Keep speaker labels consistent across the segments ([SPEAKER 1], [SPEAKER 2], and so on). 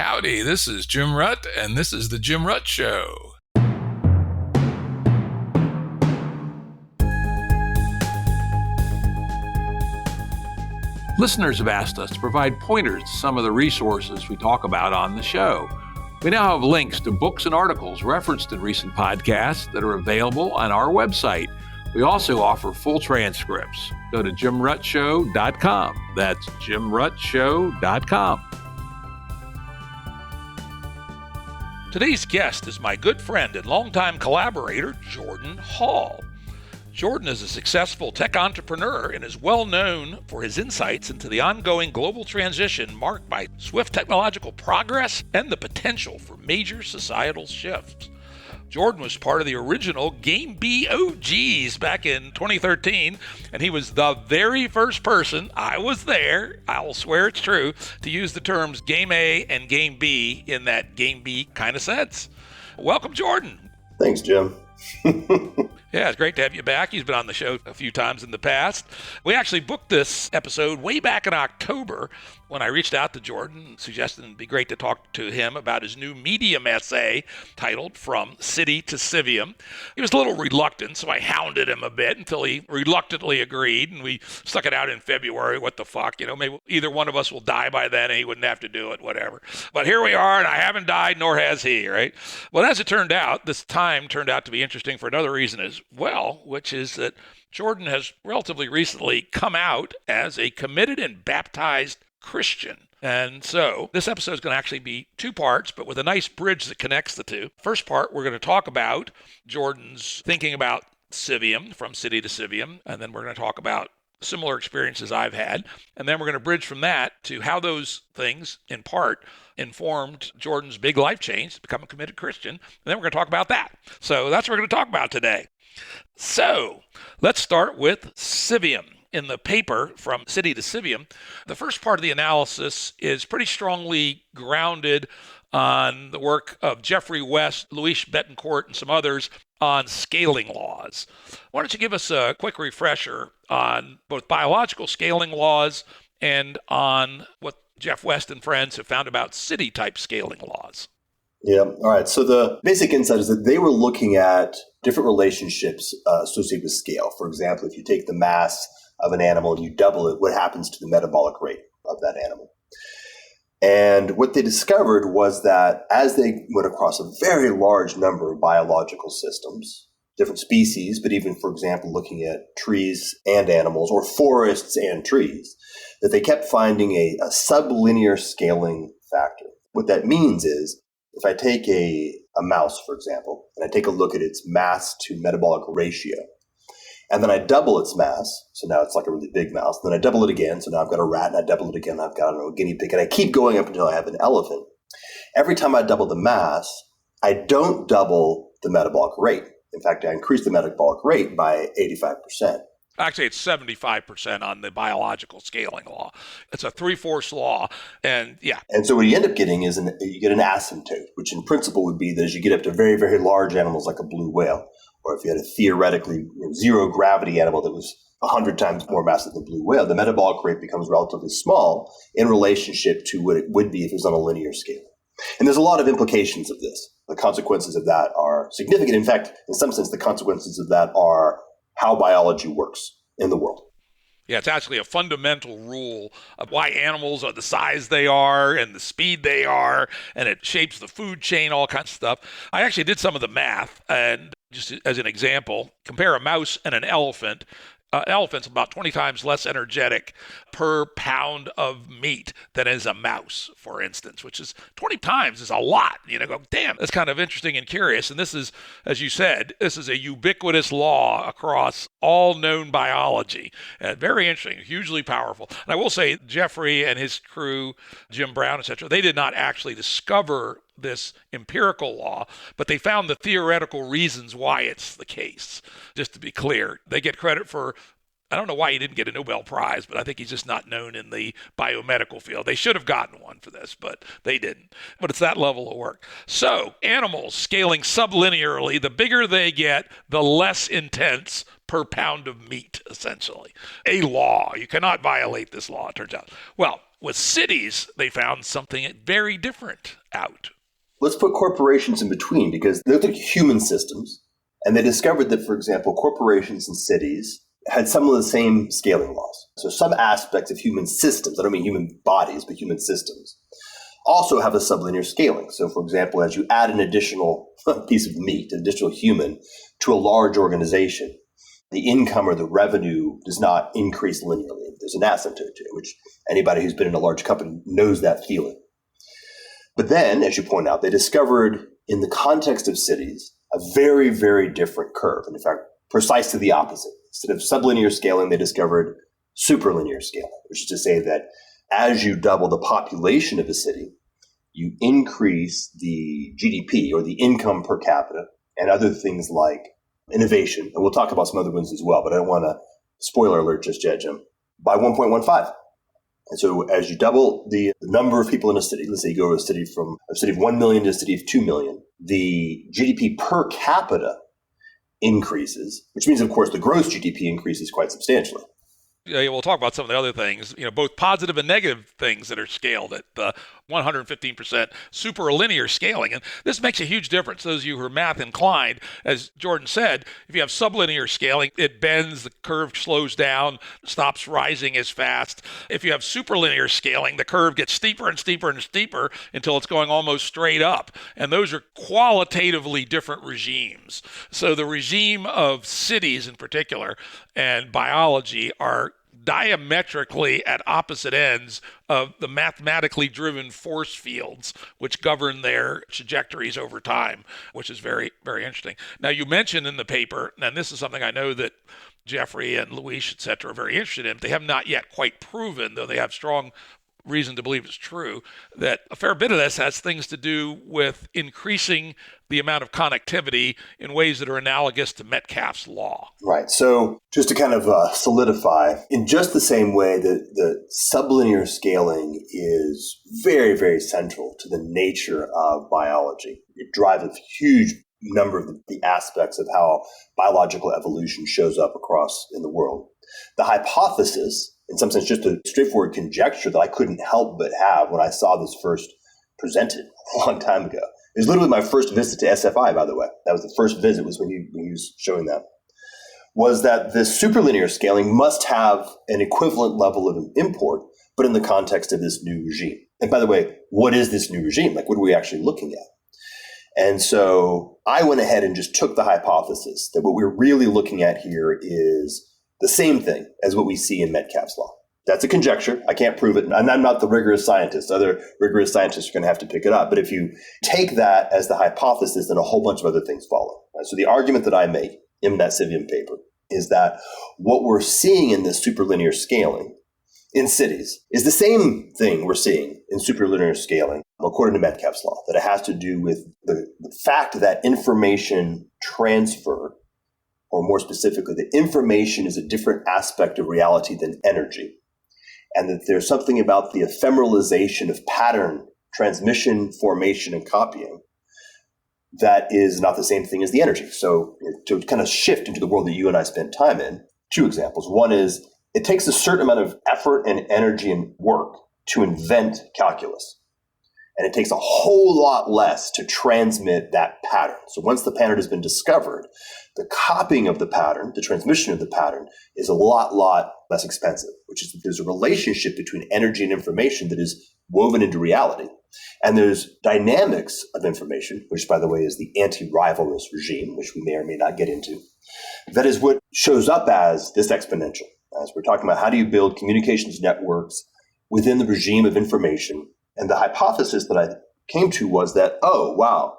[SPEAKER 1] Howdy, this is Jim Rutt, and this is The Jim Rutt Show. Listeners have asked us to provide pointers to some of the resources we talk about on the show. We now have links to books and articles referenced in recent podcasts that are available on our website. We also offer full transcripts. Go to jimruttshow.com. That's jimruttshow.com. Today's guest is my good friend and longtime collaborator, Jordan Hall. Jordan is a successful tech entrepreneur and is well known for his insights into the ongoing global transition marked by swift technological progress and the potential for major societal shifts. Jordan was part of the original GameB OGs back in 2013, and he was the very first person, I was there, I'll swear it's true, to use the terms Game A and Game B in that Game B kind of sense. Welcome, Jordan.
[SPEAKER 2] Thanks, Jim.
[SPEAKER 1] Yeah, it's great to have you back. He's been on the show a few times in the past. We actually booked this episode way back in October when I reached out to Jordan, suggesting it'd be great to talk to him about his new Medium essay titled From City to Civium. He was a little reluctant, so I hounded him a bit until he reluctantly agreed, and we stuck it out in February. What the fuck? Maybe either one of us will die by then and he wouldn't have to do it, whatever. But here we are, and I haven't died, nor has he, right? Well, as it turned out, this time turned out to be interesting for another reason as well, which is that Jordan has relatively recently come out as a committed and baptized Christian. And so this episode is going to actually be two parts, but with a nice bridge that connects the two. First part, we're going to talk about Jordan's thinking about Civium, from city to Civium, and then we're going to talk about similar experiences I've had. And then we're going to bridge from that to how those things, in part, informed Jordan's big life change to become a committed Christian. And then we're going to talk about that. So that's what we're going to talk about today. So let's start with Civium. In the paper, From City to Civium, the first part of the analysis is pretty strongly grounded on the work of Jeffrey West, Luis Betancourt, and some others on scaling laws. Why don't you give us a quick refresher on both biological scaling laws and on what Jeff West and friends have found about city-type scaling laws?
[SPEAKER 2] Yeah. All right. So the basic insight is that they were looking at different relationships associated with scale. For example, if you take the mass of an animal and you double it, what happens to the metabolic rate of that animal? And what they discovered was that as they went across a very large number of biological systems, different species, but even, for example, looking at trees and animals or forests and trees, that they kept finding a sublinear scaling factor. What that means is if I take a mouse, for example, and I take a look at its mass to metabolic ratio, and then I double its mass, so now it's like a really big mouse. Then I double it again, so now I've got a rat, and I double it again, I've got a guinea pig, and I keep going up until I have an elephant. Every time I double the mass, I don't double the metabolic rate. In fact, I increase the metabolic rate by 85%.
[SPEAKER 1] Actually, it's 75% on the biological scaling law. It's a 3/4 law, and yeah.
[SPEAKER 2] And so what you end up getting is you get an asymptote, which in principle would be that as you get up to very, very large animals like a blue whale, or if you had a theoretically zero gravity animal that was 100 times more massive than the blue whale, the metabolic rate becomes relatively small in relationship to what it would be if it was on a linear scale. And there's a lot of implications of this. The consequences of that are significant. In fact, in some sense, the consequences of that are how biology works in the world.
[SPEAKER 1] Yeah, it's actually a fundamental rule of why animals are the size they are and the speed they are, and it shapes the food chain, all kinds of stuff. I actually did some of the math, and just as an example, compare a mouse and an elephant. Elephant's about 20 times less energetic per pound of meat than is a mouse, for instance, which is 20 times is a lot. Go, damn, that's kind of interesting and curious. And this is, as you said, this is a ubiquitous law across all known biology. Very interesting, hugely powerful. And I will say, Jeffrey and his crew, Jim Brown, etc., they did not actually discover this empirical law, but they found the theoretical reasons why it's the case. Just to be clear, they get credit for, I don't know why he didn't get a Nobel Prize, but I think he's just not known in the biomedical field. They should have gotten one for this, but they didn't. But it's that level of work. So animals scaling sublinearly, the bigger they get, the less intense per pound of meat, essentially. A law. You cannot violate this law, it turns out. Well, With cities, they found something very different out.
[SPEAKER 2] Let's put corporations in between, because they looked at human systems, and they discovered that, for example, corporations and cities had some of the same scaling laws. So some aspects of human systems, I don't mean human bodies, but human systems, also have a sublinear scaling. So, for example, as you add an additional piece of meat, an additional human, to a large organization, the income or the revenue does not increase linearly. There's an asymptote to it, which anybody who's been in a large company knows that feeling. But then, as you point out, they discovered in the context of cities a very, very different curve. And in fact, precisely the opposite. Instead of sublinear scaling, they discovered superlinear scaling, which is to say that as you double the population of a city, you increase the GDP or the income per capita and other things like innovation. And we'll talk about some other ones as well, but I don't want to spoiler alert just yet, Jim, by 1.15. And so as you double the number of people in a city, let's say you go to a city of 1 million to a city of 2 million, the GDP per capita increases, which means, of course, the gross GDP increases quite substantially.
[SPEAKER 1] Yeah, we'll talk about some of the other things, both positive and negative things that are scaled at 115% superlinear scaling. And this makes a huge difference. Those of you who are math inclined, as Jordan said, if you have sublinear scaling, it bends, the curve slows down, stops rising as fast. If you have superlinear scaling, the curve gets steeper and steeper and steeper until it's going almost straight up. And those are qualitatively different regimes. So the regime of cities in particular and biology are diametrically at opposite ends of the mathematically driven force fields which govern their trajectories over time, which is very, very interesting. Now, you mentioned in the paper, and this is something I know that Jeffrey and Luis, et cetera, are very interested in. They have not yet quite proven, though they have strong reason to believe it's true, that a fair bit of this has things to do with increasing the amount of connectivity in ways that are analogous to Metcalf's law.
[SPEAKER 2] Right. So just to kind of solidify, in just the same way that the sublinear scaling is very, very central to the nature of biology, it drives a huge number of the aspects of how biological evolution shows up across in the world. The hypothesis, in some sense, just a straightforward conjecture that I couldn't help but have when I saw this first presented a long time ago. It was literally my first visit to SFI, by the way. That was the first visit, was when he was showing that. Was that this superlinear scaling must have an equivalent level of import, but in the context of this new regime. And by the way, what is this new regime? Like, what are we actually looking at? And so I went ahead and just took the hypothesis that what we're really looking at here is the same thing as what we see in Metcalf's law. That's a conjecture. I can't prove it. And I'm not the rigorous scientist. Other rigorous scientists are going to have to pick it up. But if you take that as the hypothesis, then a whole bunch of other things follow. Right? So the argument that I make in that Civium paper is that what we're seeing in this superlinear scaling in cities is the same thing we're seeing in superlinear scaling, according to Metcalf's law, that it has to do with the fact that information transfer, or more specifically, that information is a different aspect of reality than energy. And that there's something about the ephemeralization of pattern transmission, formation, and copying that is not the same thing as the energy. So to kind of shift into the world that you and I spent time in, two examples. One is it takes a certain amount of effort and energy and work to invent calculus. And it takes a whole lot less to transmit that pattern. So once the pattern has been discovered, the copying of the pattern, the transmission of the pattern, is a lot less expensive, which is that there's a relationship between energy and information that is woven into reality. And there's dynamics of information, which, by the way, is the anti-rivalrous regime, which we may or may not get into. That is what shows up as this exponential. As we're talking about, how do you build communications networks within the regime of information? And the hypothesis that I came to was that, oh, wow,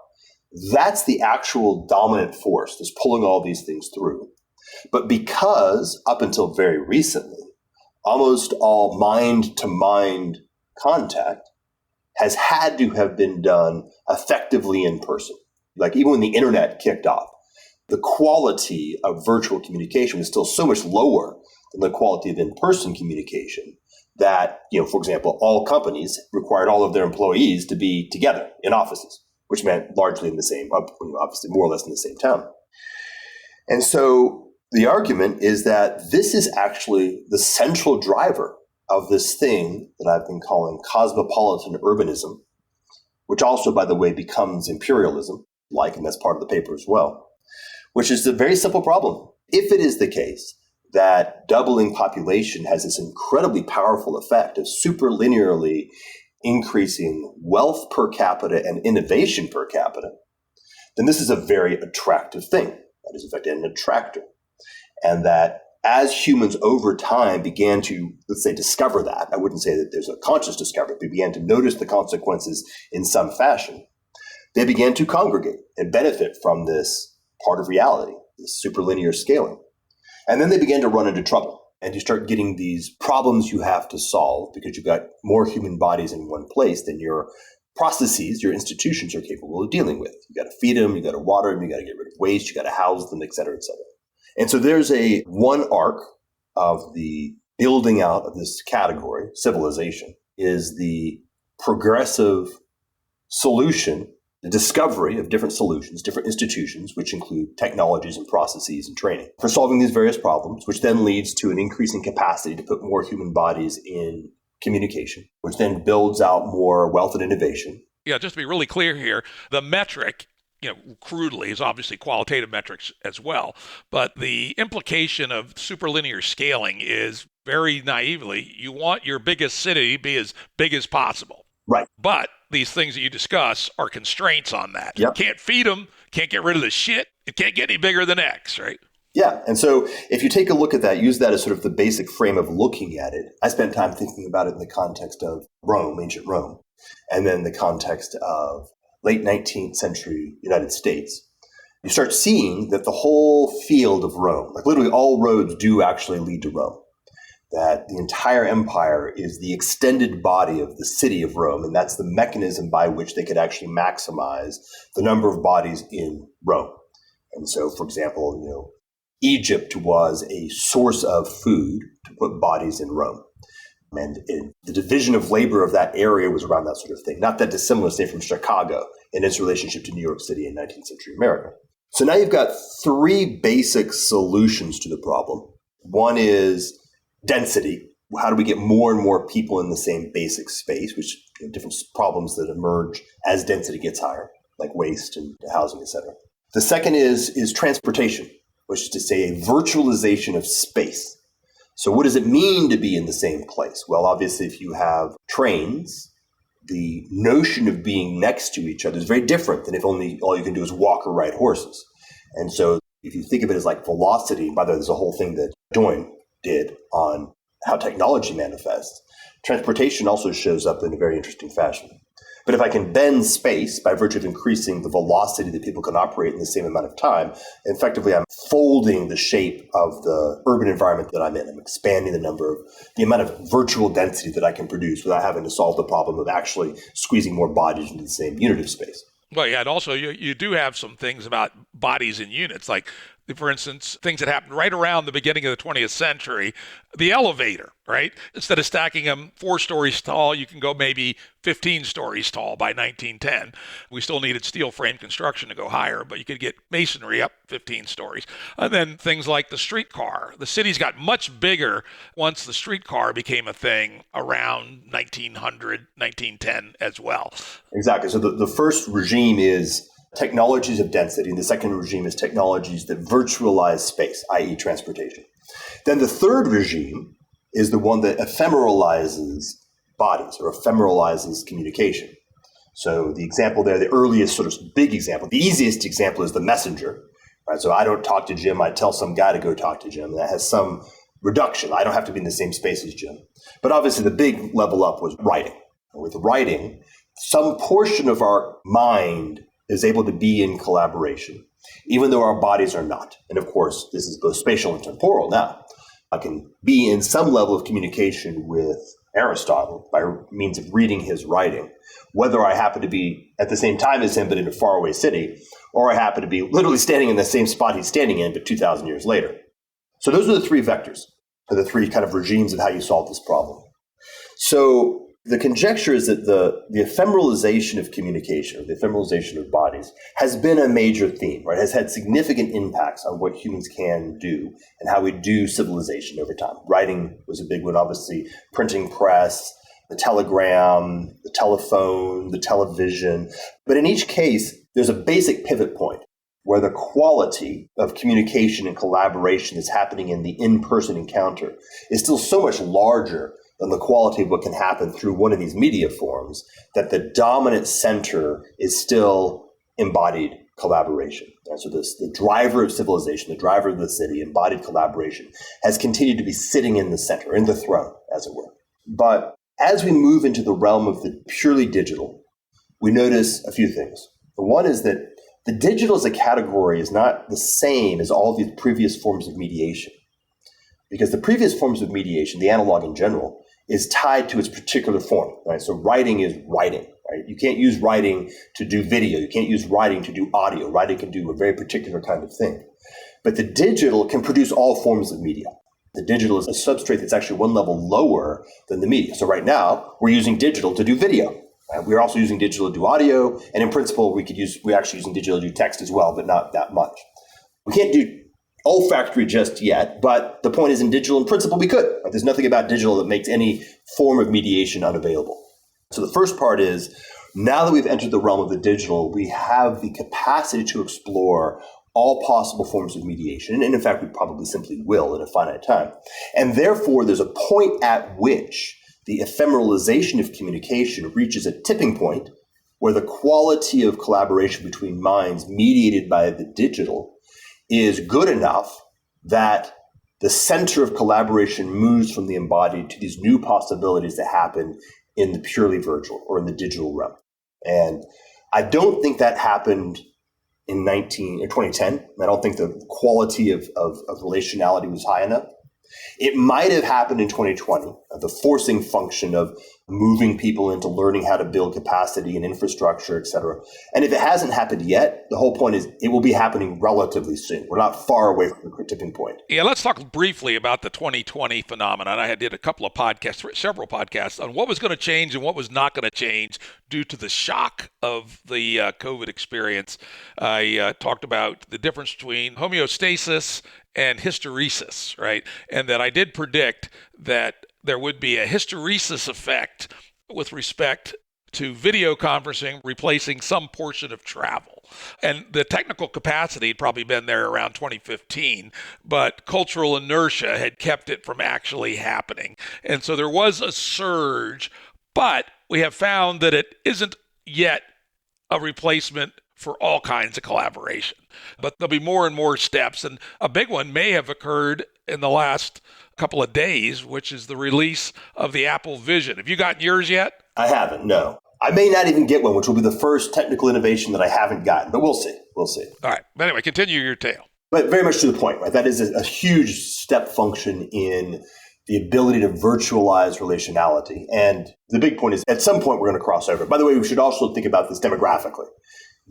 [SPEAKER 2] that's the actual dominant force that's pulling all these things through. But because up until very recently, almost all mind-to-mind contact has had to have been done effectively in person. Like even when the internet kicked off, the quality of virtual communication was still so much lower than the quality of in-person communication that, for example, all companies required all of their employees to be together in offices, which meant largely in the same, obviously more or less in the same town. And so the argument is that this is actually the central driver of this thing that I've been calling cosmopolitan urbanism, which also, by the way, becomes imperialism, and that's part of the paper as well, which is a very simple problem. If it is the case that doubling population has this incredibly powerful effect of superlinearly increasing wealth per capita and innovation per capita, then this is a very attractive thing. That is, in fact, an attractor. And that as humans over time began to, let's say, discover that, I wouldn't say that there's a conscious discovery, but began to notice the consequences in some fashion, they began to congregate and benefit from this part of reality, this superlinear scaling. And then they began to run into trouble. And you start getting these problems you have to solve because you've got more human bodies in one place than your processes, your institutions are capable of dealing with. You got to feed them, you got to water them, you got to get rid of waste, you got to house them, et cetera, et cetera. And so there's one arc of the building out of this category, civilization, is the progressive solution, the discovery of different solutions, different institutions, which include technologies and processes and training for solving these various problems, which then leads to an increasing capacity to put more human bodies in communication, which then builds out more wealth and innovation.
[SPEAKER 1] Yeah, just to be really clear here, the metric, crudely, is obviously qualitative metrics as well. But the implication of superlinear scaling is very naively, you want your biggest city to be as big as possible.
[SPEAKER 2] Right.
[SPEAKER 1] But these things that you discuss are constraints on that.
[SPEAKER 2] Yep.
[SPEAKER 1] Can't feed them, can't get rid of the shit, it can't get any bigger than X, right?
[SPEAKER 2] Yeah. And so if you take a look at that, use that as sort of the basic frame of looking at it. I spent time thinking about it in the context of Rome, ancient Rome, and then the context of late 19th century United States. You start seeing that the whole field of Rome, literally all roads do actually lead to Rome, that the entire empire is the extended body of the city of Rome, and that's the mechanism by which they could actually maximize the number of bodies in Rome. And so, for example, Egypt was a source of food to put bodies in Rome. And the division of labor of that area was around that sort of thing. Not that dissimilar, say, from Chicago in its relationship to New York City in 19th century America. So now you've got three basic solutions to the problem. One is density. How do we get more and more people in the same basic space, which different problems that emerge as density gets higher, like waste and housing, et cetera. The second is transportation, which is to say a virtualization of space. So what does it mean to be in the same place? Well, obviously, if you have trains, the notion of being next to each other is very different than if all you can do is walk or ride horses. And so if you think of it as like velocity, by the way, there's a whole thing that Doyne did on how technology manifests. Transportation also shows up in a very interesting fashion. But if I can bend space by virtue of increasing the velocity that people can operate in the same amount of time, effectively I'm folding the shape of the urban environment that I'm in. I'm expanding the amount of virtual density that I can produce without having to solve the problem of actually squeezing more bodies into the same unit of space.
[SPEAKER 1] Well, yeah, and also you do have some things about bodies in units, like, for instance, things that happened right around the beginning of the 20th century, the elevator, right? Instead of stacking them 4 stories tall, you can go maybe 15 stories tall by 1910. We still needed steel frame construction to go higher, but you could get masonry up 15 stories. And then things like the streetcar. The cities got much bigger once the streetcar became a thing around 1900, 1910 as well.
[SPEAKER 2] Exactly. So the first regime is technologies of density, and the second regime is technologies that virtualize space, i.e. transportation. Then the third regime is the one that ephemeralizes bodies or ephemeralizes communication. So the example there, the earliest sort of big example, the easiest example is the messenger. Right? So I don't talk to Jim, I tell some guy to go talk to Jim. That has some reduction. I don't have to be in the same space as Jim. But obviously the big level up was writing. With writing, some portion of our mind is able to be in collaboration, even though our bodies are not. And of course, this is both spatial and temporal now. I can be in some level of communication with Aristotle by means of reading his writing, whether I happen to be at the same time as him, but in a faraway city, or I happen to be literally standing in the same spot he's standing in, but 2,000 years later. So those are the three vectors, or the three kind of regimes of how you solve this problem. So The conjecture is that the ephemeralization of communication, or the ephemeralization of bodies, has been a major theme, right? Has had significant impacts on what humans can do and how we do civilization over time. Writing was a big one, obviously, printing press, the telegram, the telephone, the television. But in each case, there's a basic pivot point where the quality of communication and collaboration that's happening in the in-person encounter is still so much larger than the quality of what can happen through one of these media forms, that the dominant center is still embodied collaboration. And so the driver of civilization, the driver of the city, embodied collaboration, has continued to be sitting in the center, in the throne, as it were. But as we move into the realm of the purely digital, we notice a few things. One is that the digital as a category is not the same as all these previous forms of mediation. Because the previous forms of mediation, the analog in general, is tied to its particular form, right? So writing is writing, right? You can't use writing to do video. You can't use writing to do audio. Writing can do a very particular kind of thing. But the digital can produce all forms of media. The digital is a substrate that's actually one level lower than the media. So right now, we're using digital to do video. We're also using digital to do audio. And in principle, we're actually using digital to do text as well, but not that much. We can't do olfactory just yet, but the point is in digital, in principle, we could. There's nothing about digital that makes any form of mediation unavailable. So the first part is, now that we've entered the realm of the digital, we have the capacity to explore all possible forms of mediation. And in fact, we probably simply will in a finite time. And therefore, there's a point at which the ephemeralization of communication reaches a tipping point where the quality of collaboration between minds mediated by the digital is good enough that the center of collaboration moves from the embodied to these new possibilities that happen in the purely virtual or in the digital realm. And I don't think that happened in 2010. I don't think the quality of relationality was high enough. It might have happened in 2020, the forcing function of moving people into learning how to build capacity and infrastructure, et cetera. And if it hasn't happened yet, the whole point is it will be happening relatively soon. We're not far away from the tipping point.
[SPEAKER 1] Yeah, let's talk briefly about the 2020 phenomenon. I did a couple of podcasts, several podcasts, on what was going to change and what was not going to change due to the shock of the COVID experience. I talked about the difference between homeostasis and hysteresis, right? And that I did predict that there would be a hysteresis effect with respect to video conferencing replacing some portion of travel. And the technical capacity had probably been there around 2015, but cultural inertia had kept it from actually happening. And so there was a surge, but we have found that it isn't yet a replacement for all kinds of collaboration. But there'll be more and more steps. And a big one may have occurred in the last couple of days, which is the release of the Apple Vision. Have you gotten yours yet?
[SPEAKER 2] I haven't, no. I may not even get one, which will be the first technical innovation that I haven't gotten, but we'll see. We'll see.
[SPEAKER 1] All right. But anyway, continue your tale.
[SPEAKER 2] But very much to the point, right? That is a huge step function in the ability to virtualize relationality. And the big point is at some point we're going to cross over. By the way, we should also think about this demographically.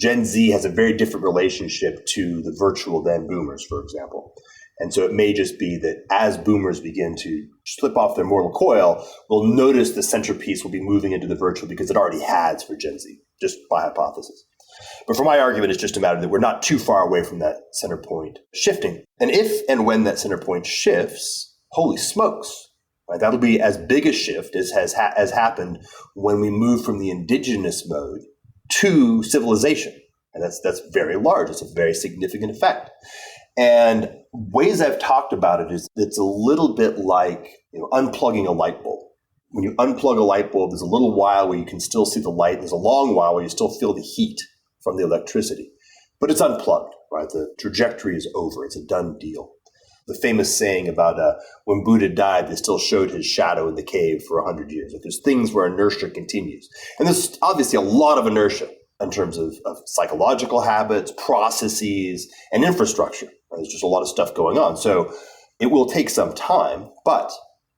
[SPEAKER 2] Gen Z has a very different relationship to the virtual than boomers, for example. And so it may just be that as boomers begin to slip off their mortal coil, we'll notice the centerpiece will be moving into the virtual because it already has for Gen Z, just by hypothesis. But for my argument, it's just a matter that we're not too far away from that center point shifting. And if and when that center point shifts, holy smokes, right? That'll be as big a shift as has happened when we move from the indigenous mode to civilization. And that's very large. It's a very significant effect. And ways I've talked about it is it's a little bit like unplugging a light bulb. When you unplug a light bulb, there's a little while where you can still see the light. There's a long while where you still feel the heat from the electricity. But it's unplugged, right? The trajectory is over. It's a done deal. The famous saying about when Buddha died, they still showed his shadow in the cave for 100 years. Like there's things where inertia continues. And there's obviously a lot of inertia in terms of psychological habits, processes, and infrastructure. There's just a lot of stuff going on. So it will take some time, but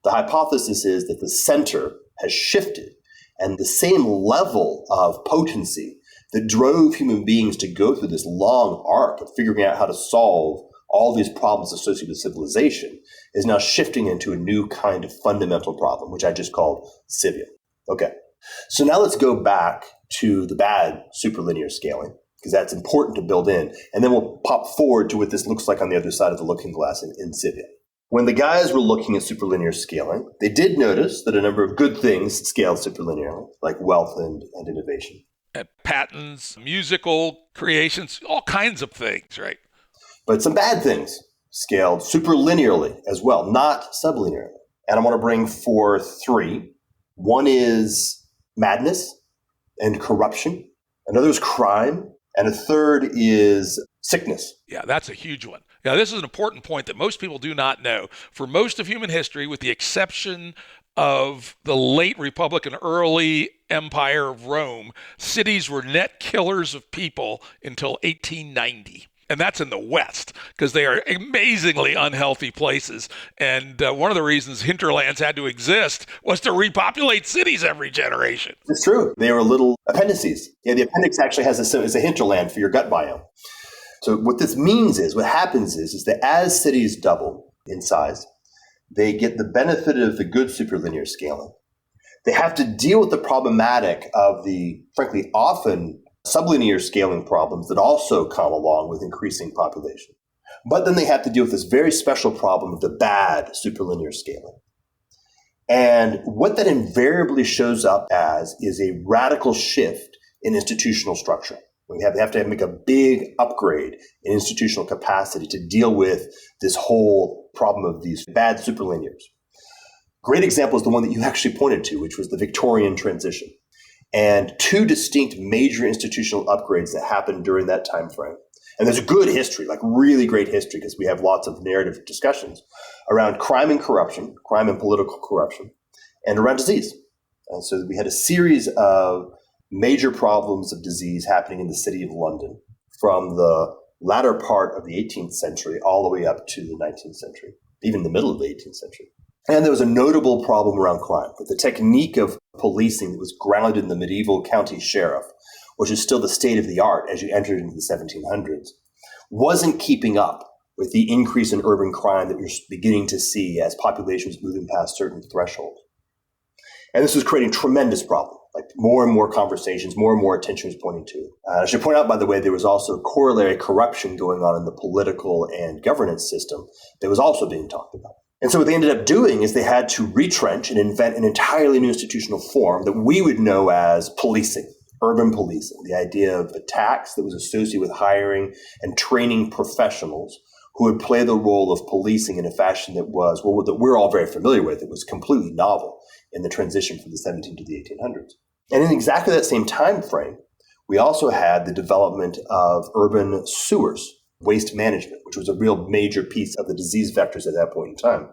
[SPEAKER 2] the hypothesis is that the center has shifted, and the same level of potency that drove human beings to go through this long arc of figuring out how to solve all these problems associated with civilization is now shifting into a new kind of fundamental problem, which I just called Civium. Okay. So now let's go back to the bad superlinear scaling, because that's important to build in. And then we'll pop forward to what this looks like on the other side of the looking glass in Civium. When the guys were looking at superlinear scaling, they did notice that a number of good things scaled superlinearly, like wealth and innovation.
[SPEAKER 1] And patents, musical creations, all kinds of things, right?
[SPEAKER 2] But some bad things scaled superlinearly as well, not sublinearly. And I want to bring forth three. One is madness and corruption. Another is crime. And a third is sickness.
[SPEAKER 1] Yeah, that's a huge one. Now, this is an important point that most people do not know. For most of human history, with the exception of the late Republic and early Empire of Rome, cities were net killers of people until 1890. And that's in the West, because they are amazingly unhealthy places. And one of the reasons hinterlands had to exist was to repopulate cities every generation.
[SPEAKER 2] It's true. They were little appendices. Yeah, the appendix actually is a hinterland for your gut biome. So what this means is, what happens is that as cities double in size, they get the benefit of the good superlinear scaling. They have to deal with the problematic of the, frankly, often sublinear scaling problems that also come along with increasing population. But then they have to deal with this very special problem of the bad superlinear scaling. And what that invariably shows up as is a radical shift in institutional structure. They have to make a big upgrade in institutional capacity to deal with this whole problem of these bad superlinears. Great example is the one that you actually pointed to, which was the Victorian transition. And two distinct major institutional upgrades that happened during that time frame. And there's a good history, like really great history, because we have lots of narrative discussions around crime and corruption, crime and political corruption, and around disease. And so we had a series of major problems of disease happening in the city of London from the latter part of the 18th century all the way up to the 19th century, even the middle of the 18th century. And there was a notable problem around crime, that the technique of policing that was grounded in the medieval county sheriff, which is still the state of the art as you entered into the 1700s, wasn't keeping up with the increase in urban crime that you're beginning to see as population was moving past certain thresholds. And this was creating tremendous problem, like more and more conversations, more and more attention was pointing to it. I should point out, by the way, there was also corollary corruption going on in the political and governance system that was also being talked about. And so what they ended up doing is they had to retrench and invent an entirely new institutional form that we would know as policing, urban policing, the idea of a tax that was associated with hiring and training professionals who would play the role of policing in a fashion that was, well, that we're all very familiar with. It was completely novel in the transition from the 17 to the 1800s. And in exactly that same time frame, we also had the development of urban sewers, waste management, which was a real major piece of the disease vectors at that point in time.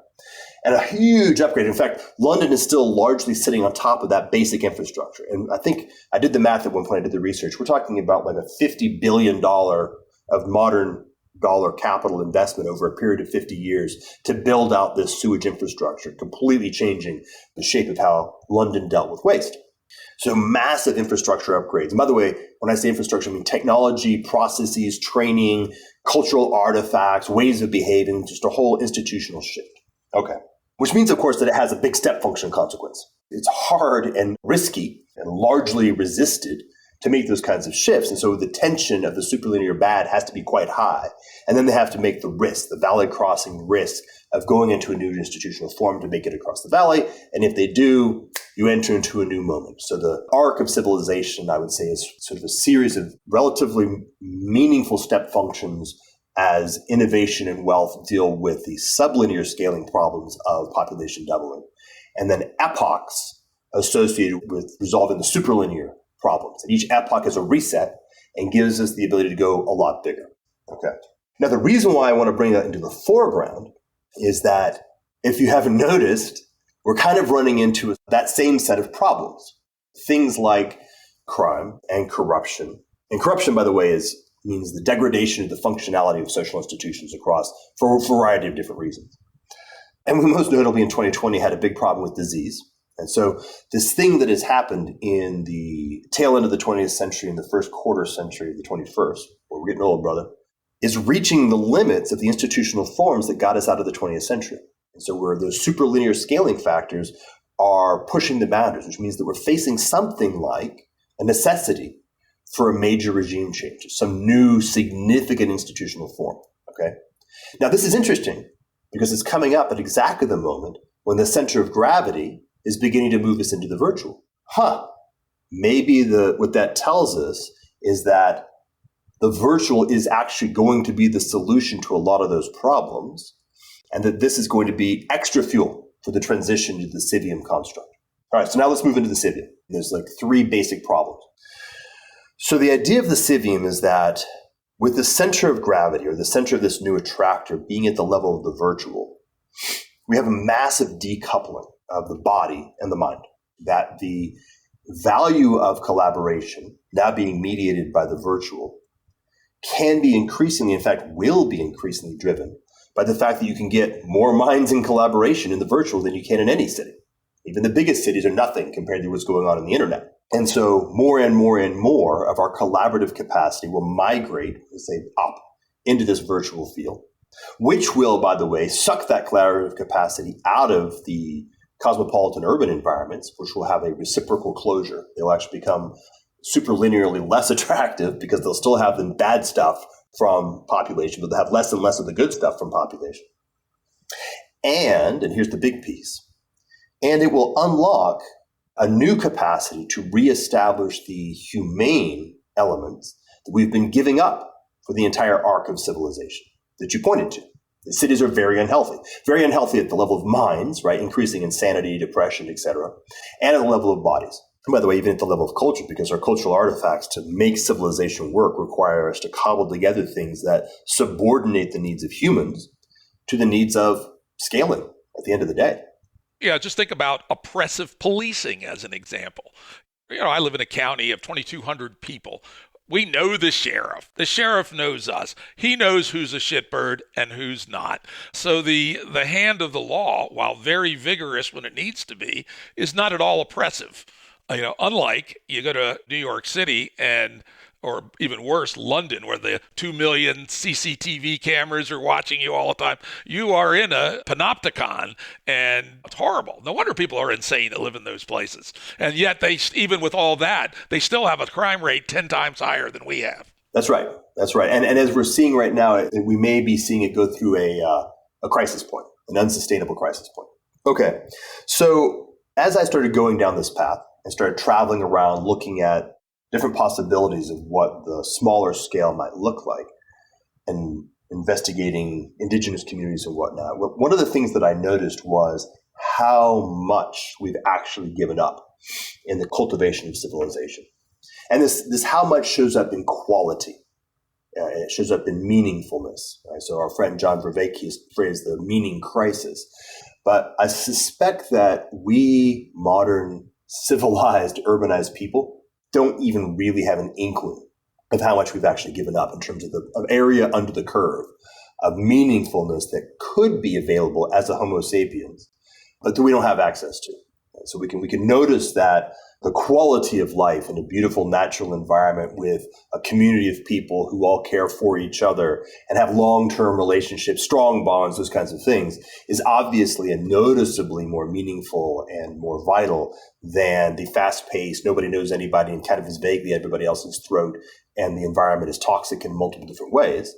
[SPEAKER 2] And a huge upgrade. In fact, London is still largely sitting on top of that basic infrastructure. And I think I did the math at one point, I did the research. We're talking about like a $50 billion of modern dollar capital investment over a period of 50 years to build out this sewage infrastructure, completely changing the shape of how London dealt with waste. So massive infrastructure upgrades. And by the way, when I say infrastructure, I mean technology, processes, training, cultural artifacts, ways of behaving, just a whole institutional shift. Okay. Which means, of course, that it has a big step function consequence. It's hard and risky and largely resisted to make those kinds of shifts. And so the tension of the superlinear bad has to be quite high. And then they have to make the risk, the valley crossing risk of going into a new institutional form to make it across the valley. And if they do, you enter into a new moment. So the arc of civilization, I would say, is sort of a series of relatively meaningful step functions as innovation and wealth deal with the sublinear scaling problems of population doubling. And then epochs associated with resolving the superlinear problems. And each epoch is a reset and gives us the ability to go a lot bigger. Okay. Now, the reason why I want to bring that into the foreground is that if you haven't noticed, we're kind of running into that same set of problems. Things like crime and corruption. And corruption, by the way, means the degradation of the functionality of social institutions across for a variety of different reasons. And we most notably in 2020 had a big problem with disease. And so this thing that has happened in the tail end of the 20th century and the first quarter century of the 21st, where we're getting old, brother, is reaching the limits of the institutional forms that got us out of the 20th century. And so where those superlinear scaling factors are pushing the boundaries, which means that we're facing something like a necessity for a major regime change, some new significant institutional form. Okay. Now, this is interesting because it's coming up at exactly the moment when the center of gravity is beginning to move us into the virtual. Maybe what that tells us is that the virtual is actually going to be the solution to a lot of those problems, and that this is going to be extra fuel for the transition to the Civium construct. All right, so now let's move into the Civium. There's like three basic problems. So the idea of the Civium is that with the center of gravity, or the center of this new attractor being at the level of the virtual, we have a massive decoupling of the body and the mind, that the value of collaboration, now being mediated by the virtual, can be increasingly, in fact, will be increasingly driven by the fact that you can get more minds in collaboration in the virtual than you can in any city. Even the biggest cities are nothing compared to what's going on the internet. And so more and more and more of our collaborative capacity will migrate, let's say, up into this virtual field, which will, by the way, suck that collaborative capacity out of the cosmopolitan urban environments, which will have a reciprocal closure. They'll actually become superlinearly less attractive because they'll still have the bad stuff from population, but they'll have less and less of the good stuff from population. And here's the big piece, and it will unlock a new capacity to reestablish the humane elements that we've been giving up for the entire arc of civilization that you pointed to. The cities are very unhealthy at the level of minds, right? Increasing insanity, depression, etc., and at the level of bodies. And by the way, even at the level of culture, because our cultural artifacts to make civilization work require us to cobble together things that subordinate the needs of humans to the needs of scaling at the end of the day.
[SPEAKER 1] Yeah, just think about oppressive policing as an example. I live in a county of 2,200 people. We know the sheriff. The sheriff knows us. He knows who's a shitbird and who's not. So the hand of the law, while very vigorous when it needs to be, is not at all oppressive. Unlike you go to New York City or even worse, London, where the 2 million CCTV cameras are watching you all the time. You are in a panopticon, and it's horrible. No wonder people are insane that live in those places. And yet, even with all that, they still have a crime rate 10 times higher than we have.
[SPEAKER 2] That's right. And as we're seeing right now, we may be seeing it go through a crisis point, an unsustainable crisis point. Okay, so as I started going down this path, I started traveling around looking at different possibilities of what the smaller scale might look like and investigating indigenous communities and whatnot. One of the things that I noticed was how much we've actually given up in the cultivation of civilization. And this how much shows up in quality. It shows up in meaningfulness. Right? So our friend John Vervaeke has phrased the meaning crisis. But I suspect that we modern civilized, urbanized people don't even really have an inkling of how much we've actually given up in terms of area under the curve of meaningfulness that could be available as a Homo sapiens, but that we don't have access to. So we can notice that the quality of life in a beautiful natural environment with a community of people who all care for each other and have long-term relationships, strong bonds, those kinds of things, is obviously and noticeably more meaningful and more vital than the fast-paced, nobody knows anybody and kind of is vaguely everybody else's throat, and the environment is toxic in multiple different ways.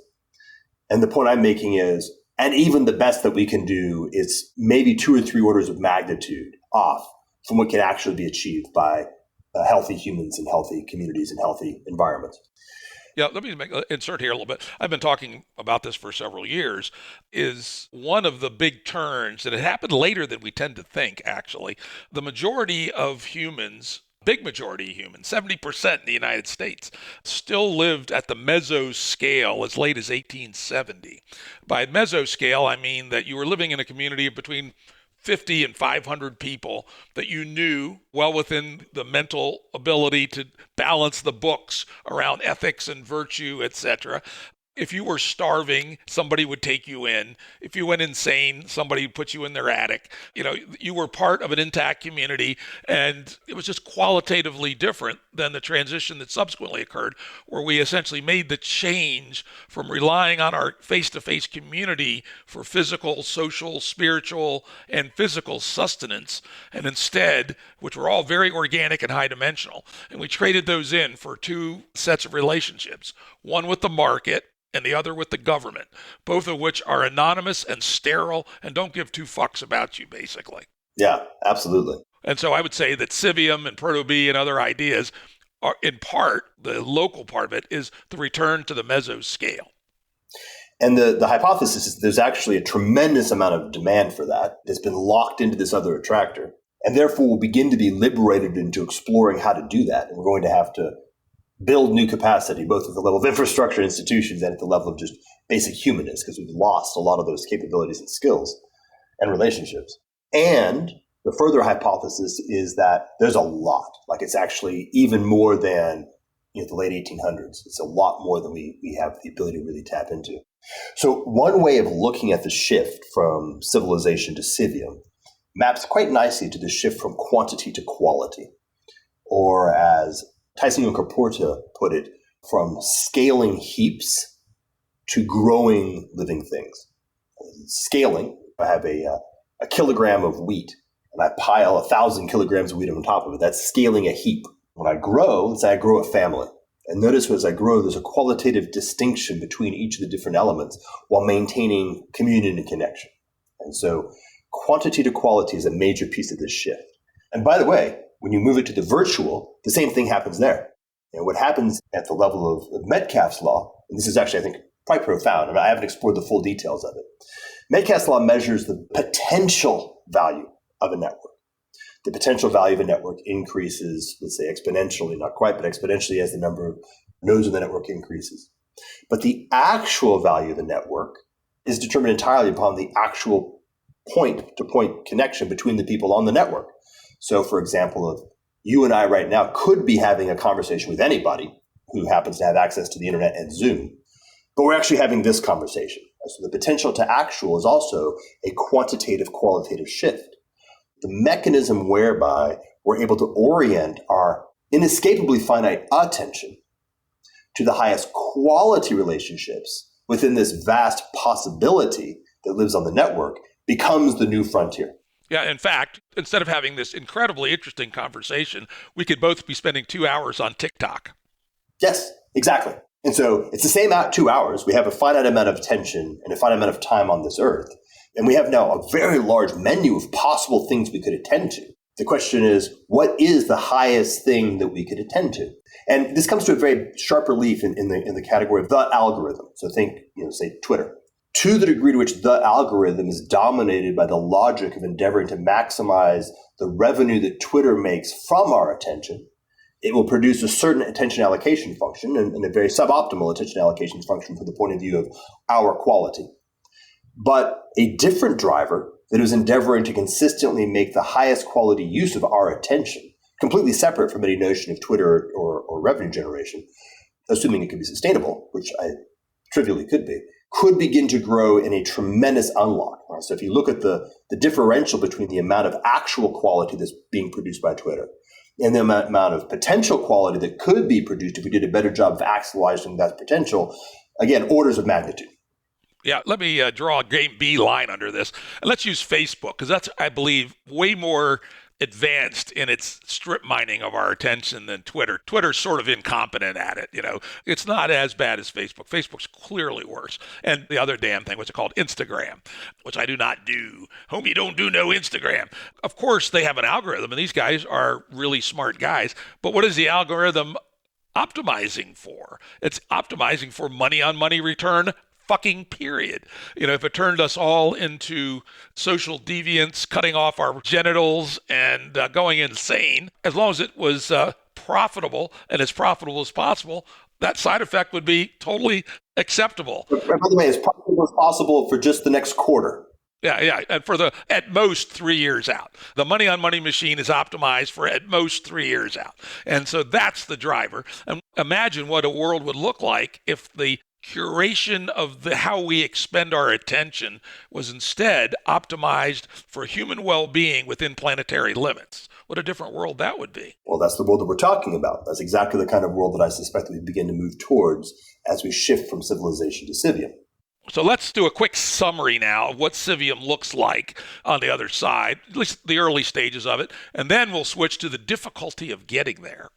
[SPEAKER 2] And the point I'm making is, and even the best that we can do is maybe 2 or 3 orders of magnitude off from what can actually be achieved by healthy humans and healthy communities and healthy environments.
[SPEAKER 1] Yeah, let me insert here a little bit. I've been talking about this for several years. Is one of the big turns that had happened later than we tend to think, actually. The majority of humans, big majority of humans, 70% in the United States, still lived at the mesoscale as late as 1870. By mesoscale, I mean that you were living in a community of between 50 and 500 people that you knew well within the mental ability to balance the books around ethics and virtue, etc. If you were starving, somebody would take you in. If you went insane, somebody would put you in their attic. You were part of an intact community, and it was just qualitatively different than the transition that subsequently occurred, where we essentially made the change from relying on our face-to-face community for physical, social, spiritual, and physical sustenance, and instead, which were all very organic and high-dimensional, and we traded those in for two sets of relationships, one with the market, and the other with the government, both of which are anonymous and sterile and don't give two fucks about you, basically.
[SPEAKER 2] Yeah, absolutely.
[SPEAKER 1] And so I would say that Civium and Proto-B and other ideas are, in part, the local part of it is the return to the mesoscale.
[SPEAKER 2] And the hypothesis is there's actually a tremendous amount of demand for that that's been locked into this other attractor. And therefore will begin to be liberated into exploring how to do that. And we're going to have to build new capacity, both at the level of infrastructure institutions and at the level of just basic humanness, because we've lost a lot of those capabilities and skills and relationships. And the further hypothesis is that there's a lot, like it's actually even more than the late 1800s. It's a lot more than we have the ability to really tap into. So one way of looking at the shift from civilization to civium maps quite nicely to the shift from quantity to quality, or as Tyson Yunkaporta put it, from scaling heaps to growing living things. Scaling, I have a kilogram of wheat and I pile 1,000 kilograms of wheat on top of it. That's scaling a heap. When I grow, let's say I grow a family. And notice as I grow, there's a qualitative distinction between each of the different elements while maintaining communion and connection. And so quantity to quality is a major piece of this shift. And by the way, when you move it to the virtual, the same thing happens there. What happens at the level of Metcalf's law, and this is actually, I think, quite profound, and I haven't explored the full details of it. Metcalf's law measures the potential value of a network. The potential value of a network increases, let's say exponentially, not quite, but exponentially as the number of nodes in the network increases. But the actual value of the network is determined entirely upon the actual point-to-point connection between the people on the network. So, for example, if you and I right now could be having a conversation with anybody who happens to have access to the internet and Zoom, but we're actually having this conversation. So the potential to actual is also a quantitative, qualitative shift. The mechanism whereby we're able to orient our inescapably finite attention to the highest quality relationships within this vast possibility that lives on the network becomes the new frontier.
[SPEAKER 1] Yeah, in fact, instead of having this incredibly interesting conversation, we could both be spending 2 hours on TikTok.
[SPEAKER 2] Yes, exactly. And so it's the same 2 hours. We have a finite amount of attention and a finite amount of time on this earth. And we have now a very large menu of possible things we could attend to. The question is, what is the highest thing that we could attend to? And this comes to a very sharp relief in the category of the algorithm. So think, say Twitter. To the degree to which the algorithm is dominated by the logic of endeavoring to maximize the revenue that Twitter makes from our attention, it will produce a certain attention allocation function and a very suboptimal attention allocation function from the point of view of our quality. But a different driver that is endeavoring to consistently make the highest quality use of our attention, completely separate from any notion of Twitter or revenue generation, assuming it could be sustainable, which I trivially could be, could begin to grow in a tremendous unlock. So if you look at the differential between the amount of actual quality that's being produced by Twitter and the amount of potential quality that could be produced if we did a better job of actualizing that potential, again, orders of magnitude.
[SPEAKER 1] Yeah, let me draw a GameB line under this. And let's use Facebook, because that's, I believe, way more advanced in its strip mining of our attention than Twitter. Twitter's sort of incompetent at it, It's not as bad as Facebook. Facebook's clearly worse. And the other damn thing, what's it called? Instagram, which I do not do. Homie, don't do no Instagram. Of course, they have an algorithm, and these guys are really smart guys. But what is the algorithm optimizing for? It's optimizing for money on money return, fucking period. If it turned us all into social deviants, cutting off our genitals and going insane, as long as it was profitable and as profitable as possible, that side effect would be totally acceptable.
[SPEAKER 2] By the way, as profitable as possible for just the next quarter.
[SPEAKER 1] Yeah. And for at most 3 years out. The money on money machine is optimized for at most 3 years out. And so that's the driver. And imagine what a world would look like if the curation of how we expend our attention was instead optimized for human well-being within planetary limits. What a different world that would be.
[SPEAKER 2] Well, that's the world that we're talking about. That's exactly the kind of world that I suspect that we begin to move towards as we shift from civilization to Civium.
[SPEAKER 1] So let's do a quick summary now of what Civium looks like on the other side, at least the early stages of it, and then we'll switch to the difficulty of getting there.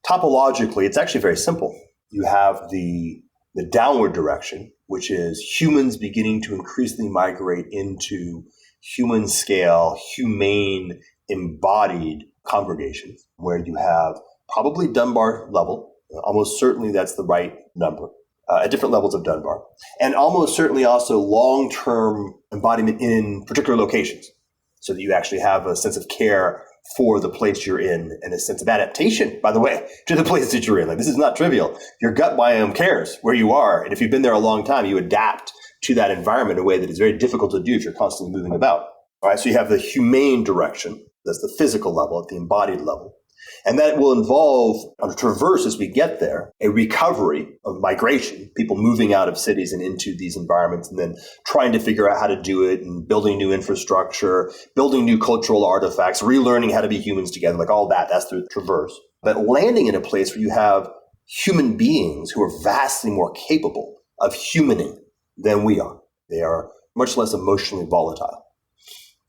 [SPEAKER 2] Topologically, it's actually very simple. You have the downward direction, which is humans beginning to increasingly migrate into human scale, humane, embodied congregations, where you have probably Dunbar level. Almost certainly that's the right number. At different levels of Dunbar, and almost certainly also long-term embodiment in particular locations, so that you actually have a sense of care for the place you're in and a sense of adaptation, by the way, to the place that you're in. Like, this is not trivial. Your gut biome cares where you are, and if you've been there a long time, you adapt to that environment in a way that is very difficult to do if you're constantly moving about. All right, so you have the humane direction, that's the physical level, at the embodied level. And that will involve, on a traverse as we get there, a recovery of migration, people moving out of cities and into these environments and then trying to figure out how to do it and building new infrastructure, building new cultural artifacts, relearning how to be humans together, like all that. That's the traverse. But landing in a place where you have human beings who are vastly more capable of humaning than we are. They are much less emotionally volatile,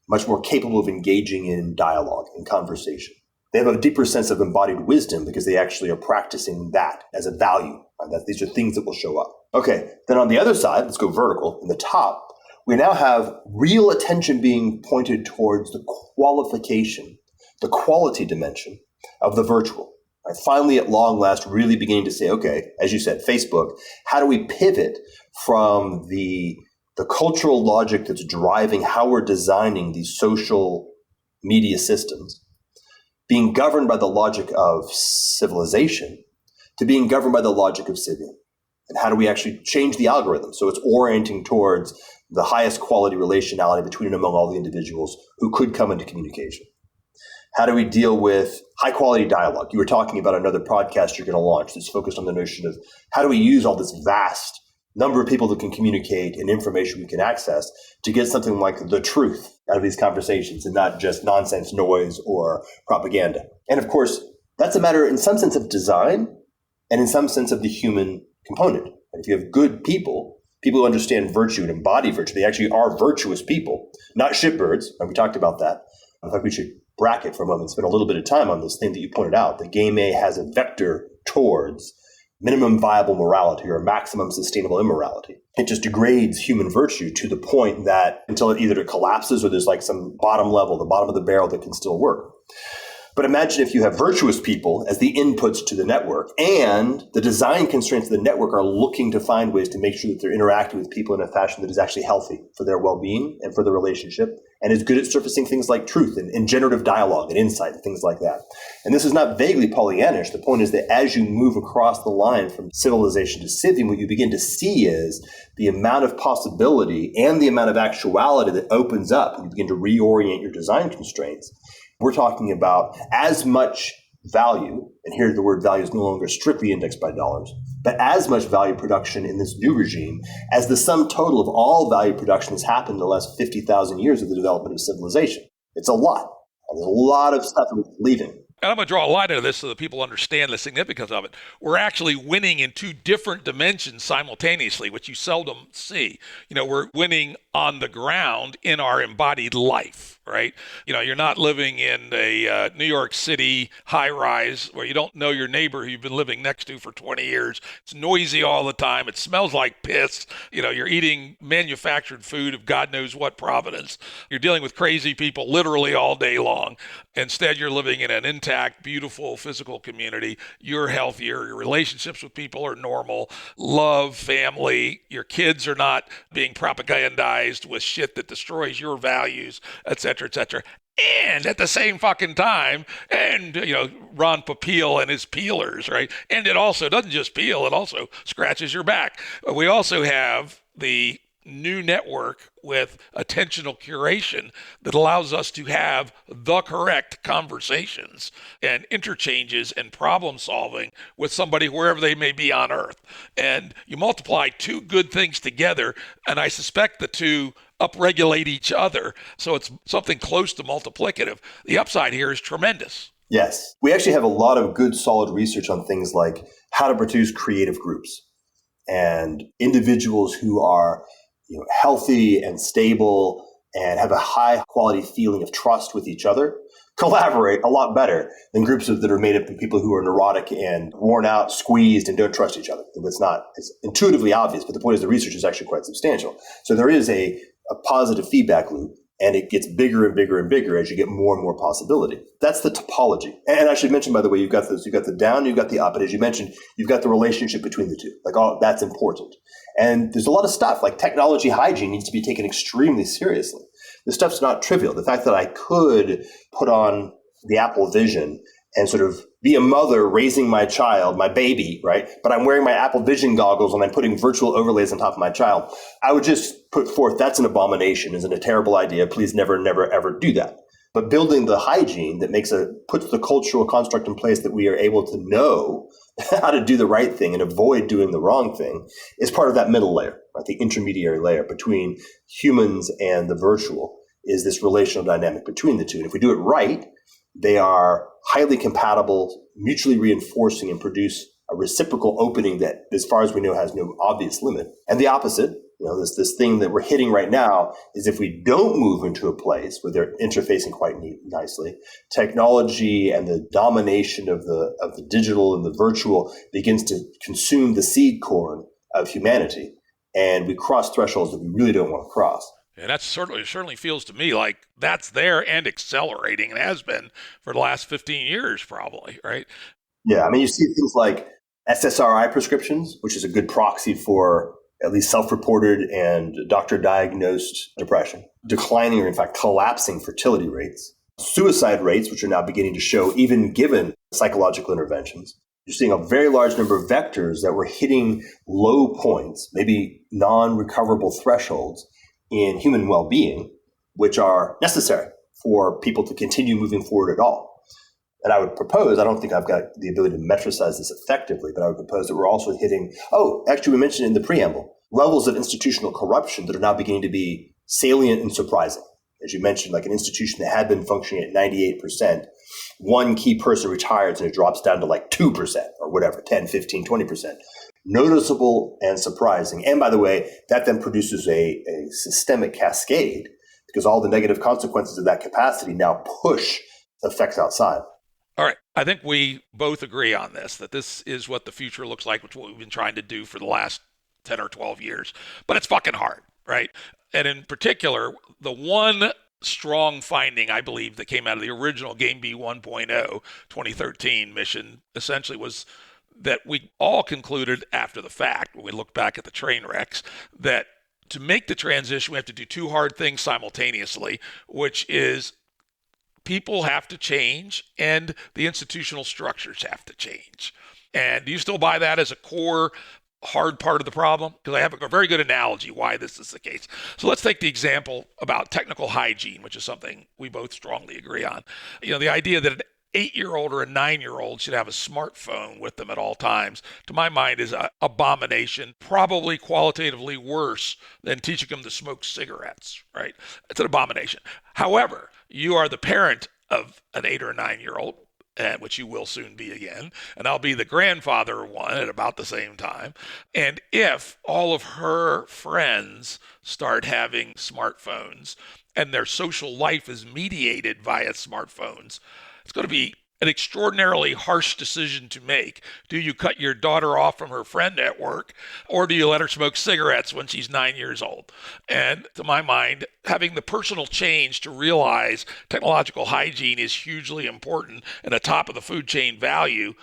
[SPEAKER 2] much more capable of engaging in dialogue and conversation. They have a deeper sense of embodied wisdom because they actually are practicing that as a value. These are things that will show up. Okay, then on the other side, let's go vertical. In the top, we now have real attention being pointed towards the qualification, the quality dimension of the virtual. Right? Finally, at long last, really beginning to say, okay, as you said, Facebook, how do we pivot from the cultural logic that's driving how we're designing these social media systems, being governed by the logic of civilization, to being governed by the logic of Civium? And how do we actually change the algorithm so it's orienting towards the highest quality relationality between and among all the individuals who could come into communication? How do we deal with high quality dialogue? You were talking about another podcast you're going to launch that's focused on the notion of how do we use all this vast number of people that can communicate and information we can access to get something like the truth out of these conversations and not just nonsense, noise, or propaganda. And of course, that's a matter in some sense of design and in some sense of the human component. If you have good people who understand virtue and embody virtue, they actually are virtuous people, not shitbirds. And we talked about that. In fact, we should bracket for a moment and spend a little bit of time on this thing that you pointed out. The GameB has a vector towards minimum viable morality or maximum sustainable immorality. It just degrades human virtue to the point that until it either collapses or there's like some bottom level, the bottom of the barrel that can still work. But imagine if you have virtuous people as the inputs to the network, and the design constraints of the network are looking to find ways to make sure that they're interacting with people in a fashion that is actually healthy for their well-being and for the relationship, and is good at surfacing things like truth and generative dialogue and insight and things like that. And this is not vaguely Pollyannish. The point is that as you move across the line from civilization to Civium, what you begin to see is the amount of possibility and the amount of actuality that opens up when you begin to reorient your design constraints. We're talking about as much value, and here the word value is no longer strictly indexed by dollars, but as much value production in this new regime as the sum total of all value production has happened in the last 50,000 years of the development of civilization. It's a lot. And there's a lot of stuff that's leaving.
[SPEAKER 1] And I'm going to draw a line into this so that people understand the significance of it. We're actually winning in two different dimensions simultaneously, which you seldom see. We're winning on the ground in our embodied life, right? You're not living in a New York City high rise where you don't know your neighbor who you've been living next to for 20 years. It's noisy all the time. It smells like piss. You're eating manufactured food of God knows what provenance. You're dealing with crazy people literally all day long. Instead, you're living in an intact, beautiful physical community. You're healthier. Your relationships with people are normal. Love, family. Your kids are not being propagandized with shit that destroys your values, et cetera, et cetera. And at the same fucking time, and, Ron Popeil and his peelers, right? And it also doesn't just peel, it also scratches your back. We also have the new network with attentional curation that allows us to have the correct conversations and interchanges and problem solving with somebody wherever they may be on earth. And you multiply two good things together, and I suspect the two upregulate each other. So it's something close to multiplicative. The upside here is tremendous.
[SPEAKER 2] Yes. We actually have a lot of good, solid research on things like how to produce creative groups and individuals who are healthy and stable and have a high quality feeling of trust with each other collaborate a lot better than groups that are made up of people who are neurotic and worn out, squeezed, and don't trust each other. It's intuitively obvious, but the point is the research is actually quite substantial. So there is a positive feedback loop, and it gets bigger and bigger and bigger as you get more and more possibility. That's the topology. And I should mention, by the way, you've got the down, you've got the up, and as you mentioned, you've got the relationship between the two. That's important. And there's a lot of stuff like technology hygiene needs to be taken extremely seriously. This stuff's not trivial. The fact that I could put on the Apple Vision and sort of be a mother raising my child, my baby, right? But I'm wearing my Apple Vision goggles and I'm putting virtual overlays on top of my child. I would just put forth that's an abomination, isn't a terrible idea. Please never, never, ever do that. But building the hygiene that puts the cultural construct in place that we are able to know how to do the right thing and avoid doing the wrong thing is part of that middle layer, right? The intermediary layer between humans and the virtual is this relational dynamic between the two. And if we do it right, they are highly compatible, mutually reinforcing, and produce a reciprocal opening that, as far as we know, has no obvious limit. And the opposite, this thing that we're hitting right now is if we don't move into a place where they're interfacing quite nicely, technology and the domination of the digital and the virtual begins to consume the seed corn of humanity, and we cross thresholds that we really don't want to cross.
[SPEAKER 1] And that certainly feels to me like that's there and accelerating, and has been for the last 15 years probably, right?
[SPEAKER 2] Yeah, I mean, you see things like SSRI prescriptions, which is a good proxy for at least self-reported and doctor-diagnosed depression, declining or in fact collapsing fertility rates, suicide rates, which are now beginning to show even given psychological interventions. You're seeing a very large number of vectors that were hitting low points, maybe non-recoverable thresholds in human well-being, which are necessary for people to continue moving forward at all. And I would propose, I don't think I've got the ability to metricize this effectively, but I would propose that we're also hitting, we mentioned in the preamble, levels of institutional corruption that are now beginning to be salient and surprising. As you mentioned, like an institution that had been functioning at 98%, one key person retires and it drops down to like 2% or whatever, 10, 15, 20%. Noticeable and surprising. And by the way, that then produces a systemic cascade because all the negative consequences of that capacity now push effects outside.
[SPEAKER 1] All right. I think we both agree on this, that this is what the future looks like, which is what we've been trying to do for the last 10 or 12 years. But it's fucking hard, right? And in particular, the one strong finding, I believe, that came out of the original GameB 1.0 2013 mission essentially was that we all concluded after the fact, when we look back at the train wrecks, that to make the transition, we have to do two hard things simultaneously, which is people have to change and the institutional structures have to change. And do you still buy that as a core hard part of the problem? Because I have a very good analogy why this is the case. So let's take the example about technical hygiene, which is something we both strongly agree on. The idea that an 8-year-old or a 9-year-old should have a smartphone with them at all times, to my mind, is an abomination, probably qualitatively worse than teaching them to smoke cigarettes, right? It's an abomination. However, you are the parent of an 8 or 9-year-old, which you will soon be again, and I'll be the grandfather of one at about the same time. And if all of her friends start having smartphones and their social life is mediated via smartphones, it's going to be an extraordinarily harsh decision to make. Do you cut your daughter off from her friend network, or do you let her smoke cigarettes when she's 9 years old? And to my mind, having the personal change to realize technological hygiene is hugely important and a top of the food chain value,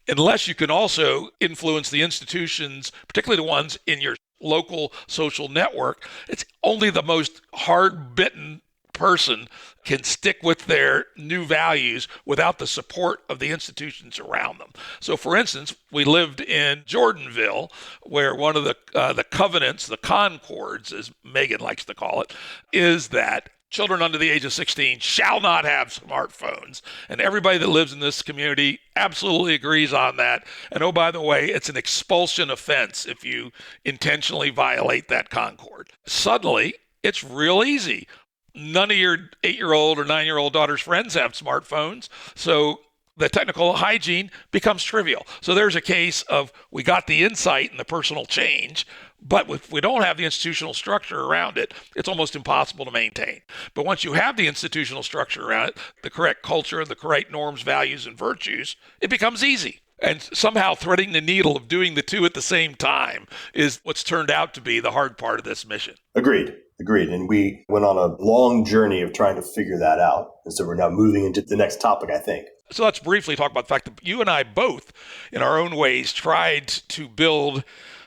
[SPEAKER 1] unless you can also influence the institutions, particularly the ones in your local social network. It's only the most hard-bitten person can stick with their new values without the support of the institutions around them. So, for instance, we lived in Jordanville, where one of the covenants, the concords, as Megan likes to call it, is that children under the age of 16 shall not have smartphones. And everybody that lives in this community absolutely agrees on that. And oh, by the way, it's an expulsion offense if you intentionally violate that concord. Suddenly, it's real easy. None of your 8-year-old or 9-year-old daughter's friends have smartphones. So the technical hygiene becomes trivial. So there's a case of we got the insight and the personal change, but if we don't have the institutional structure around it, it's almost impossible to maintain. But once you have the institutional structure around it, the correct culture, the correct norms, values, and virtues, it becomes easy. And somehow threading the needle of doing the two at the same time is what's turned out to be the hard part of this mission.
[SPEAKER 2] Agreed. And we went on a long journey of trying to figure that out. And so we're now moving into the next topic, I think.
[SPEAKER 1] So let's briefly talk about the fact that you and I both, in our own ways, tried to build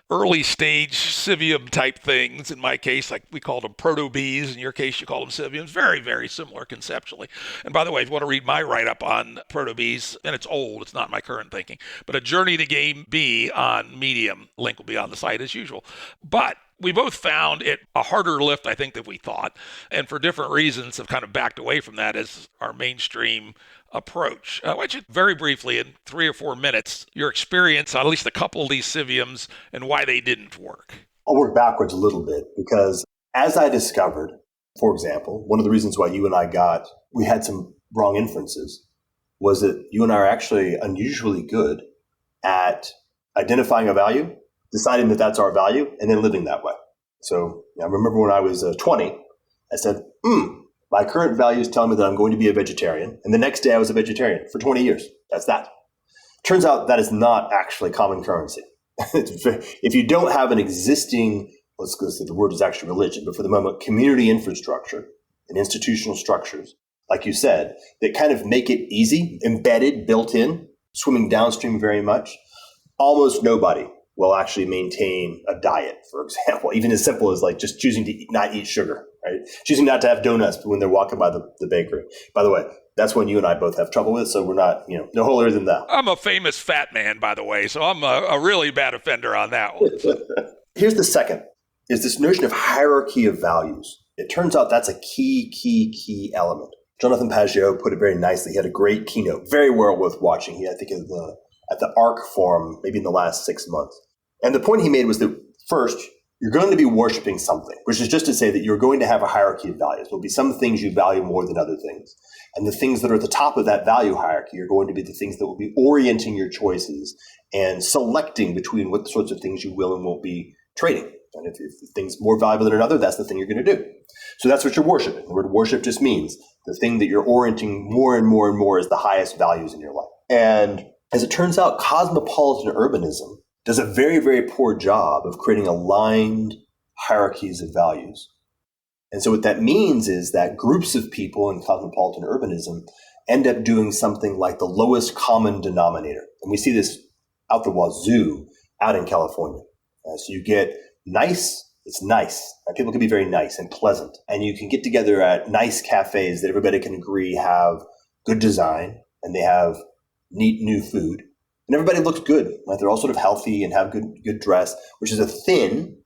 [SPEAKER 1] early stage Civium type things. In my case, like we called them Proto-Bs. In your case, you call them Civiums. Very, very similar conceptually. And by the way, if you want to read my write-up on Proto-Bs, and it's old, it's not my current thinking, but a journey to GameB on Medium, link will be on the site as usual. But we both found it a harder lift, I think, than we thought. And for different reasons have kind of backed away from that as our mainstream approach. Why don't you very briefly, in 3 or 4 minutes, your experience on at least a couple of these Civiums and why they didn't work?
[SPEAKER 2] I'll work backwards a little bit because as I discovered, for example, one of the reasons why you and we had some wrong inferences was that you and I are actually unusually good at identifying a value, deciding that that's our value, and then living that way. So I remember when I was 20, I said, my current values tell me that I'm going to be a vegetarian. And the next day I was a vegetarian for 20 years. That's that. Turns out that is not actually common currency. If you don't have an existing, let's go say the word is actually religion, but for the moment, community infrastructure and institutional structures, like you said, that kind of make it easy, embedded, built in, swimming downstream very much, almost nobody will actually maintain a diet, for example, even as simple as like just choosing to not eat sugar, right? Choosing not to have donuts when they're walking by the bakery. By the way, that's one you and I both have trouble with, so we're not, no holier than thou.
[SPEAKER 1] I'm a famous fat man, by the way, so I'm a really bad offender on that one. So.
[SPEAKER 2] Here's the second, is this notion of hierarchy of values. It turns out that's a key element. Jonathan Pageau put it very nicely. He had a great keynote, very well worth watching. He, I think, at the ARC Forum, maybe in the last 6 months. And the point he made was that first, you're going to be worshiping something, which is just to say that you're going to have a hierarchy of values. There'll be some things you value more than other things. And the things that are at the top of that value hierarchy are going to be the things that will be orienting your choices and selecting between what sorts of things you will and won't be trading. And if the thing's more valuable than another, that's the thing you're going to do. So that's what you're worshiping. The word worship just means the thing that you're orienting more and more and more is the highest values in your life. And as it turns out, cosmopolitan urbanism does a very, very poor job of creating aligned hierarchies of values. And so what that means is that groups of people in cosmopolitan urbanism end up doing something like the lowest common denominator. And we see this out the wazoo out in California. So you get nice, it's nice. People can be very nice and pleasant. And you can get together at nice cafes that everybody can agree have good design and they have neat new food. And everybody looks good, right? They're all sort of healthy and have good dress, which is a thin,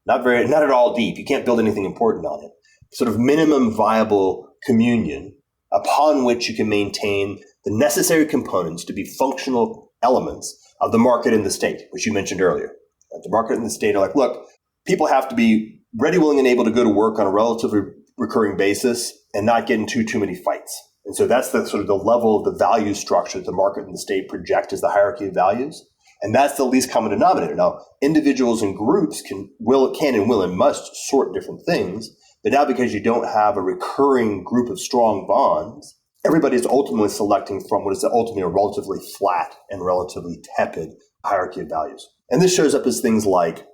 [SPEAKER 2] not at all deep. You can't build anything important on it. Sort of minimum viable communion upon which you can maintain the necessary components to be functional elements of the market and the state, which you mentioned earlier. The market and the state are like, look, people have to be ready, willing, and able to go to work on a relatively recurring basis and not get into too many fights. And so that's the sort of the level of the value structure that the market and the state project as the hierarchy of values. And that's the least common denominator. Now, individuals and groups can and must sort different things. But now because you don't have a recurring group of strong bonds, everybody is ultimately selecting from what is ultimately a relatively flat and relatively tepid hierarchy of values. And this shows up as things like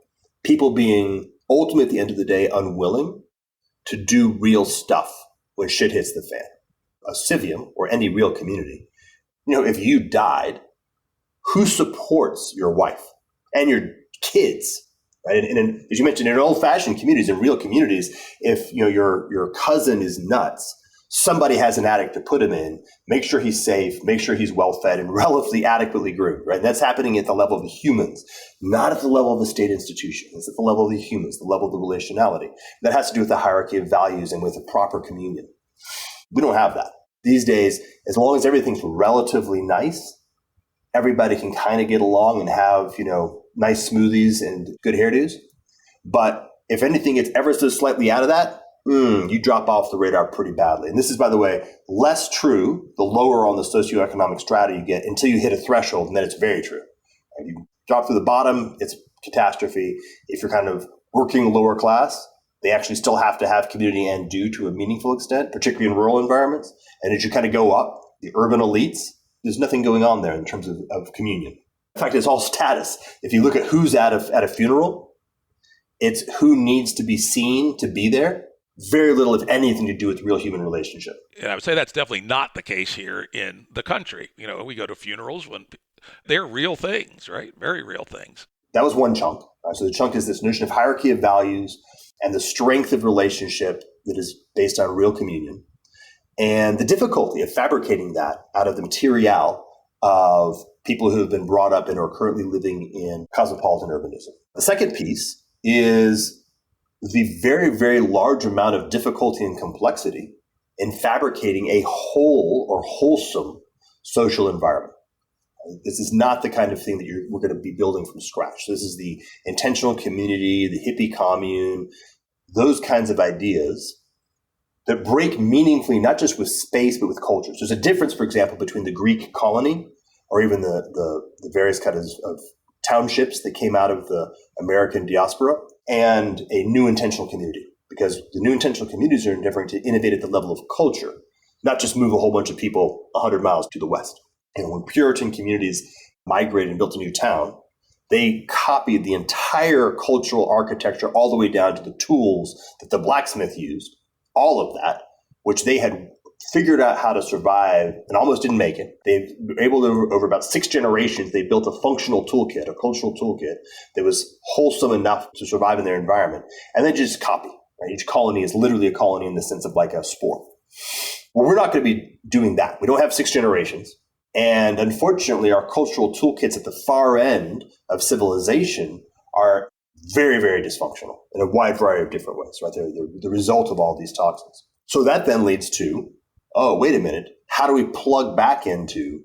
[SPEAKER 2] people being ultimately at the end of the day unwilling to do real stuff when shit hits the fan. A civium or any real community, if you died, who supports your wife and your kids right? And as you mentioned, in old-fashioned communities, in real communities, if your cousin is nuts, somebody has an attic to put him in, make sure he's safe, make sure he's well-fed and relatively adequately groomed, right? And that's happening at the level of the humans, not at the level of the state institution. It's at the level of the humans, the level of the relationality. That has to do with the hierarchy of values and with a proper communion. We don't have that. These days, as long as everything's relatively nice, everybody can kind of get along and have, nice smoothies and good hairdos. But if anything gets ever so slightly out of that, you drop off the radar pretty badly. And this is, by the way, less true the lower on the socioeconomic strata you get until you hit a threshold, and then it's very true. If you drop to the bottom, it's catastrophe. If you're kind of working lower class, they actually still have to have community and do to a meaningful extent, particularly in rural environments. And as you kind of go up, the urban elites, there's nothing going on there in terms of communion. In fact, it's all status. If you look at who's at a funeral, it's who needs to be seen to be there. Very little, if anything, to do with real human relationship.
[SPEAKER 1] And I would say that's definitely not the case here in the country. We go to funerals when they're real things, right? Very real things.
[SPEAKER 2] That was one chunk. So the chunk is this notion of hierarchy of values and the strength of relationship that is based on real communion, and the difficulty of fabricating that out of the material of people who have been brought up and are currently living in cosmopolitan urbanism. The second piece is the very, very large amount of difficulty and complexity in fabricating a whole or wholesome social environment. This is not the kind of thing that we're going to be building from scratch. This is the intentional community, the hippie commune, those kinds of ideas that break meaningfully, not just with space, but with cultures. There's a difference, for example, between the Greek colony or even the various kinds of townships that came out of the American diaspora and a new intentional community, because the new intentional communities are endeavoring to innovate at the level of culture, not just move a whole bunch of people 100 miles to the west. And when Puritan communities migrated and built a new town, they copied the entire cultural architecture all the way down to the tools that the blacksmith used, all of that, which they had figured out how to survive and almost didn't make it. They were able to, over about 6 generations, they built a functional toolkit, a cultural toolkit that was wholesome enough to survive in their environment. And then just copy. Right? Each colony is literally a colony in the sense of like a spore. Well, we're not going to be doing that. We don't have 6 generations. And unfortunately, our cultural toolkits at the far end of civilization are very, very dysfunctional in a wide variety of different ways. Right? They're the result of all these toxins. So that then leads to, oh, wait a minute, how do we plug back into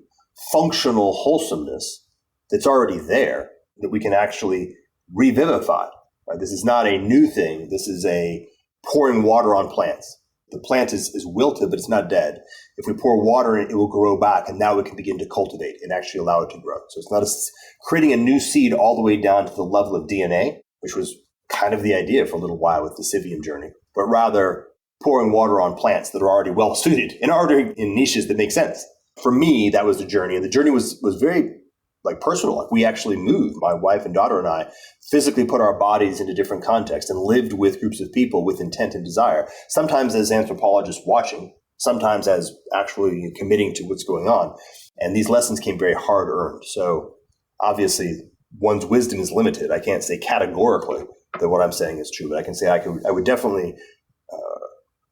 [SPEAKER 2] functional wholesomeness that's already there that we can actually revivify? Right? This is not a new thing. This is a pouring water on plants. The plant is wilted, but it's not dead. If we pour water in it, it will grow back, and now we can begin to cultivate and actually allow it to grow. So it's not creating a new seed all the way down to the level of DNA, which was kind of the idea for a little while with the Civium journey, but rather pouring water on plants that are already well suited and already in niches that make sense. For me, that was the journey. And the journey was very personal. Like we actually moved, my wife and daughter and I physically put our bodies into different contexts and lived with groups of people with intent and desire, sometimes as anthropologists watching, sometimes as actually committing to what's going on. And these lessons came very hard earned. So obviously one's wisdom is limited. I can't say categorically that what I'm saying is true, but I can say I would definitely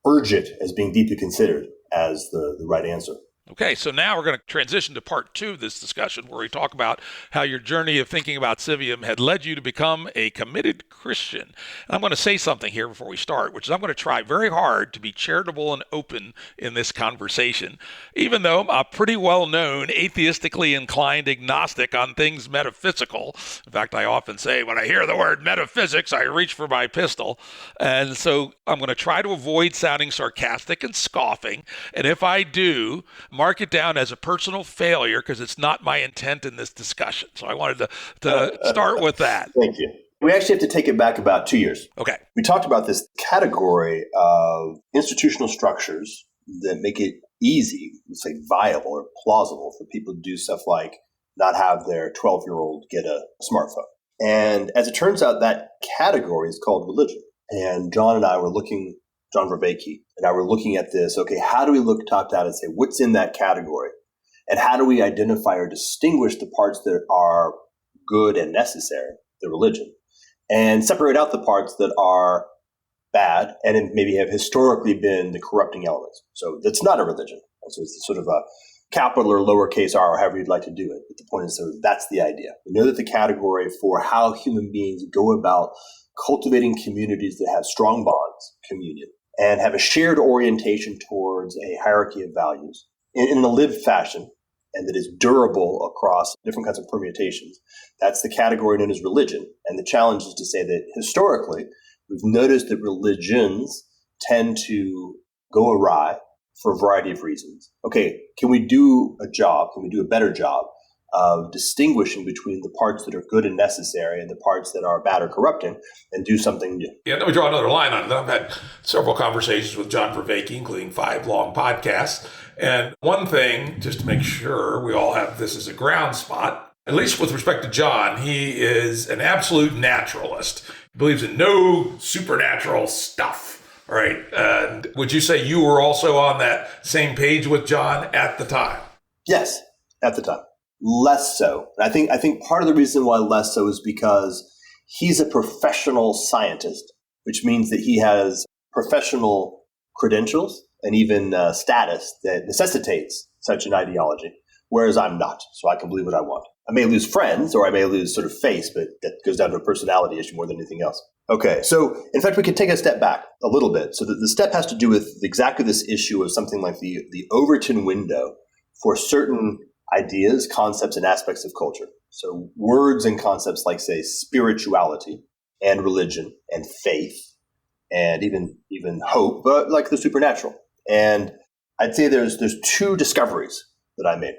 [SPEAKER 2] urge it as being deeply considered as the right answer.
[SPEAKER 1] Okay, so now we're going to transition to part 2 of this discussion, where we talk about how your journey of thinking about Civium had led you to become a committed Christian. And I'm going to say something here before we start, which is I'm going to try very hard to be charitable and open in this conversation, even though I'm a pretty well-known atheistically inclined agnostic on things metaphysical. In fact, I often say when I hear the word metaphysics, I reach for my pistol. And so I'm going to try to avoid sounding sarcastic and scoffing. And if I do, mark it down as a personal failure, because it's not my intent in this discussion. So I wanted to start with that.
[SPEAKER 2] Thank you. We actually have to take it back about 2 years.
[SPEAKER 1] Okay.
[SPEAKER 2] We talked about this category of institutional structures that make it easy, let's say viable or plausible for people to do stuff like not have their 12-year-old get a smartphone. And as it turns out, that category is called religion. And John Vervaeke and I were looking at this. Okay, how do we look top down and say what's in that category? And how do we identify or distinguish the parts that are good and necessary, the religion, and separate out the parts that are bad and maybe have historically been the corrupting elements. So that's not a religion. So it's sort of a capital or lowercase r, or however you'd like to do it. But the point is, so that's the idea. We know that the category for how human beings go about cultivating communities that have strong bonds, communion, and have a shared orientation towards a hierarchy of values in a lived fashion, and that is durable across different kinds of permutations. That's the category known as religion. And the challenge is to say that historically, we've noticed that religions tend to go awry for a variety of reasons. Okay, can we do a better job of distinguishing between the parts that are good and necessary and the parts that are bad or corrupting, and do something new?
[SPEAKER 1] Yeah, let me draw another line on it. I've had several conversations with John Vervaeke, including 5 long podcasts. And one thing, just to make sure we all have this as a ground spot, at least with respect to John, he is an absolute naturalist. He believes in no supernatural stuff. All right. And would you say you were also on that same page with John at the time?
[SPEAKER 2] Yes, at the time. Less so. And I think part of the reason why less so is because he's a professional scientist, which means that he has professional credentials and even status that necessitates such an ideology, whereas I'm not. So I can believe what I want. I may lose friends or I may lose sort of face, but that goes down to a personality issue more than anything else. Okay, so in fact, we can take a step back a little bit. So the step has to do with exactly this issue of something like the Overton window for certain ideas, concepts, and aspects of culture. So words and concepts like, say, spirituality and religion and faith and even hope, but like the supernatural. And I'd say there's 2 discoveries that I made.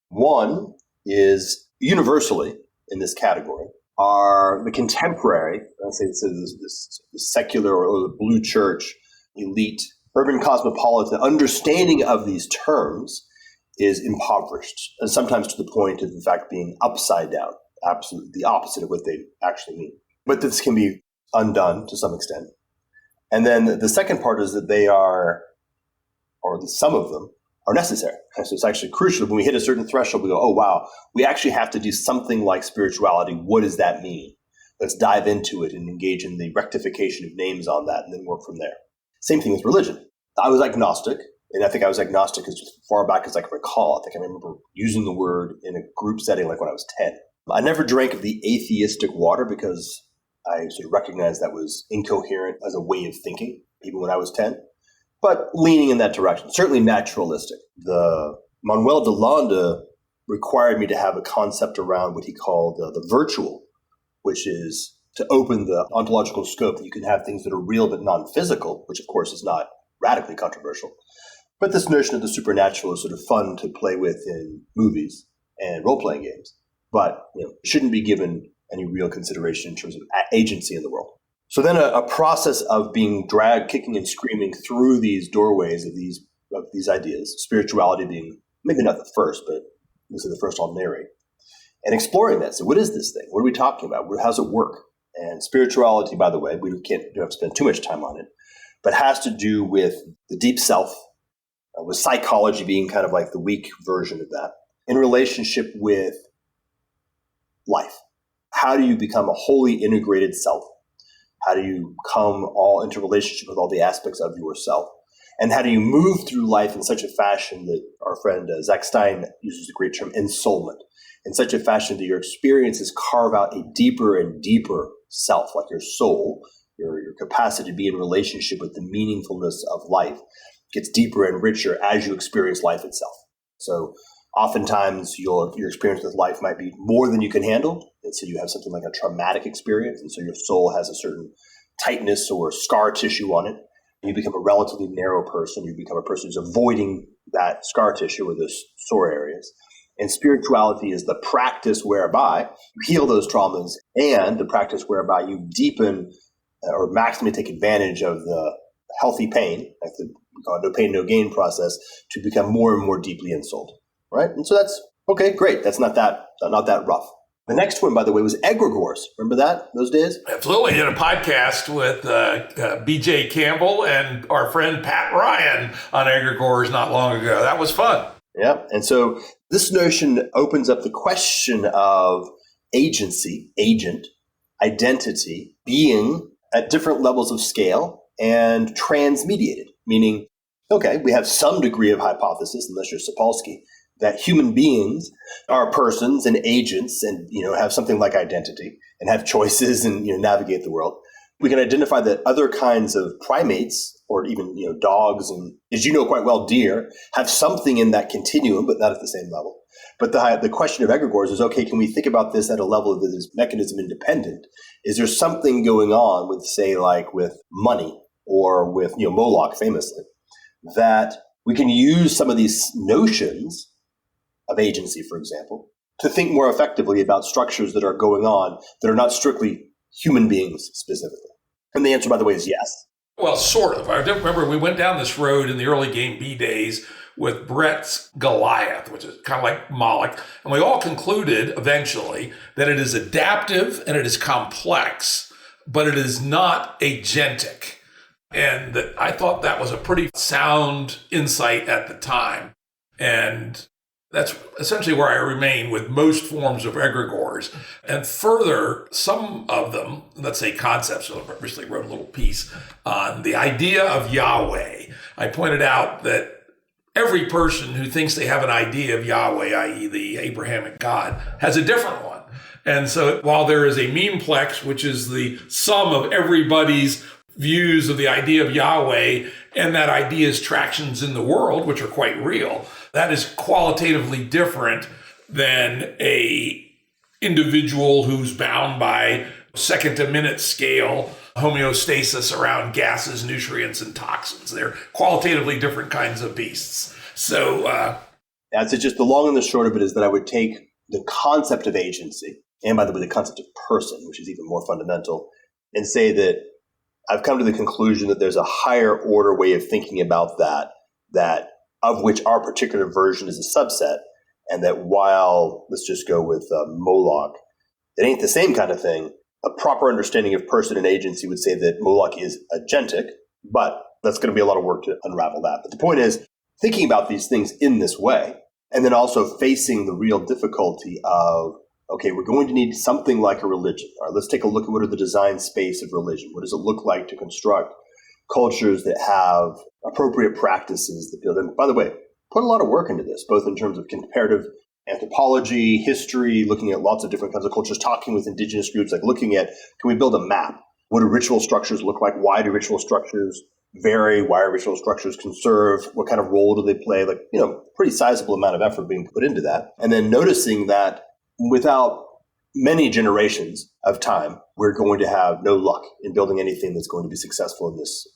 [SPEAKER 2] One is universally in this category are the contemporary, let's say this secular or the blue church elite, urban cosmopolitan understanding of these terms is impoverished, and sometimes to the point of, in fact, being upside down, absolutely the opposite of what they actually mean. But this can be undone to some extent. And then the second part is that they are, or some of them, are necessary. And so it's actually crucial. When we hit a certain threshold, we go, oh, wow, we actually have to do something like spirituality. What does that mean? Let's dive into it and engage in the rectification of names on that and then work from there. Same thing with religion. I was agnostic, and I think I was agnostic as far back as I can recall. I think I remember using the word in a group setting like when I was 10. I never drank of the atheistic water because I sort of recognized that was incoherent as a way of thinking, even when I was 10. But leaning in that direction, certainly naturalistic. The Manuel de Landa required me to have a concept around what he called the virtual, which is to open the ontological scope that you can have things that are real but non-physical, which of course is not radically controversial. But this notion of the supernatural is sort of fun to play with in movies and role-playing games, but shouldn't be given any real consideration in terms of agency in the world. So then a process of being dragged, kicking and screaming through these doorways of these ideas, spirituality being maybe not the first, but this is the first I'll narrate, and exploring that. So what is this thing? What are we talking about? How does it work? And spirituality, by the way, we don't have to spend too much time on it, but has to do with the deep self, with psychology being kind of like the weak version of that, in relationship with life. How do you become a wholly integrated self? How do you come all into relationship with all the aspects of yourself? And how do you move through life in such a fashion that our friend Zach Stein uses the great term ensoulment, in such a fashion that your experiences carve out a deeper and deeper self, like your soul, your capacity to be in relationship with the meaningfulness of life gets deeper and richer as you experience life itself. So oftentimes your experience with life might be more than you can handle. And so you have something like a traumatic experience. And so your soul has a certain tightness or scar tissue on it. You become a relatively narrow person. You become a person who's avoiding that scar tissue or those sore areas. And spirituality is the practice whereby you heal those traumas and the practice whereby you deepen or maximally take advantage of the healthy pain, like the no pain, no gain process, to become more and more deeply ensouled. Right? And so that's okay, great. That's not that rough. The next one, by the way, was egregores. Remember that, those days?
[SPEAKER 1] Absolutely. Did a podcast with BJ Campbell and our friend Pat Ryan on egregores not long ago. That was fun.
[SPEAKER 2] Yeah. And so this notion opens up the question of agency, agent, identity being at different levels of scale and transmediated, meaning, okay, we have some degree of hypothesis, unless you're Sapolsky, that human beings are persons and agents and, have something like identity and have choices and, navigate the world. We can identify that other kinds of primates or even, dogs and, as you know quite well, deer have something in that continuum, but not at the same level. But the question of egregores is, okay, can we think about this at a level that is mechanism independent? Is there something going on with, say, like with money or with, Moloch famously, that we can use some of these notions of agency, for example, to think more effectively about structures that are going on that are not strictly human beings specifically? And the answer, by the way, is yes.
[SPEAKER 3] Well, sort of. I remember we went down this road in the early GameB days with Brett's Goliath, which is kind of like Moloch. And we all concluded eventually that it is adaptive and it is complex, but it is not agentic. And I thought that was a pretty sound insight at the time. And that's essentially where I remain with most forms of egregores. And further, some of them, let's say concepts, so I recently wrote a little piece on the idea of Yahweh. I pointed out that every person who thinks they have an idea of Yahweh, i.e. the Abrahamic God, has a different one. And so while there is a memeplex, which is the sum of everybody's views of the idea of Yahweh and that idea's tractions in the world, which are quite real, that is qualitatively different than a individual who's bound by second to minute scale homeostasis around gases, nutrients, and toxins. They're qualitatively different kinds of beasts. So
[SPEAKER 2] so just the long and the short of it is that I would take the concept of agency, and by the way, the concept of person, which is even more fundamental, and say that I've come to the conclusion that there's a higher order way of thinking about that of which our particular version is a subset, and that while, let's just go with Moloch, it ain't the same kind of thing. A proper understanding of person and agency would say that Moloch is agentic, but that's going to be a lot of work to unravel that. But the point is, thinking about these things in this way, and then also facing the real difficulty of, okay, we're going to need something like a religion. All right, let's take a look at what are the design space of religion. What does it look like to construct cultures that have appropriate practices that build? And by the way, put a lot of work into this, both in terms of comparative anthropology, history, looking at lots of different kinds of cultures, talking with indigenous groups, like looking at, can we build a map? What do ritual structures look like? Why do ritual structures vary? Why are ritual structures conserved? What kind of role do they play? Like, pretty sizable amount of effort being put into that. And then noticing that without many generations of time, we're going to have no luck in building anything that's going to be successful in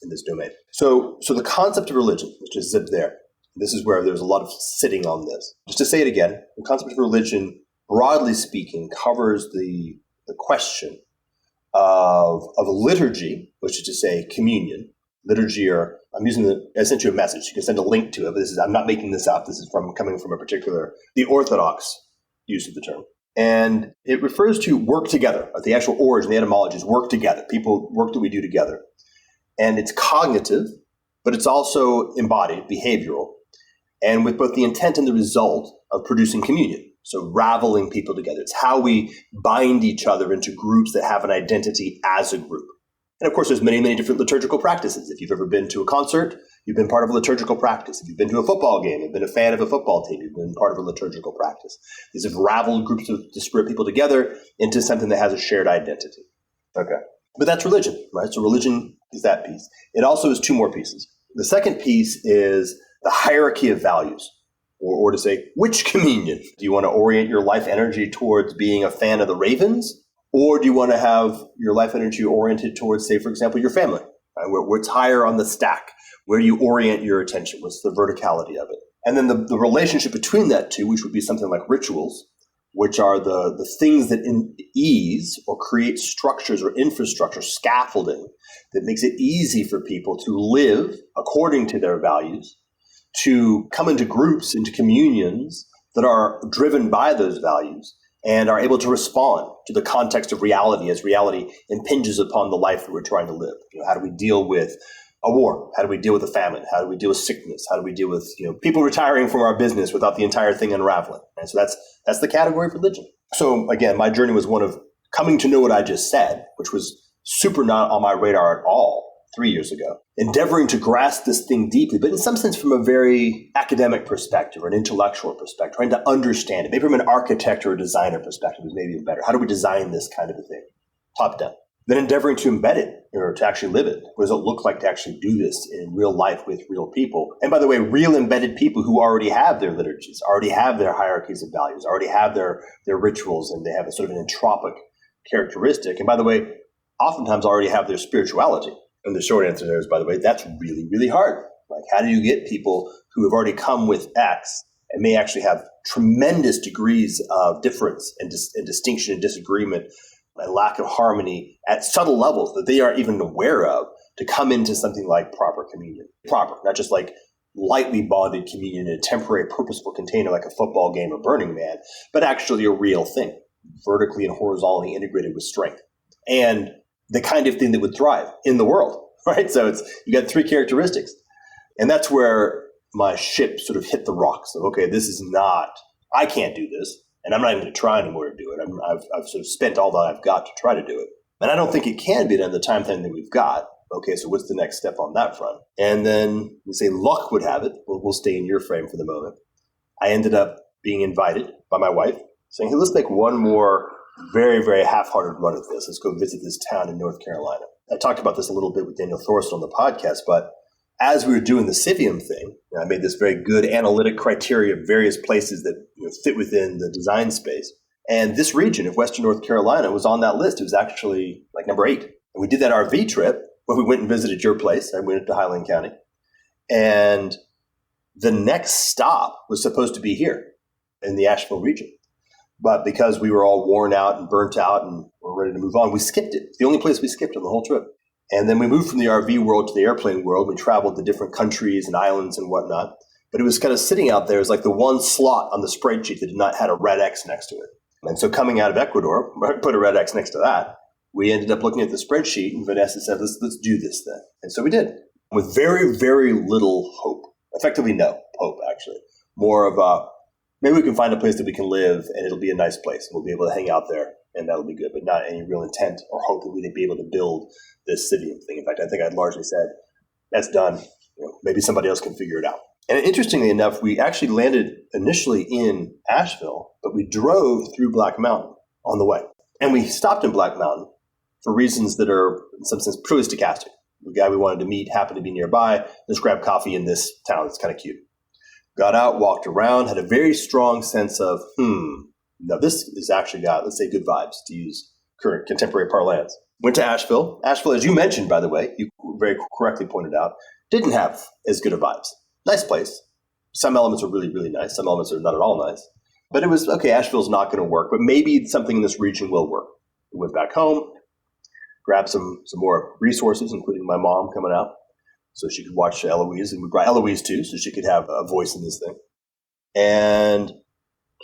[SPEAKER 2] this domain. So the concept of religion, which is zip there, this is where there's a lot of sitting on this. Just to say it again, the concept of religion, broadly speaking, covers the question of liturgy, which is to say communion. Liturgy, or I sent you a message. You can send a link to it, but I'm not making this up. This is coming from the Orthodox use of the term. And it refers to work together. The actual origin, the etymology is work together. Work that we do together. And it's cognitive, but it's also embodied, behavioral, and with both the intent and the result of producing communion. So raveling people together. It's how we bind each other into groups that have an identity as a group. And of course, there's many, many different liturgical practices. If you've ever been to a concert, you've been part of a liturgical practice. If you've been to a football game, you've been a fan of a football team, you've been part of a liturgical practice. These have raveled groups of disparate people together into something that has a shared identity. Okay. But that's religion, right? So religion is that piece. It also is two more pieces. The second piece is the hierarchy of values, or to say, which communion? Do you want to orient your life energy towards being a fan of the Ravens? Or do you want to have your life energy oriented towards, say, for example, your family? Right? What's higher on the stack? Where do you orient your attention? What's the verticality of it? And then the relationship between that two, which would be something like rituals, which are the things that ease or create structures or infrastructure, scaffolding, that makes it easy for people to live according to their values, to come into groups, into communions that are driven by those values, and are able to respond to the context of reality as reality impinges upon the life that we're trying to live. How do we deal with a war? How do we deal with a famine? How do we deal with sickness? How do we deal with people retiring from our business without the entire thing unraveling? And so that's the category of religion. So again, my journey was one of coming to know what I just said, which was super not on my radar at all 3 years ago, endeavoring to grasp this thing deeply, but in some sense from a very academic perspective or an intellectual perspective, trying to understand it, maybe from an architect or a designer perspective is maybe even better. How do we design this kind of a thing, top down? Then endeavoring to embed it or to actually live it. What does it look like to actually do this in real life with real people? And by the way, real embedded people who already have their liturgies, already have their hierarchies of values, already have their rituals, and they have a sort of an entropic characteristic. And by the way, oftentimes already have their spirituality. And the short answer there is, by the way, that's really, really hard. Like, how do you get people who have already come with X and may actually have tremendous degrees of difference and distinction and disagreement and lack of harmony at subtle levels that they aren't even aware of to come into something like proper communion? Proper, not just like lightly bonded communion in a temporary purposeful container like a football game or Burning Man, but actually a real thing, vertically and horizontally integrated with strength. And the kind of thing that would thrive in the world, right? So you got three characteristics. And that's where my ship sort of hit the rocks. So, okay, this is not, I can't do this, and I'm not even going to try anymore to do it. I've sort of spent all that I've got to try to do it. And I don't think it can be done in the time frame that we've got. Okay, so what's the next step on that front? And then we say luck would have it. We'll stay in your frame for the moment. I ended up being invited by my wife saying, hey, let's make one more very, very half-hearted run at this. Let's go visit this town in North Carolina. I talked about this a little bit with Daniel Thorson on the podcast, but as we were doing the Civium thing, I made this very good analytic criteria of various places that fit within the design space. And this region of Western North Carolina was on that list. It was actually like number 8. And we did that RV trip where we went and visited your place. I went to Highland County. And the next stop was supposed to be here in the Asheville region. But because we were all worn out and burnt out and were ready to move on, we skipped it. It's the only place we skipped on the whole trip. And then we moved from the RV world to the airplane world. We traveled to different countries and islands and whatnot. But it was kind of sitting out there as like the one slot on the spreadsheet that did not have a red X next to it. And so coming out of Ecuador, put a red X next to that, we ended up looking at the spreadsheet, and Vanessa said, let's do this then. And so we did, with very, very little hope. Effectively no hope, actually. More of a, maybe we can find a place that we can live and it'll be a nice place. We'll be able to hang out there and that'll be good, but not any real intent or hope that we'd be able to build this Civium thing. In fact, I think I'd largely said, that's done. Maybe somebody else can figure it out. And interestingly enough, we actually landed initially in Asheville, but we drove through Black Mountain on the way. And we stopped in Black Mountain for reasons that are, in some sense, purely stochastic. The guy we wanted to meet happened to be nearby. Let's grab coffee in this town. It's kind of cute. Got out, walked around, had a very strong sense of, now this is actually got, let's say, good vibes, to use current contemporary parlance. Went to Asheville. Asheville, as you mentioned, by the way, you very correctly pointed out, didn't have as good of vibes. Nice place. Some elements are really, really nice. Some elements are not at all nice. But it was, okay, Asheville's not going to work, but maybe something in this region will work. We went back home, grabbed some more resources, including my mom coming out, so she could watch Eloise. And we brought Eloise too, so she could have a voice in this thing. And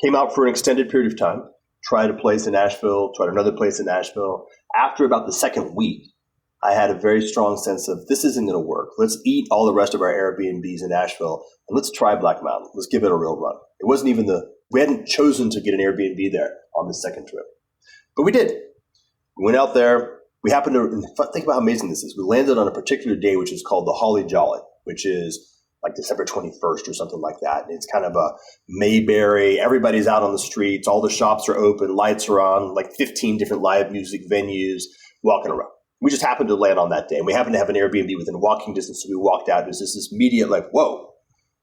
[SPEAKER 2] came out for an extended period of time, tried a place in Nashville, tried another place in Nashville. After about the second week, I had a very strong sense of this isn't going to work. Let's eat all the rest of our Airbnbs in Nashville and let's try Black Mountain. Let's give it a real run. It wasn't even we hadn't chosen to get an Airbnb there on the second trip, but we did. We went out there. We happened to think about how amazing this is. We landed on a particular day, which is called the Holly Jolly, which is like December 21st or something like that. And it's kind of a Mayberry. Everybody's out on the streets. All the shops are open. Lights are on, like 15 different live music venues, walking around. We just happened to land on that day. And we happened to have an Airbnb within walking distance. So we walked out. It was just this immediate like, whoa,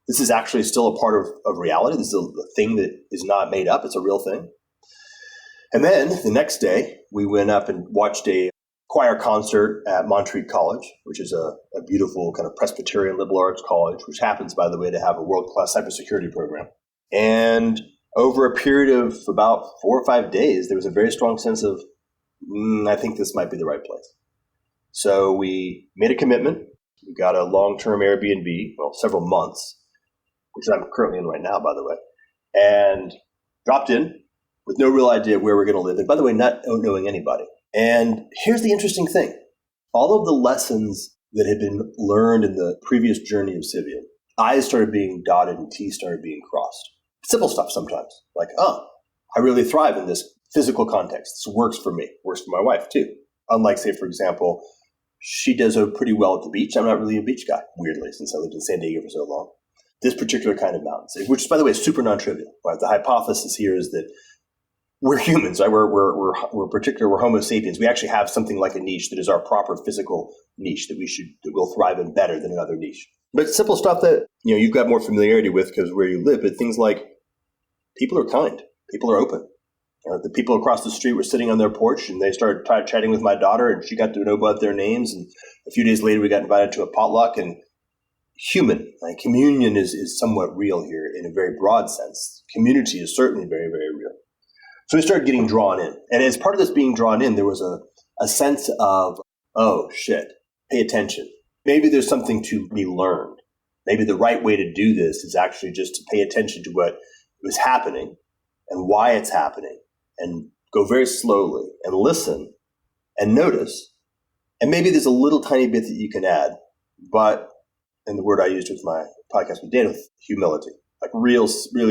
[SPEAKER 2] this is actually still a part of reality. This is a thing that is not made up. It's a real thing. And then the next day, we went up and watched a choir concert at Montreat College, which is a beautiful kind of Presbyterian liberal arts college, which happens, by the way, to have a world-class cybersecurity program. And over a period of about 4 or 5 days, there was a very strong sense of, I think this might be the right place. So we made a commitment. We got a long-term Airbnb, well, several months, which I'm currently in right now, by the way, and dropped in with no real idea of where we're going to live. And by the way, not knowing anybody. And here's the interesting thing. All of the lessons that had been learned in the previous journey of Civium, I's started being dotted and T's started being crossed. Simple stuff sometimes, like, I really thrive in this physical context. This works for me, works for my wife too. Unlike, say, for example, she does pretty well at the beach. I'm not really a beach guy, weirdly, since I lived in San Diego for so long. This particular kind of mountains, which is, by the way, is super non-trivial. Right? The hypothesis here is that we're humans, right? We're Homo sapiens. We actually have something like a niche that is our proper physical niche that we'll thrive in better than another niche. But it's simple stuff that you've got more familiarity with because where you live. But things like people are kind, people are open. The people across the street were sitting on their porch and they started chatting with my daughter, and she got to know about their names. And a few days later, we got invited to a potluck. And human, like communion, is somewhat real here in a very broad sense. Community is certainly very, very real. So we started getting drawn in. And as part of this being drawn in, there was a sense of, oh, shit, pay attention. Maybe there's something to be learned. Maybe the right way to do this is actually just to pay attention to what is happening and why it's happening, and go very slowly and listen and notice. And maybe there's a little tiny bit that you can add, but, and the word I used with my podcast with Dan, with humility, like really,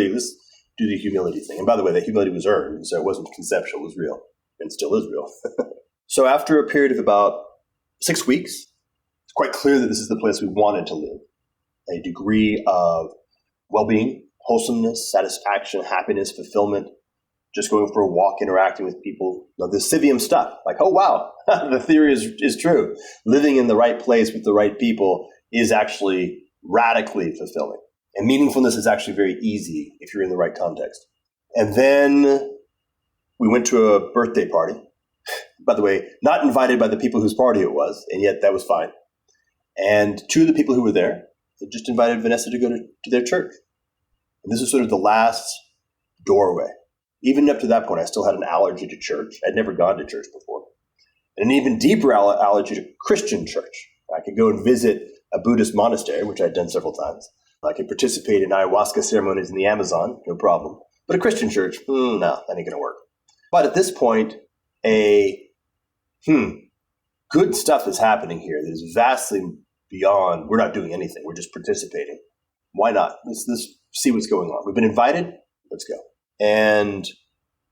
[SPEAKER 2] let's do the humility thing. And by the way, that humility was earned, so it wasn't conceptual, it was real, and still is real. So after a period of about 6 weeks, it's quite clear that this is the place we wanted to live. A degree of well-being, wholesomeness, satisfaction, happiness, fulfillment, just going for a walk, interacting with people. The Civium stuff, like, oh, wow, the theory is true. Living in the right place with the right people is actually radically fulfilling. And meaningfulness is actually very easy if you're in the right context. And then we went to a birthday party. By the way, not invited by the people whose party it was, and yet that was fine. And two of the people who were there had just invited Vanessa to go to their church. And this was sort of the last doorway. Even up to that point, I still had an allergy to church. I'd never gone to church before. And an even deeper allergy to Christian church. I could go and visit a Buddhist monastery, which I'd done several times. I could participate in ayahuasca ceremonies in the Amazon, no problem. But a Christian church, no, that ain't going to work. But at this point, good stuff is happening here that is vastly beyond, we're not doing anything, we're just participating. Why not? Let's see what's going on. We've been invited, let's go. And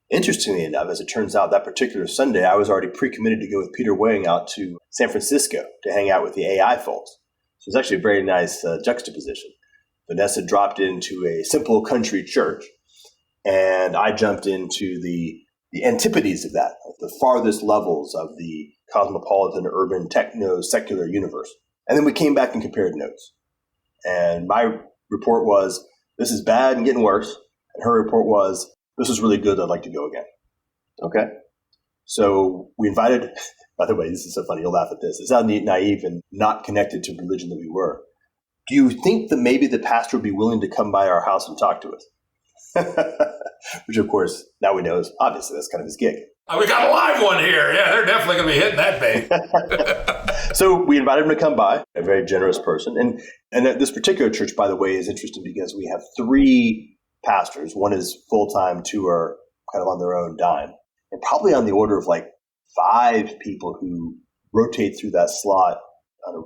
[SPEAKER 2] interestingly enough, as it turns out, that particular Sunday, I was already pre-committed to go with Peter Wang out to San Francisco to hang out with the AI folks. So it's actually a very nice juxtaposition. Vanessa dropped into a simple country church, and I jumped into the antipodes of that, the farthest levels of the cosmopolitan, urban, techno-secular universe. And then we came back and compared notes. And my report was, this is bad and getting worse. And her report was, this is really good, I'd like to go again. Okay? So we invited, by the way, this is so funny, you'll laugh at this. It's how naive and not connected to religion that we were. Do you think that maybe the pastor would be willing to come by our house and talk to us? Which, of course, now we know is obviously that's kind of his gig.
[SPEAKER 3] Oh, we got a live one here. Yeah, they're definitely going to be hitting that bait.
[SPEAKER 2] So we invited him to come by, a very generous person. And this particular church, by the way, is interesting because we have 3 pastors. One is full-time, 2 are kind of on their own dime. And probably on the order of like 5 people who rotate through that slot on a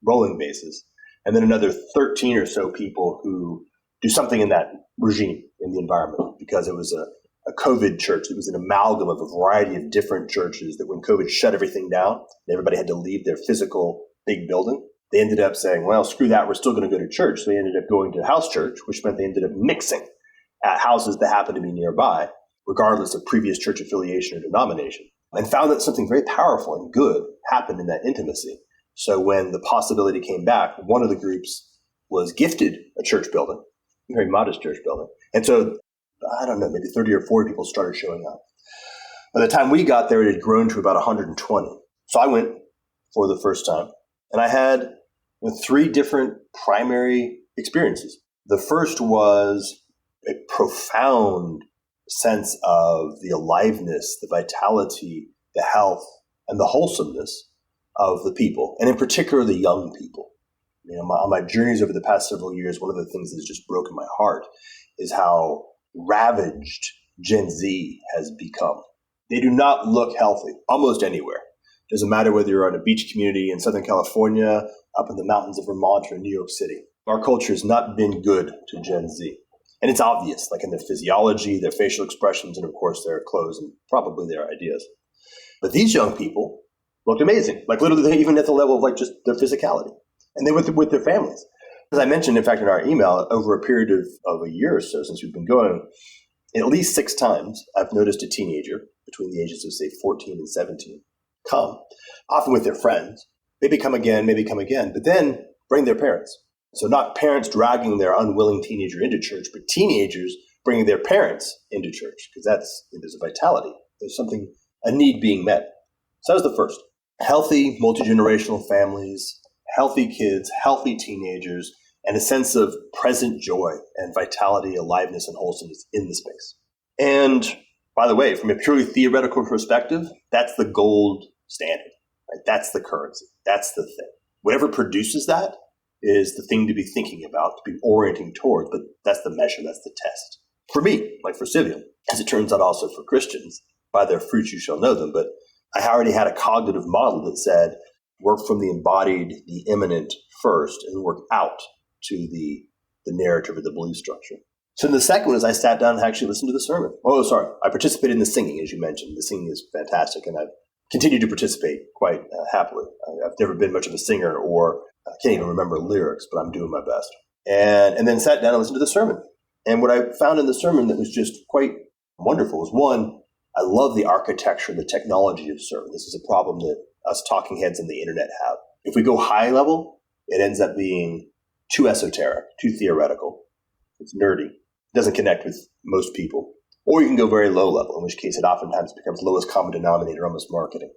[SPEAKER 2] rolling basis. And then another 13 or so people who do something in that regime, in the environment, because it was a COVID church. It was an amalgam of a variety of different churches that when COVID shut everything down, and everybody had to leave their physical big building, they ended up saying, well, screw that, we're still going to go to church. So they ended up going to house church, which meant they ended up mixing at houses that happened to be nearby, regardless of previous church affiliation or denomination, and found that something very powerful and good happened in that intimacy. So when the possibility came back, one of the groups was gifted a church building, a very modest church building. And so, I don't know, maybe 30 or 40 people started showing up. By the time we got there, it had grown to about 120. So I went for the first time, and I had 3 different primary experiences. The first was a profound sense of the aliveness, the vitality, the health, and the wholesomeness of the people, and in particular, the young people. On my journeys over the past several years, one of the things that has just broken my heart is how ravaged Gen Z has become. They do not look healthy almost anywhere. Doesn't matter whether you're on a beach community in Southern California, up in the mountains of Vermont, or New York City. Our culture has not been good to Gen Z. And it's obvious, like in their physiology, their facial expressions, and of course their clothes and probably their ideas. But these young people looked amazing, like literally even at the level of like just their physicality. And they were with their families. As I mentioned, in fact, in our email, over a period of a year or so since we've been going, at least 6 times I've noticed a teenager between the ages of, say, 14 and 17 come, often with their friends, maybe come again, but then bring their parents. So not parents dragging their unwilling teenager into church, but teenagers bringing their parents into church, because there's a vitality. There's a need being met. So that was the first. Healthy, multi-generational families, healthy kids, healthy teenagers, and a sense of present joy and vitality, aliveness, and wholesomeness in the space. And by the way, from a purely theoretical perspective, that's the gold standard. Right? That's the currency. That's the thing. Whatever produces that is the thing to be thinking about, to be orienting towards, but that's the measure, that's the test. For me, like for Civium, as it turns out also for Christians, by their fruits you shall know them, but I already had a cognitive model that said, work from the embodied, the immanent first, and work out to the narrative or the belief structure. So the second one is I sat down and actually listened to the sermon. I participated in the singing, as you mentioned. The singing is fantastic, and I've continued to participate quite happily. I've never been much of a singer, or I can't even remember lyrics, but I'm doing my best. And then sat down and listened to the sermon. And what I found in the sermon that was just quite wonderful was, one, I love the architecture, the technology of sermon. This is a problem that us talking heads on the internet have. If we go high level, it ends up being too esoteric, too theoretical. It's nerdy. It doesn't connect with most people. Or you can go very low level, in which case it oftentimes becomes lowest common denominator, almost marketing.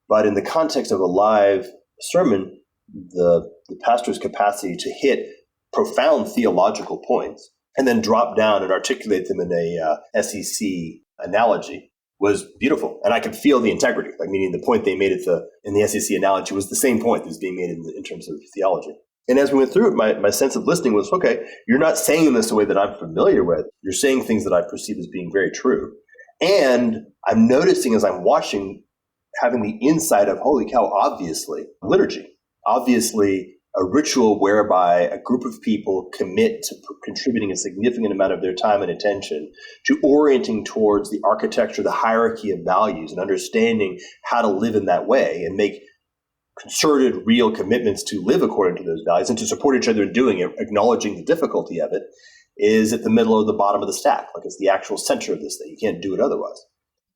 [SPEAKER 2] But in the context of a live sermon, the pastor's capacity to hit profound theological points and then drop down and articulate them in a SEC analogy was beautiful. And I could feel the integrity, like meaning the point they made in the SEC analogy was the same point that was being made in terms of theology. And as we went through it, my sense of listening was, okay, you're not saying this the way that I'm familiar with. You're saying things that I perceive as being very true. And I'm noticing as I'm watching, having the insight of, holy cow, obviously, liturgy, obviously a ritual whereby a group of people commit to contributing a significant amount of their time and attention to orienting towards the architecture, the hierarchy of values, and understanding how to live in that way and make concerted, real commitments to live according to those values and to support each other in doing it, acknowledging the difficulty of it, is at the middle or the bottom of the stack. Like it's the actual center of this thing. You can't do it otherwise.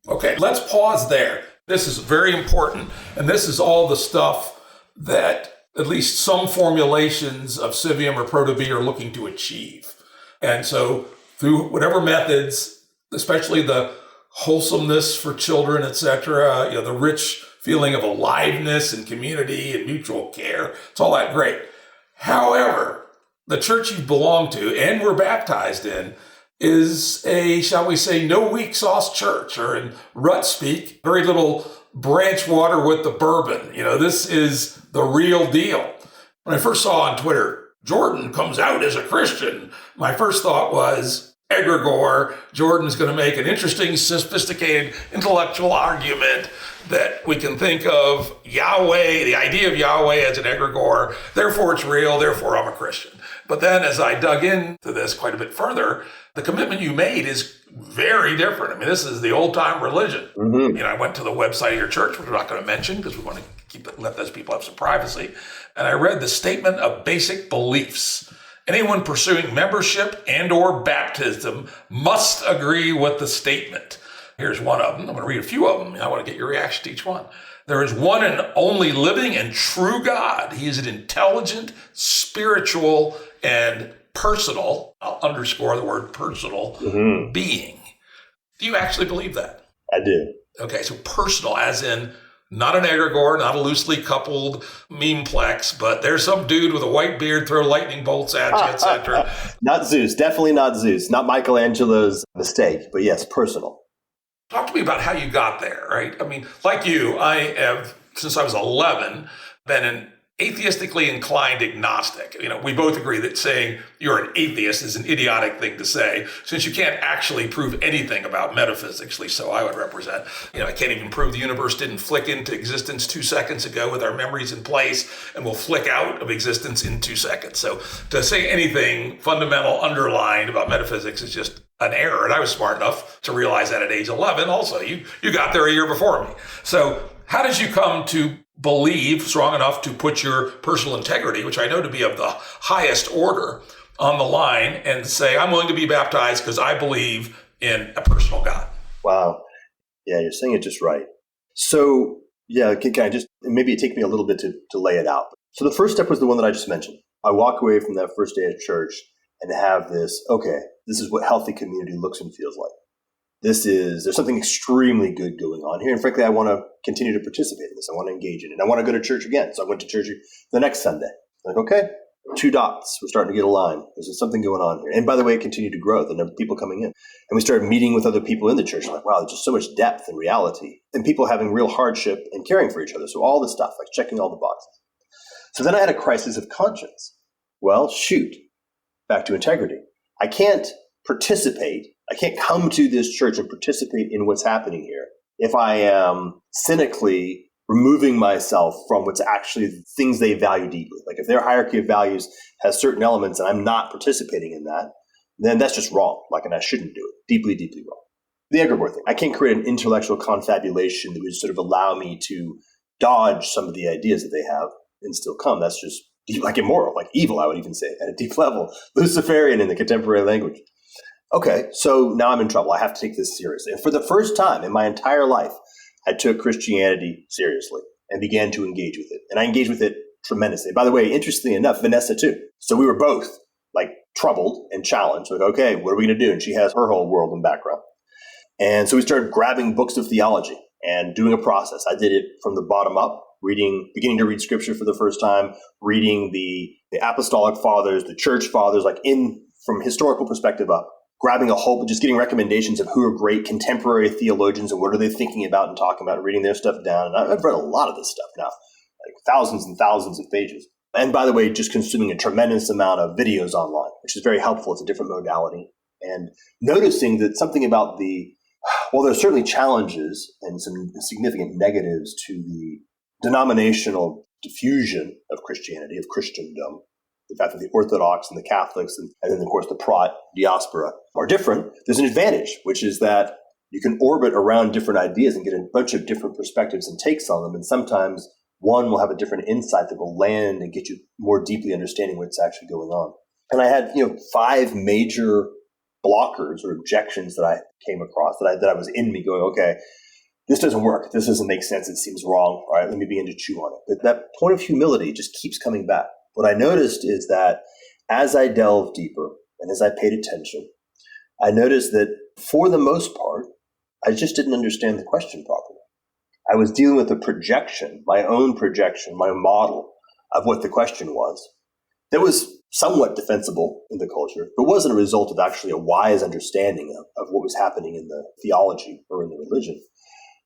[SPEAKER 3] Okay, let's pause there. This is very important. And this is all the stuff that at least some formulations of Civium or Proto-B are looking to achieve. And so through whatever methods, especially the wholesomeness for children, etc., the rich feeling of aliveness and community and mutual care, it's all that great. However, the church you belong to and were baptized in is a, shall we say, no weak sauce church, or in rut speak, very little branch water with the bourbon. This is the real deal. When I first saw on Twitter, Jordan comes out as a Christian, my first thought was, egregore, Jordan's going to make an interesting, sophisticated, intellectual argument that we can think of Yahweh, the idea of Yahweh as an egregore, therefore it's real, therefore I'm a Christian. But then as I dug into this quite a bit further, the commitment you made is very different. I mean, this is the old-time religion. Mm-hmm. I went to the website of your church, which we're not going to mention because we want to let those people have some privacy. And I read the statement of basic beliefs. Anyone pursuing membership and or baptism must agree with the statement. Here's one of them. I'm going to read a few of them. I want to get your reaction to each one. There is one and only living and true God. He is an intelligent, spiritual, and personal, I'll underscore the word personal, being. Do you actually believe that?
[SPEAKER 2] I do.
[SPEAKER 3] Okay, so personal as in not an egregore, not a loosely coupled memeplex, but there's some dude with a white beard throw lightning bolts at you, etc.
[SPEAKER 2] Not Zeus. Definitely not Zeus. Not Michelangelo's mistake, but yes, personal.
[SPEAKER 3] Talk to me about how you got there, right? I mean, like you, I have, since I was 11, been in atheistically inclined agnostic. We both agree that saying you're an atheist is an idiotic thing to say, since you can't actually prove anything about metaphysics, at least so I would represent. I can't even prove the universe didn't flick into existence 2 seconds ago with our memories in place and will flick out of existence in 2 seconds. So to say anything fundamental underlined about metaphysics is just an error. And I was smart enough to realize that at age 11 also. You got there a year before me. So how did you come to believe strong enough to put your personal integrity, which I know to be of the highest order, on the line and say, I'm willing to be baptized because I believe in a personal God?
[SPEAKER 2] Wow. Yeah, you're saying it just right. So, yeah, can I just, maybe it take me a little bit to lay it out. So the first step was the one that I just mentioned. I walk away from that first day at church and have this, okay, this is what healthy community looks and feels like. There's something extremely good going on here. And frankly, I want to continue to participate in this. I want to engage in it. And I want to go to church again. So I went to church the next Sunday. Like, okay, 2 dots. We're starting to get aligned. There's something going on here. And by the way, it continued to grow. The number of people coming in. And we started meeting with other people in the church. Like, wow, there's just so much depth and reality. And people having real hardship and caring for each other. So all this stuff, like checking all the boxes. So then I had a crisis of conscience. Well, shoot, back to integrity. I can't participate. I can't come to this church and participate in what's happening here if I am cynically removing myself from what's actually things they value deeply. Like if their hierarchy of values has certain elements and I'm not participating in that, then that's just wrong. And I shouldn't do it. Deeply, deeply wrong. The egregore thing. I can't create an intellectual confabulation that would sort of allow me to dodge some of the ideas that they have and still come. That's just immoral, evil, I would even say, at a deep level. Luciferian in the contemporary language. Okay, so now I'm in trouble. I have to take this seriously. And for the first time in my entire life, I took Christianity seriously and began to engage with it. And I engaged with it tremendously. By the way, interestingly enough, Vanessa too. So we were both troubled and challenged. Okay, what are we going to do? And she has her whole world and background. And so we started grabbing books of theology and doing a process. I did it from the bottom up, beginning to read scripture for the first time, reading the apostolic fathers, the church fathers, from historical perspective up. Grabbing just getting recommendations of who are great contemporary theologians and what are they thinking about and talking about, and reading their stuff down. And I've read a lot of this stuff now, thousands and thousands of pages. And by the way, just consuming a tremendous amount of videos online, which is very helpful. It's a different modality. And noticing that something about there's certainly challenges and some significant negatives to the denominational diffusion of Christianity, of Christendom. The fact that the Orthodox and the Catholics and then, of course, the Prot diaspora are different. There's an advantage, which is that you can orbit around different ideas and get a bunch of different perspectives and takes on them. And sometimes one will have a different insight that will land and get you more deeply understanding what's actually going on. And I had, 5 major blockers or objections that I came across that I was in me going, okay, this doesn't work. This doesn't make sense. It seems wrong. All right, let me begin to chew on it. But that point of humility just keeps coming back. What I noticed is that as I delved deeper and as I paid attention, I noticed that for the most part, I just didn't understand the question properly. I was dealing with a projection, my own projection, my model of what the question was. That was somewhat defensible in the culture, but wasn't a result of actually a wise understanding of what was happening in the theology or in the religion.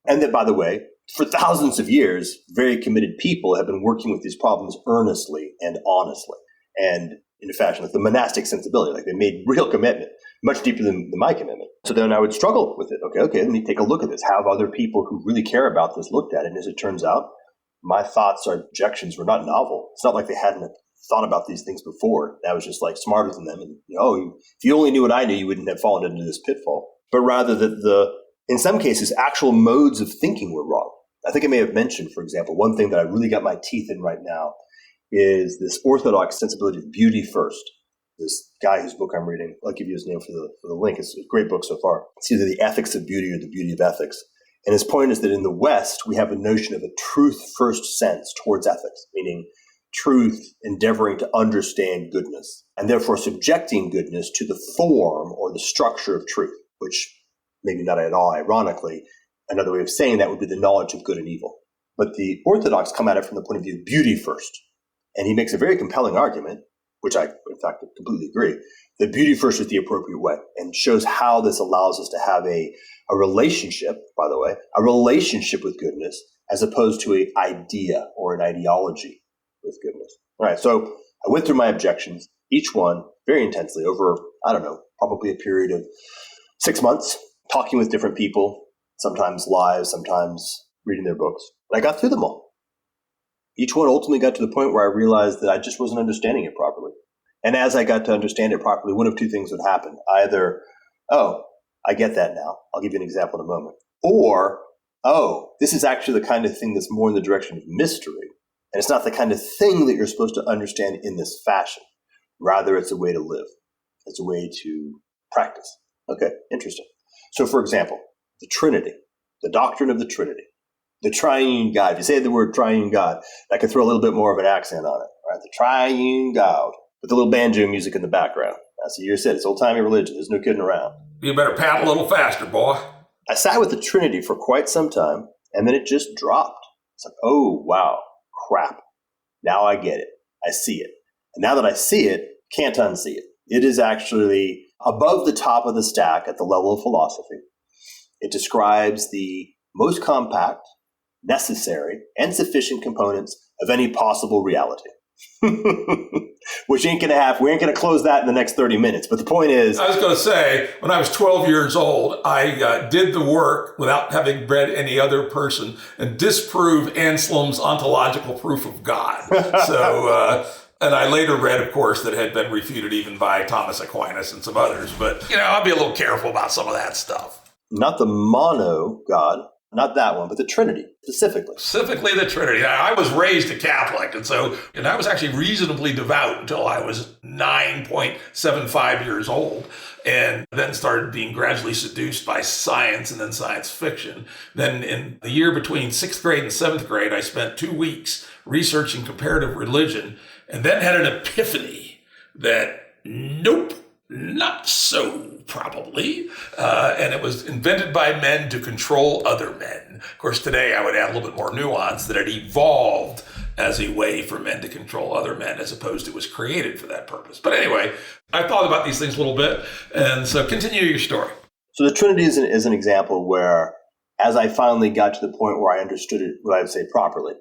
[SPEAKER 2] And that, by the way, for thousands of years, very committed people have been working with these problems earnestly and honestly, and in a fashion like the monastic sensibility, they made real commitment, much deeper than my commitment. So then I would struggle with it. Okay, let me take a look at this. How have other people who really care about this looked at it? And as it turns out, my thoughts or objections were not novel. It's not like they hadn't thought about these things before. I was just smarter than them. And if you only knew what I knew, you wouldn't have fallen into this pitfall. But rather that in some cases, actual modes of thinking were wrong. I think I may have mentioned, for example, one thing that I really got my teeth in right now is this Orthodox sensibility of beauty first. This guy whose book I'm reading, I'll give you his name for the link. It's a great book so far. It's either The Ethics of Beauty or The Beauty of Ethics. And his point is that in the West, we have a notion of a truth-first sense towards ethics, meaning truth endeavoring to understand goodness, and therefore subjecting goodness to the form or the structure of truth, which maybe not at all ironically, another way of saying that would be the knowledge of good and evil. But the Orthodox come at it from the point of view of beauty first. And he makes a very compelling argument, which I, in fact, completely agree, that beauty first is the appropriate way and shows how this allows us to have a relationship, by the way, a relationship with goodness as opposed to an idea or an ideology. with goodness. All right, so I went through my objections, each one very intensely over, probably a period of 6 months, talking with different people, sometimes live, sometimes reading their books. But I got through them all. Each one ultimately got to the point where I realized that I just wasn't understanding it properly. And as I got to understand it properly, one of two things would happen. Either, oh, I get that now. I'll give you an example in a moment. Or, oh, this is actually the kind of thing that's more in the direction of mystery. And it's not the kind of thing that you're supposed to understand in this fashion. Rather, it's a way to live. It's a way to practice. Okay, interesting. So, for example, the Trinity, the doctrine of the Trinity, the triune God. If you say the word triune God, that could throw a little bit more of an accent on it. Right? The triune God, with the little banjo music in the background. As you said, it's old-timey religion. There's no kidding around.
[SPEAKER 3] You better paddle a little faster, boy.
[SPEAKER 2] I sat with the Trinity for quite some time, and then it just dropped. It's like, oh, wow, crap. Now I get it. I see it. And now that I see it, can't unsee it. It is actually above the top of the stack at the level of philosophy. It describes the most compact, necessary, and sufficient components of any possible reality. Which ain't going to happen. We ain't going to close that in the next 30 minutes. But the point is...
[SPEAKER 3] I was going to say, when I was 12 years old, I did the work without having read any other person and disprove Anselm's ontological proof of God. So... and I later read, of course, that it had been refuted even by Thomas Aquinas and some others. But, I'll be a little careful about some of that stuff.
[SPEAKER 2] Not the mono God, not that one, but the Trinity, specifically.
[SPEAKER 3] Specifically the Trinity. I was raised a Catholic, and I was actually reasonably devout until I was 9.75 years old, and then started being gradually seduced by science and then science fiction. Then in the year between 6th grade and 7th grade, I spent 2 weeks researching comparative religion, and then had an epiphany that, nope, not so, probably. And it was invented by men to control other men. Of course, today I would add a little bit more nuance that it evolved as a way for men to control other men as opposed to it was created for that purpose. But anyway, I thought about these things a little bit. And so continue your story.
[SPEAKER 2] So the Trinity is an example where, as I finally got to the point where I understood it, what I would say properly,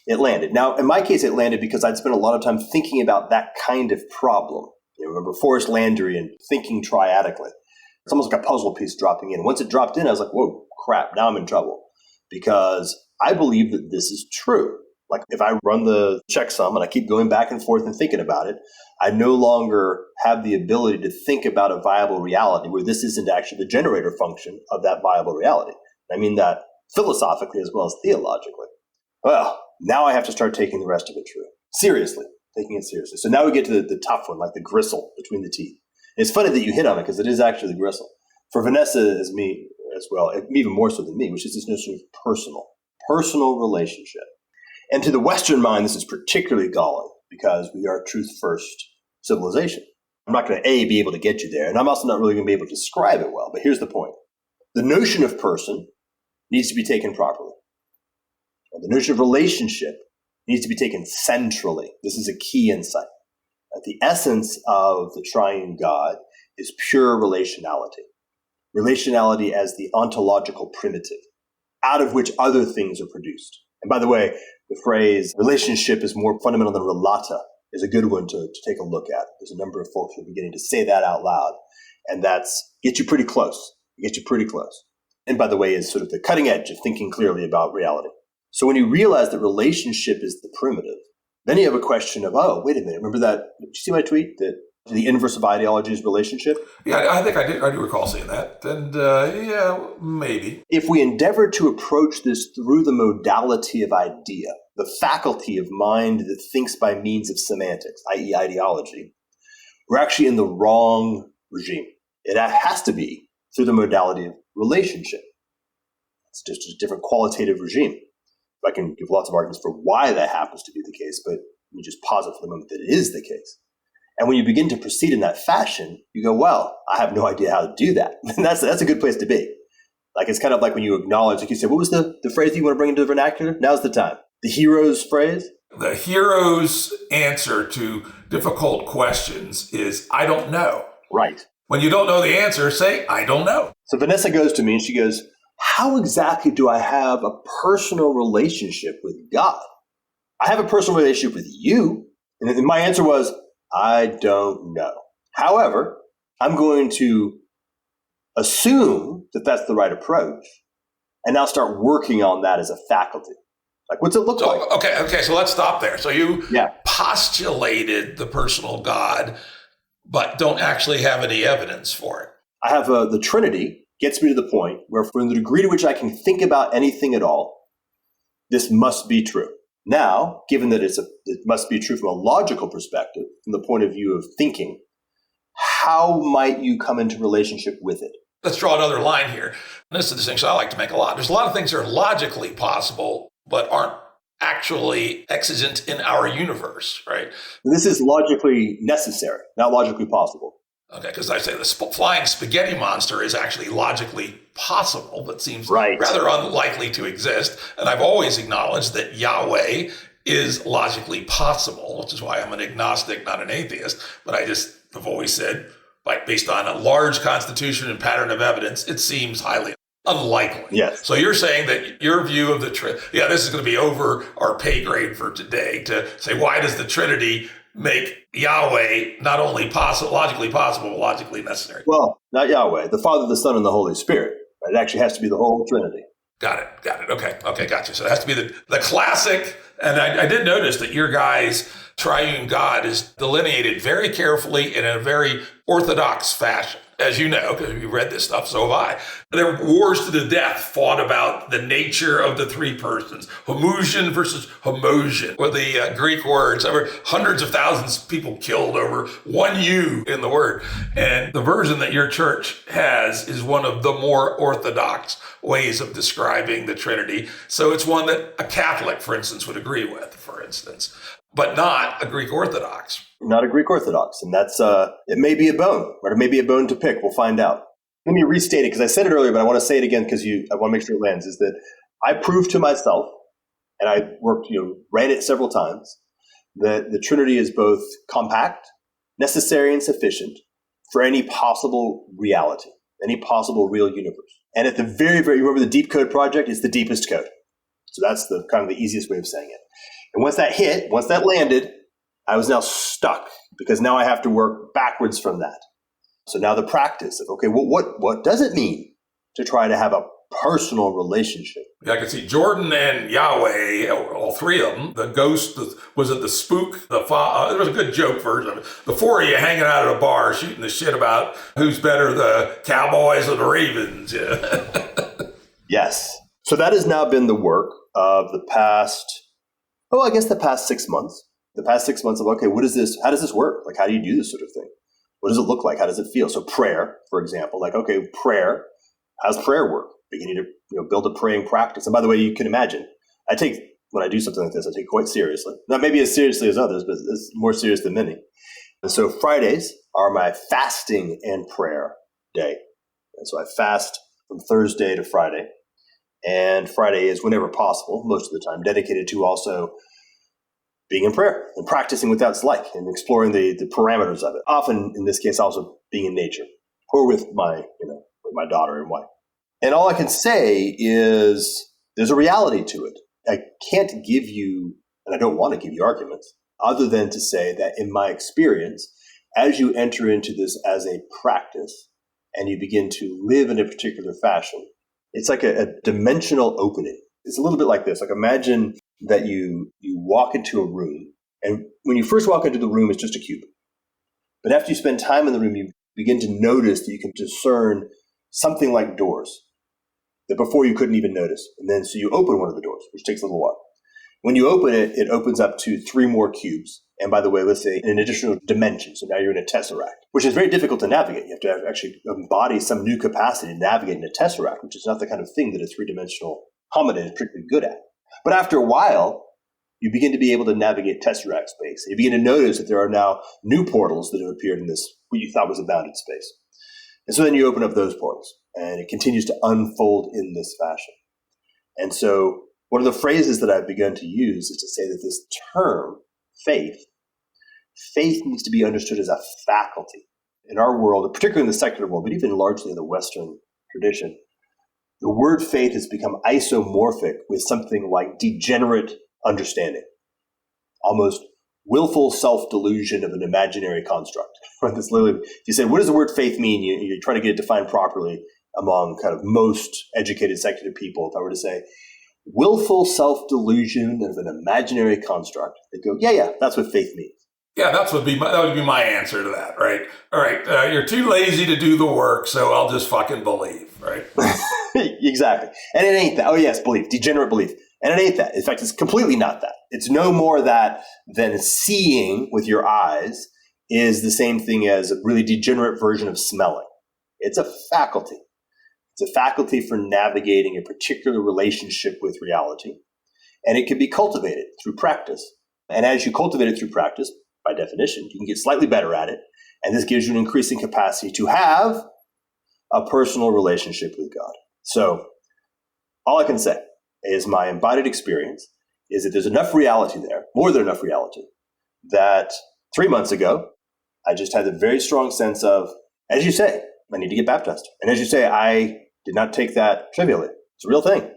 [SPEAKER 2] it landed. Now, in my case, it landed because I'd spent a lot of time thinking about that kind of problem. Remember Forrest Landry and thinking triadically. It's almost like a puzzle piece dropping in. Once it dropped in, I was like, whoa, crap, now I'm in trouble. Because I believe that this is true. Like if I run the checksum and I keep going back and forth and thinking about it, I no longer have the ability to think about a viable reality where this isn't actually the generator function of that viable reality. I mean that philosophically as well as theologically. Well, now I have to start taking the rest of it true. Seriously, taking it seriously. So now we get to the tough one, like the gristle between the teeth. And it's funny that you hit on it because it is actually the gristle. For Vanessa as me as well, even more so than me, which is this notion of personal relationship. And to the Western mind, this is particularly galling because we are truth-first civilization. I'm not going to, be able to get you there, and I'm also not really going to be able to describe it well, but here's the point. The notion of person needs to be taken properly. And the notion of relationship needs to be taken centrally. This is a key insight. The essence of the triune God is pure relationality. Relationality as the ontological primitive, out of which other things are produced. And by the way, the phrase relationship is more fundamental than relata is a good one to take a look at. There's a number of folks who are beginning to say that out loud. And that's get you pretty close. It gets you pretty close. And by the way, is sort of the cutting edge of thinking clearly about reality. So when you realize that relationship is the primitive, then you have a question of, oh, wait a minute, remember that? Did you see my tweet that the inverse of ideology is relationship?
[SPEAKER 3] Yeah, I think I do recall seeing that. And yeah, maybe.
[SPEAKER 2] If we endeavor to approach this through the modality of idea, the faculty of mind that thinks by means of semantics, i.e. ideology, we're actually in the wrong regime. It has to be through the modality of relationship. It's just a different qualitative regime. I can give lots of arguments for why that happens to be the case, but let me just pause it for the moment that it is the case. And when you begin to proceed in that fashion, you go, well, I have no idea how to do that. And that's a good place to be. Like it's kind of like when you acknowledge, like you said, what was the phrase that you want to bring into the vernacular? Now's the time. The hero's phrase?
[SPEAKER 3] The hero's answer to difficult questions is, I don't know.
[SPEAKER 2] Right.
[SPEAKER 3] When you don't know the answer, say, I don't know.
[SPEAKER 2] So Vanessa goes to me and she goes, how exactly do I have a personal relationship with God? I have a personal relationship with you. And my answer was, I don't know. However, I'm going to assume that that's the right approach and now start working on that as a faculty. Like, what's it look like?
[SPEAKER 3] Okay. So let's stop there. So you postulated the personal God, but don't actually have any evidence for it.
[SPEAKER 2] I have the Trinity gets me to the point where from the degree to which I can think about anything at all, this must be true. Now, given that it must be true from a logical perspective, from the point of view of thinking, how might you come into relationship with it?
[SPEAKER 3] Let's draw another line here. And this is the distinction I like to make a lot. There's a lot of things that are logically possible, but aren't actually exigent in our universe, right?
[SPEAKER 2] This is logically necessary, not logically possible.
[SPEAKER 3] Okay, because I say the flying spaghetti monster is actually logically possible, but seems rather unlikely to exist. And I've always acknowledged that Yahweh is logically possible, which is why I'm an agnostic, not an atheist. But I just have always said, like, based on a large constitution and pattern of evidence, it seems highly unlikely.
[SPEAKER 2] Yes.
[SPEAKER 3] So you're saying that your view of the Trinity, this is going to be over our pay grade for today to say, why does the Trinity make Yahweh not only logically possible, but logically necessary?
[SPEAKER 2] Well, not Yahweh, the Father, the Son, and the Holy Spirit. It actually has to be the whole Trinity.
[SPEAKER 3] Got it. Okay, gotcha. So it has to be the classic. And I did notice that your guys' triune God is delineated very carefully in a very orthodox fashion. As you know, because you've read this stuff, so have I. There were wars to the death fought about the nature of the three persons, homoousion versus homoousion, or the Greek words. There were hundreds of thousands of people killed over one U in the word. And the version that your church has is one of the more orthodox ways of describing the Trinity. So it's one that a Catholic, for instance, would agree with, for instance, but not a Greek Orthodox.
[SPEAKER 2] Not a Greek Orthodox. And that's, it may be a bone, or it may be a bone to pick. We'll find out. Let me restate it, because I said it earlier, but I want to say it again because I want to make sure it lands, is that I proved to myself, and I ran it several times, that the Trinity is both compact, necessary, and sufficient for any possible reality, any possible real universe. And at the very, very, you remember the Deep Code project? It's the deepest code. So that's the kind of the easiest way of saying it. And once that landed, I was now stuck, because now I have to work backwards from that. So now the practice of, what does it mean to try to have a personal relationship?
[SPEAKER 3] I can see Jordan and Yahweh, all three of them. The ghost, was it the spook? There was a good joke version of it. The four of you hanging out at a bar shooting the shit about who's better, the Cowboys or the Ravens. Yeah.
[SPEAKER 2] Yes. So that has now been the work of the past 6 months. The past 6 months of, what is this? How does this work? Like, how do you do this sort of thing? What does it look like? How does it feel? So prayer, for example, prayer, how's prayer work? Beginning to build a praying practice. And by the way, you can imagine, when I do something like this, I take it quite seriously. Not maybe as seriously as others, but it's more serious than many. And so Fridays are my fasting and prayer day. And so I fast from Thursday to Friday. And Friday is, whenever possible, most of the time, dedicated to also being in prayer and practicing what that's like and exploring the parameters of it. Often, in this case, also being in nature or with my daughter and wife. And all I can say is there's a reality to it. I can't give you, and I don't want to give you arguments, other than to say that in my experience, as you enter into this as a practice and you begin to live in a particular fashion, it's like a dimensional opening. It's a little bit like this. Like, imagine that you walk into a room, and when you first walk into the room, it's just a cube. But after you spend time in the room, you begin to notice that you can discern something like doors that before you couldn't even notice. And then so you open one of the doors, which takes a little while. When you open it, it opens up to 3 more cubes. And by the way, let's say an additional dimension. So now you're in a tesseract, which is very difficult to navigate. You have to actually embody some new capacity to navigate in a tesseract, which is not the kind of thing that a 3-dimensional hominid is particularly good at. But after a while, you begin to be able to navigate tesseract space. You begin to notice that there are now new portals that have appeared in this, what you thought was a bounded space. And so then you open up those portals, and it continues to unfold in this fashion. And so one of the phrases that I've begun to use is to say that this term, faith needs to be understood as a faculty. In our world, particularly in the secular world, but even largely in the Western tradition, the word faith has become isomorphic with something like degenerate understanding. almost willful self-delusion of an imaginary construct. Right? This literally, if you say, what does the word faith mean? You're trying to get it defined properly among kind of most educated secular people. If I were to say, willful self-delusion of an imaginary construct, they go, yeah, that's what faith means.
[SPEAKER 3] Yeah, that would be my answer to that, right? All right, you're too lazy to do the work, so I'll just fucking believe, right?
[SPEAKER 2] Exactly. And it ain't that. Oh, yes, belief, degenerate belief. And it ain't that. In fact, it's completely not that. It's no more that than seeing with your eyes is the same thing as a really degenerate version of smelling. It's a faculty. It's a faculty for navigating a particular relationship with reality. And it can be cultivated through practice. And as you cultivate it through practice, by definition, you can get slightly better at it. And this gives you an increasing capacity to have a personal relationship with God. So all I can say is my embodied experience is that there's enough reality there, more than enough reality, that 3 months ago, I just had a very strong sense of, as you say, I need to get baptized. And as you say, I did not take that trivially. It's a real thing.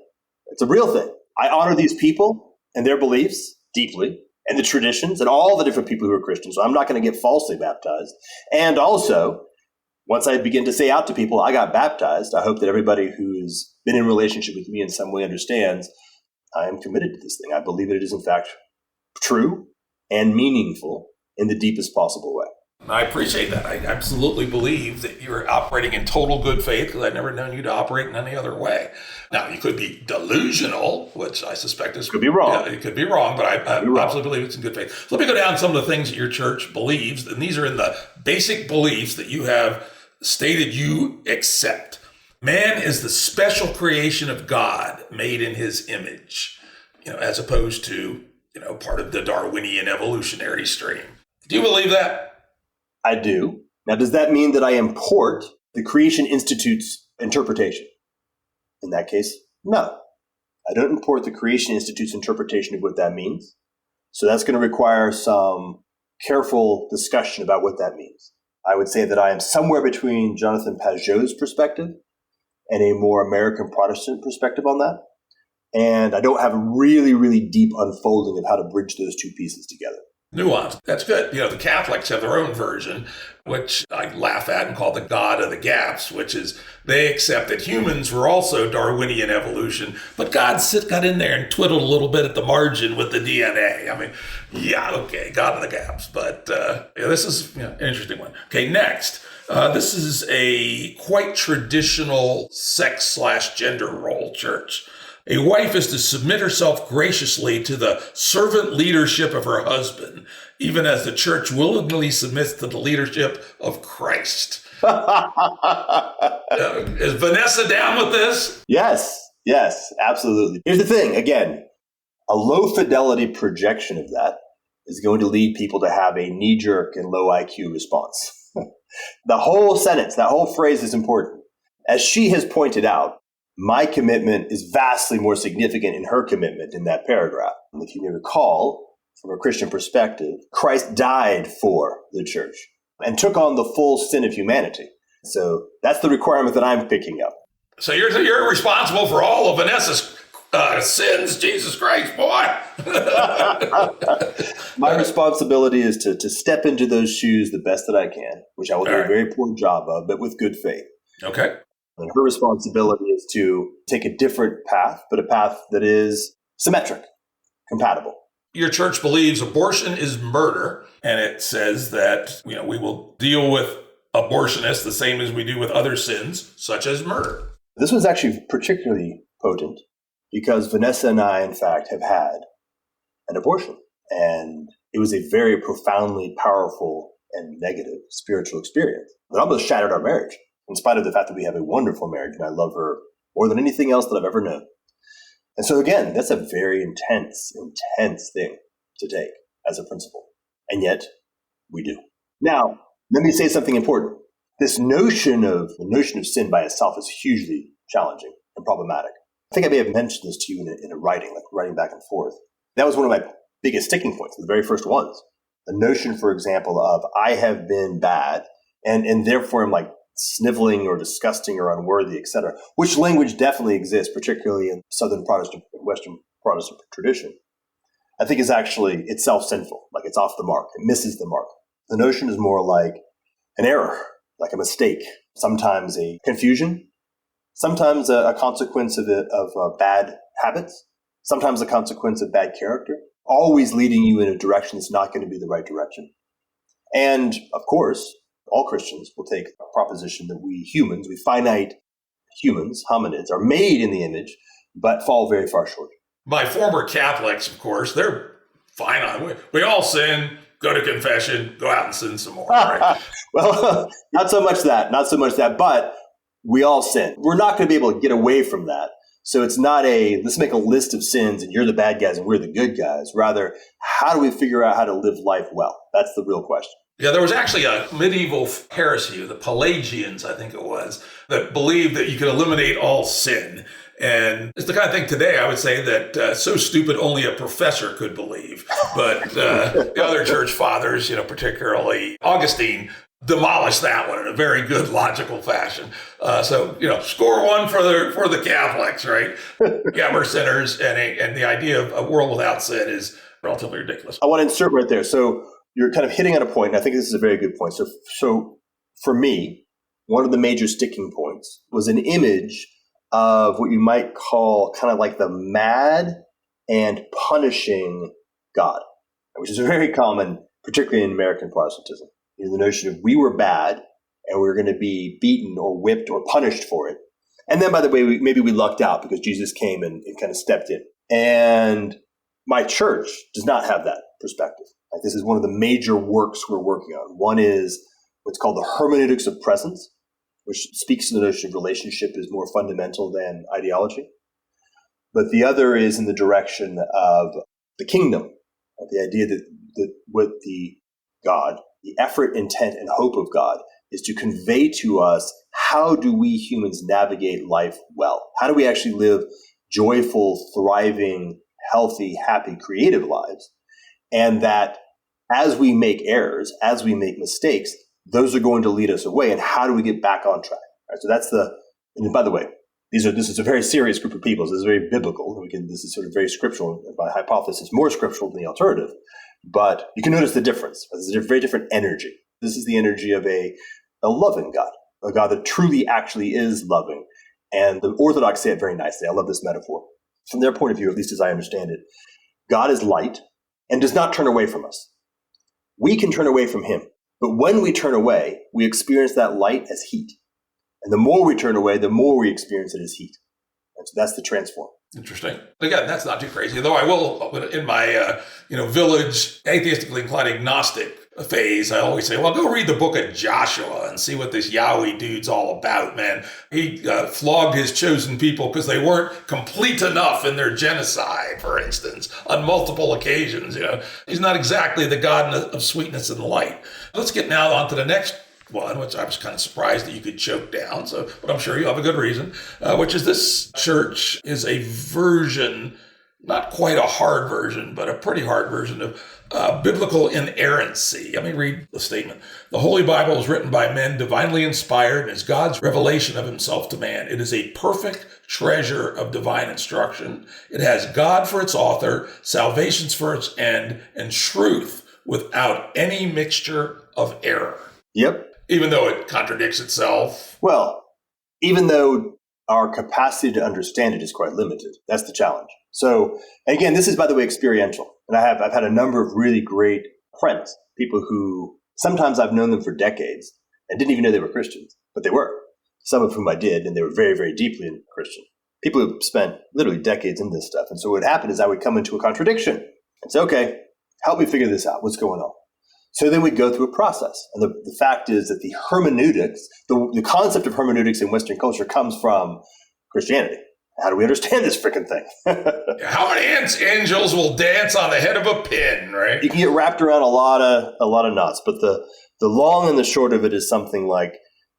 [SPEAKER 2] It's a real thing. I honor these people and their beliefs deeply, and the traditions and all the different people who are Christians. So I'm not going to get falsely baptized. And also, once I begin to say out to people, I got baptized, I hope that everybody who's been in relationship with me in some way understands I am committed to this thing. I believe it is, in fact, true and meaningful in the deepest possible way.
[SPEAKER 3] I appreciate that. I absolutely believe that you're operating in total good faith because I've never known you to operate in any other way. Now, you could be delusional, which I suspect is...
[SPEAKER 2] Could be wrong.
[SPEAKER 3] Yeah, it could be wrong, but I absolutely believe it's in good faith. So let me go down some of the things that your church believes, and these are in the basic beliefs that you have stated you accept. Man is the special creation of God made in his image, as opposed to, part of the Darwinian evolutionary stream. Do you believe that?
[SPEAKER 2] I do. Now, does that mean that I import the Creation Institute's interpretation? In that case, no. I don't import the Creation Institute's interpretation of what that means. So that's going to require some careful discussion about what that means. I would say that I am somewhere between Jonathan Pageau's perspective and a more American Protestant perspective on that. And I don't have a really, really deep unfolding of how to bridge those two pieces together.
[SPEAKER 3] Nuance. That's good. The Catholics have their own version, which I laugh at and call the God of the gaps, which is they accept that humans were also Darwinian evolution, but God got in there and twiddled a little bit at the margin with the DNA. I mean, yeah, okay, God of the gaps. But this is an interesting one. Okay, next. This is a quite traditional sex/gender role church. A wife is to submit herself graciously to the servant leadership of her husband, even as the church willingly submits to the leadership of Christ. Is Vanessa down with this?
[SPEAKER 2] Yes, absolutely. Here's the thing, again, a low fidelity projection of that is going to lead people to have a knee-jerk and low IQ response. The whole sentence, that whole phrase is important. As she has pointed out, my commitment is vastly more significant in her commitment in that paragraph. And if you may recall, from a Christian perspective, Christ died for the church and took on the full sin of humanity. So that's the requirement that I'm picking up.
[SPEAKER 3] So you're responsible for all of Vanessa's sins, Jesus Christ, boy.
[SPEAKER 2] My responsibility is to step into those shoes the best that I can, which I will do a very poor job of, but with good faith.
[SPEAKER 3] Okay.
[SPEAKER 2] And her responsibility is to take a different path, but a path that is symmetric, compatible.
[SPEAKER 3] Your church believes abortion is murder, and it says that we will deal with abortionists the same as we do with other sins, such as murder.
[SPEAKER 2] This was actually particularly potent because Vanessa and I, in fact, have had an abortion. And it was a very profoundly powerful and negative spiritual experience that almost shattered our marriage, in spite of the fact that we have a wonderful marriage and I love her more than anything else that I've ever known. And so again, that's a very intense thing to take as a principle. And yet we do. Now, let me say something important. This notion of sin by itself is hugely challenging and problematic. I think I may have mentioned this to you in a writing, like writing back and forth. That was one of my biggest sticking points, the very first ones. The notion, for example, of I have been bad and therefore I'm like sniveling or disgusting or unworthy, etc., which language definitely exists, particularly in Southern Protestant and Western Protestant tradition. I think is actually itself sinful, like it's off the mark, it misses the mark. The notion is more like an error, like a mistake, sometimes a confusion, sometimes a consequence of bad habits, sometimes a consequence of bad character, always leading you in a direction that's not going to be the right direction. And of course, all Christians will take a proposition that we humans, we finite humans, hominids, are made in the image, but fall very far short.
[SPEAKER 3] My former Catholics, of course, they're fine on it. We all sin, go to confession, go out and sin some more. Right?
[SPEAKER 2] Well, not so much that, but we all sin. We're not going to be able to get away from that. So it's not let's make a list of sins and you're the bad guys and we're the good guys. Rather, how do we figure out how to live life well? That's the real question.
[SPEAKER 3] Yeah, there was actually a medieval heresy, the Pelagians, I think it was, that believed that you could eliminate all sin. And it's the kind of thing today I would say that so stupid only a professor could believe. But the other church fathers, particularly Augustine, demolished that one in a very good logical fashion. So score one for the Catholics, right? Yeah, we're sinners, and the idea of a world without sin is relatively ridiculous.
[SPEAKER 2] I want to insert right there. So you're kind of hitting on a point, and I think this is a very good point. So for me, one of the major sticking points was an image of what you might call kind of like the mad and punishing God, which is very common, particularly in American Protestantism. The notion of we were bad and we were going to be beaten or whipped or punished for it. And then, by the way, maybe we lucked out because Jesus came and kind of stepped in. And my church does not have that perspective. Like, this is one of the major works we're working on. One is what's called the hermeneutics of presence, which speaks to the notion of relationship is more fundamental than ideology. But the other is in the direction of the kingdom, the idea that what the God, the effort, intent, and hope of God is to convey to us how do we humans navigate life well? How do we actually live joyful, thriving, healthy, happy, creative lives? And that as we make errors, as we make mistakes, those are going to lead us away. And how do we get back on track? Right, so that's and by the way, this is a very serious group of people. So this is very biblical. This is sort of very scriptural, by hypothesis, more scriptural than the alternative. But you can notice the difference. There's a very different energy. This is the energy of a loving God, a God that truly actually is loving. And the Orthodox say it very nicely. I love this metaphor. From their point of view, at least as I understand it, God is light and does not turn away from us. We can turn away from him. But when we turn away, we experience that light as heat. And the more we turn away, the more we experience it as heat. And so that's the transform.
[SPEAKER 3] Interesting. Again, that's not too crazy. Though I will, in my village atheistically inclined agnostic phase, I always say, well, go read the book of Joshua and see what this Yahweh dude's all about, man. He flogged his chosen people because they weren't complete enough in their genocide, for instance, on multiple occasions. He's not exactly the God of sweetness and light. Let's get now on to the next one, which I was kind of surprised that you could choke down. But I'm sure you have a good reason, which is this church is a version, not quite a hard version, but a pretty hard version of biblical inerrancy. Let me read the statement. The Holy Bible is written by men divinely inspired and is God's revelation of himself to man. It is a perfect treasure of divine instruction. It has God for its author, salvation for its end, and truth without any mixture of error.
[SPEAKER 2] Yep.
[SPEAKER 3] Even though it contradicts itself.
[SPEAKER 2] Well, even though our capacity to understand it is quite limited, that's the challenge. So, again, this is, by the way, experiential. And I've had a number of really great friends, people who sometimes I've known them for decades and didn't even know they were Christians, but they were. Some of whom I did, and they were very, very deeply Christian. People who spent literally decades in this stuff. And so what happened is I would come into a contradiction and say, okay, help me figure this out. What's going on? So then we go through a process. And the fact is that the hermeneutics, the concept of hermeneutics in Western culture comes from Christianity. How do we understand this freaking thing?
[SPEAKER 3] How many angels will dance on the head of a pin, right?
[SPEAKER 2] You can get wrapped around a lot of knots, but the long and the short of it is something like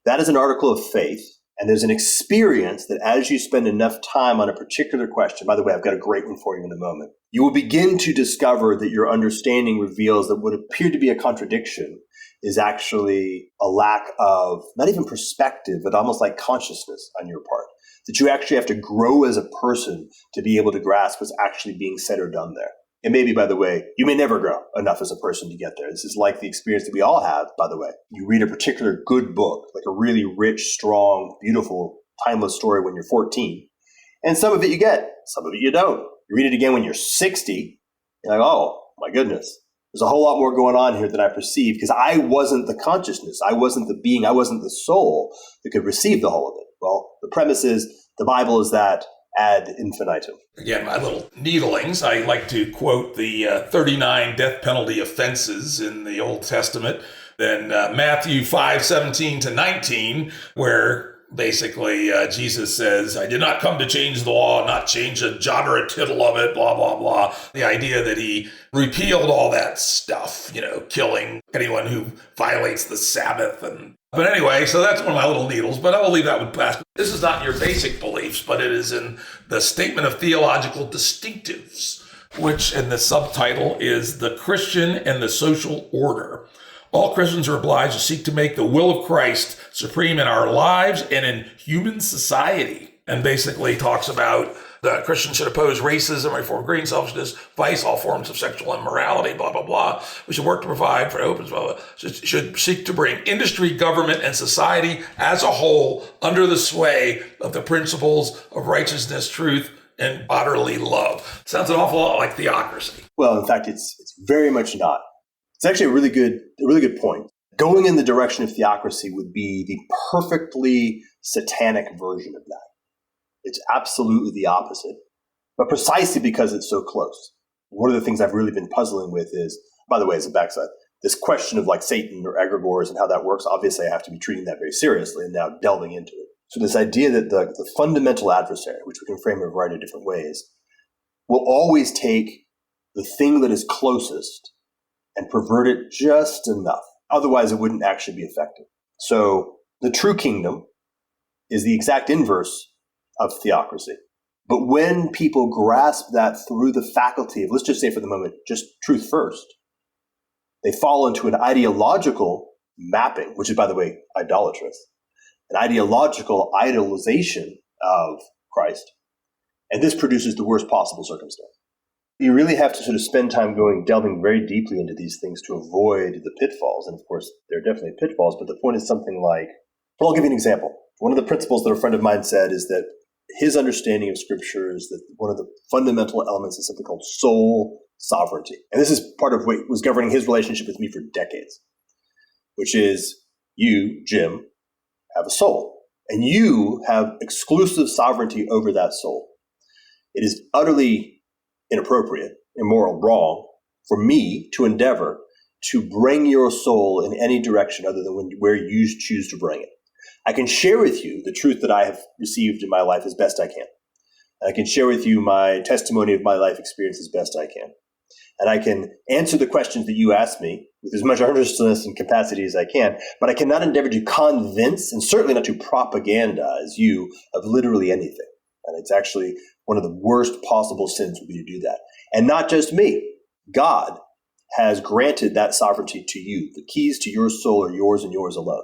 [SPEAKER 2] that is an article of faith. And there's an experience that as you spend enough time on a particular question, by the way, I've got a great one for you in a moment, you will begin to discover that your understanding reveals that what appeared to be a contradiction is actually a lack of not even perspective, but almost like consciousness on your part. That you actually have to grow as a person to be able to grasp what's actually being said or done there. And maybe, by the way, you may never grow enough as a person to get there. This is like the experience that we all have, by the way. You read a particular good book, like a really rich, strong, beautiful, timeless story when you're 14. And some of it you get, some of it you don't. You read it again when you're 60. You're like, oh, my goodness. There's a whole lot more going on here than I perceived because I wasn't the consciousness. I wasn't the being. I wasn't the soul that could receive the whole of it. Well, the premise is the Bible is that ad infinitum.
[SPEAKER 3] Again, my little needlings, I like to quote the 39 death penalty offenses in the Old Testament, then Matthew 5:17 to 19, where basically Jesus says, I did not come to change the law, not change a jot or a tittle of it, blah, blah, blah. The idea that he repealed all that stuff, killing anyone who violates the Sabbath. But anyway, so that's one of my little needles, but I will leave that with Pastor. This is not in your basic beliefs, but it is in the Statement of Theological Distinctives, which in the subtitle is The Christian and the Social Order. All Christians are obliged to seek to make the will of Christ supreme in our lives and in human society. And basically talks about the Christians should oppose racism, reform greed, selfishness, vice, all forms of sexual immorality, blah, blah, blah. We should work to provide for open, blah, blah. Should seek to bring industry, government, and society as a whole under the sway of the principles of righteousness, truth, and brotherly love. Sounds an awful lot like theocracy.
[SPEAKER 2] Well, in fact, it's very much not. It's actually a really good point. Going in the direction of theocracy would be the perfectly satanic version of that. It's absolutely the opposite, but precisely because it's so close. One of the things I've really been puzzling with is, by the way, as a backside, this question of like Satan or egregores and how that works. Obviously, I have to be treating that very seriously and now delving into it. So this idea that the fundamental adversary, which we can frame in a variety of different ways, will always take the thing that is closest and pervert it just enough. Otherwise, it wouldn't actually be effective. So the true kingdom is the exact inverse of theocracy. But when people grasp that through the faculty of, let's just say for the moment, just truth first, they fall into an ideological mapping, which is, by the way, idolatrous, an ideological idolization of Christ. And this produces the worst possible circumstance. You really have to sort of spend time delving very deeply into these things to avoid the pitfalls. And of course, there are definitely pitfalls, but the point is something like, well, I'll give you an example. One of the principles that a friend of mine said is that his understanding of Scripture is that one of the fundamental elements is something called soul sovereignty. And this is part of what was governing his relationship with me for decades, which is you, Jim, have a soul, and you have exclusive sovereignty over that soul. It is utterly inappropriate, immoral, wrong for me to endeavor to bring your soul in any direction other than where you choose to bring it. I can share with you the truth that I have received in my life as best I can. I can share with you my testimony of my life experience as best I can. And I can answer the questions that you ask me with as much earnestness and capacity as I can, but I cannot endeavor to convince, and certainly not to propagandize you of literally anything. And it's actually one of the worst possible sins would be to do that. And not just me. God has granted that sovereignty to you. The keys to your soul are yours and yours alone.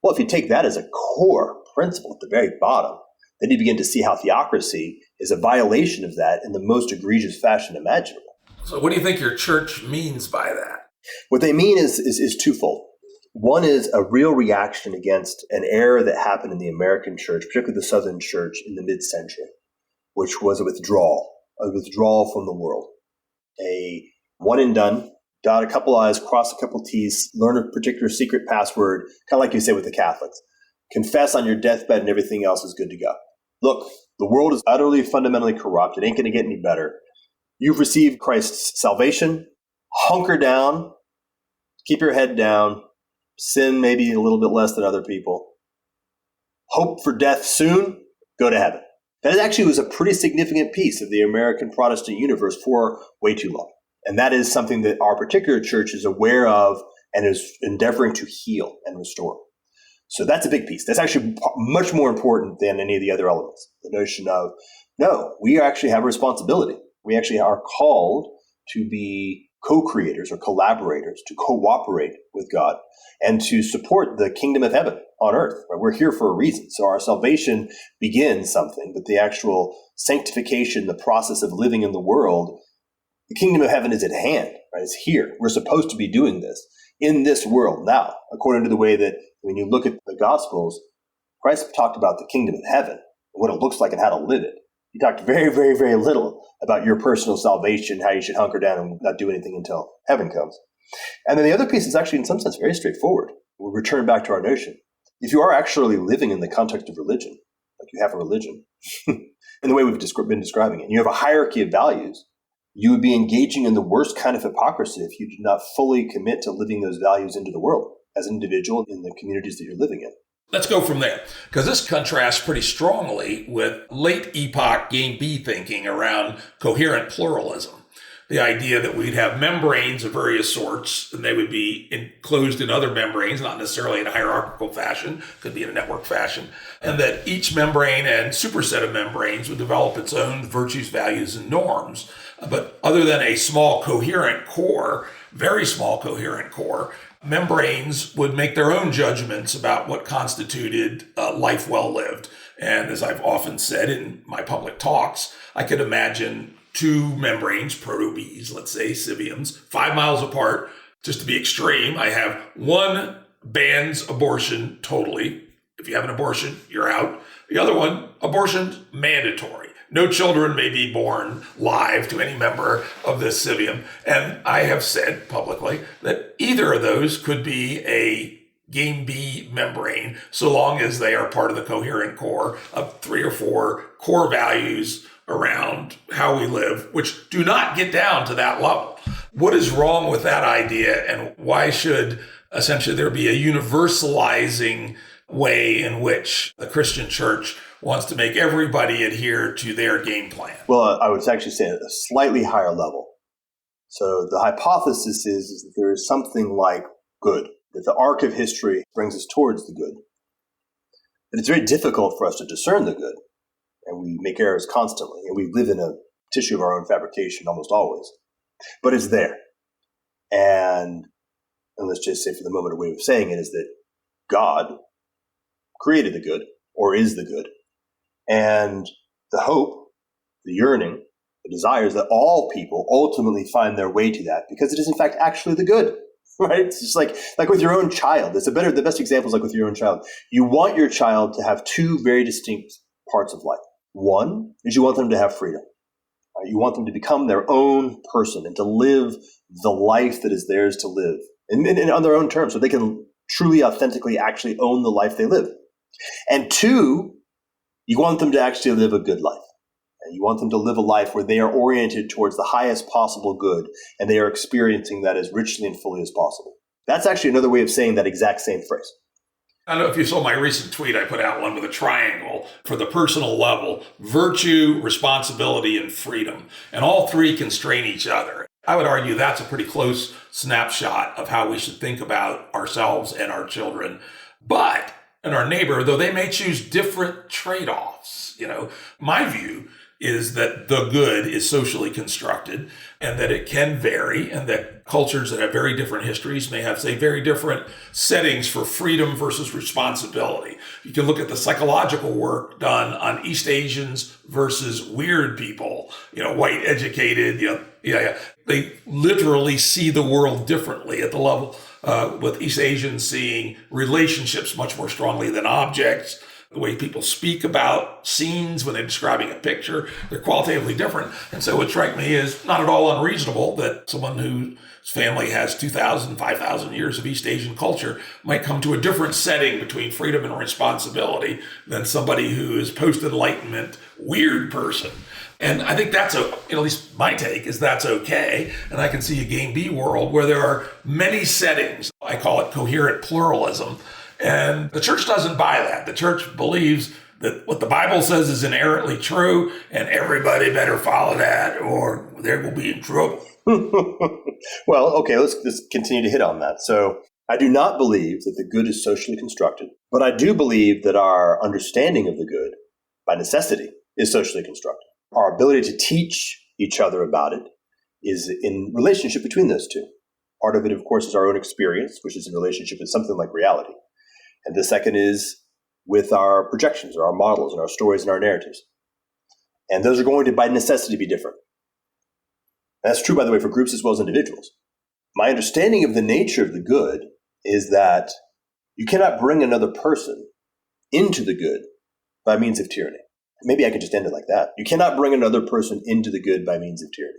[SPEAKER 2] Well, if you take that as a core principle at the very bottom, then you begin to see how theocracy is a violation of that in the most egregious fashion imaginable.
[SPEAKER 3] So what do you think your church means by that?
[SPEAKER 2] What they mean is twofold. One is a real reaction against an error that happened in the American church, particularly the Southern church in the mid-century, which was a withdrawal from the world. A one and done, dot a couple I's, cross a couple T's, learn a particular secret password, kind of like you say with the Catholics. Confess on your deathbed and everything else is good to go. Look, the world is utterly, fundamentally corrupt. It ain't going to get any better. You've received Christ's salvation. Hunker down. Keep your head down. Sin maybe a little bit less than other people. Hope for death soon. Go to heaven. That actually was a pretty significant piece of the American Protestant universe for way too long. And that is something that our particular church is aware of and is endeavoring to heal and restore. So that's a big piece. That's actually much more important than any of the other elements. The notion of, no, we actually have a responsibility. We actually are called to be co-creators or collaborators, to cooperate with God and to support the kingdom of heaven on earth. We're here for a reason. So our salvation begins something, but the actual sanctification, the process of living in the world The kingdom of heaven is at hand, right? It's here. We're supposed to be doing this in this world now, according to the way that when you look at the Gospels, Christ talked about the kingdom of heaven and what it looks like and how to live it. He talked very, very, very little about your personal salvation, how you should hunker down and not do anything until heaven comes. And then the other piece is actually, in some sense, very straightforward. We'll return back to our notion. If you are actually living in the context of religion, like you have a religion, in the way we've been describing it, and you have a hierarchy of values, you would be engaging in the worst kind of hypocrisy if you did not fully commit to living those values into the world as an individual in the communities that you're living in.
[SPEAKER 3] Let's go from there, because this contrasts pretty strongly with late epoch GameB thinking around coherent pluralism. The idea that we'd have membranes of various sorts, and they would be enclosed in other membranes, not necessarily in a hierarchical fashion, could be in a network fashion, and that each membrane and superset of membranes would develop its own virtues, values, and norms. But other than a small coherent core, very small coherent core, membranes would make their own judgments about what constituted a life well lived. And as I've often said in my public talks, I could imagine two membranes, Proto-Bs, let's say Civiums, 5 miles apart. Just to be extreme, I have one bans abortion totally. If you have an abortion, you're out. The other one, abortion's mandatory. No children may be born live to any member of this civium. And I have said publicly that either of those could be a GameB membrane, so long as they are part of the coherent core of 3 or 4 core values around how we live, which do not get down to that level. What is wrong with that idea, and why should essentially there be a universalizing way in which the Christian church wants to make everybody adhere to their game plan?
[SPEAKER 2] Well, I would actually say at a slightly higher level. So the hypothesis is that there is something like good, that the arc of history brings us towards the good. But it's very difficult for us to discern the good, and we make errors constantly, and we live in a tissue of our own fabrication almost always. But it's there. And let's just say for the moment, a way of saying it is that God created the good, or is the good. And the hope, the yearning, the desire is that all people ultimately find their way to that, because it is in fact actually the good, right? It's just like with your own child. The best example is like with your own child. You want your child to have 2 very distinct parts of life. One is you want them to have freedom. You want them to become their own person and to live the life that is theirs to live and on their own terms, so they can truly, authentically, actually own the life they live. And 2, you want them to actually live a good life. And you want them to live a life where they are oriented towards the highest possible good, and they are experiencing that as richly and fully as possible. That's actually another way of saying that exact same phrase.
[SPEAKER 3] I don't know if you saw my recent tweet. I put out one with a triangle for the personal level: virtue, responsibility, and freedom. And all 3 constrain each other. I would argue that's a pretty close snapshot of how we should think about ourselves and our children. But and our neighbor, though they may choose different trade-offs. My view is that the good is socially constructed, and that it can vary, and that cultures that have very different histories may have, say, very different settings for freedom versus responsibility. You can look at the psychological work done on East Asians versus weird people, white educated, they literally see the world differently at the level with East Asians seeing relationships much more strongly than objects. The way people speak about scenes when they're describing a picture, they're qualitatively different. And so what strikes me is not at all unreasonable that someone whose family has 2,000, 5,000 years of East Asian culture might come to a different setting between freedom and responsibility than somebody who is post-Enlightenment weird person. And I think that's, at least my take is that's okay. And I can see a GameB world where there are many settings. I call it coherent pluralism. And the church doesn't buy that. The church believes that what the Bible says is inherently true, and everybody better follow that or they will be in trouble.
[SPEAKER 2] Well, okay, let's continue to hit on that. So I do not believe that the good is socially constructed, but I do believe that our understanding of the good, by necessity, is socially constructed. Our ability to teach each other about it is in relationship between those two. Part of it, of course, is our own experience, which is in relationship with something like reality. And the second is with our projections or our models and our stories and our narratives. And those are going to, by necessity, be different. And that's true, by the way, for groups as well as individuals. My understanding of the nature of the good is that you cannot bring another person into the good by means of tyranny. Maybe I could just end it like that. You cannot bring another person into the good by means of tyranny.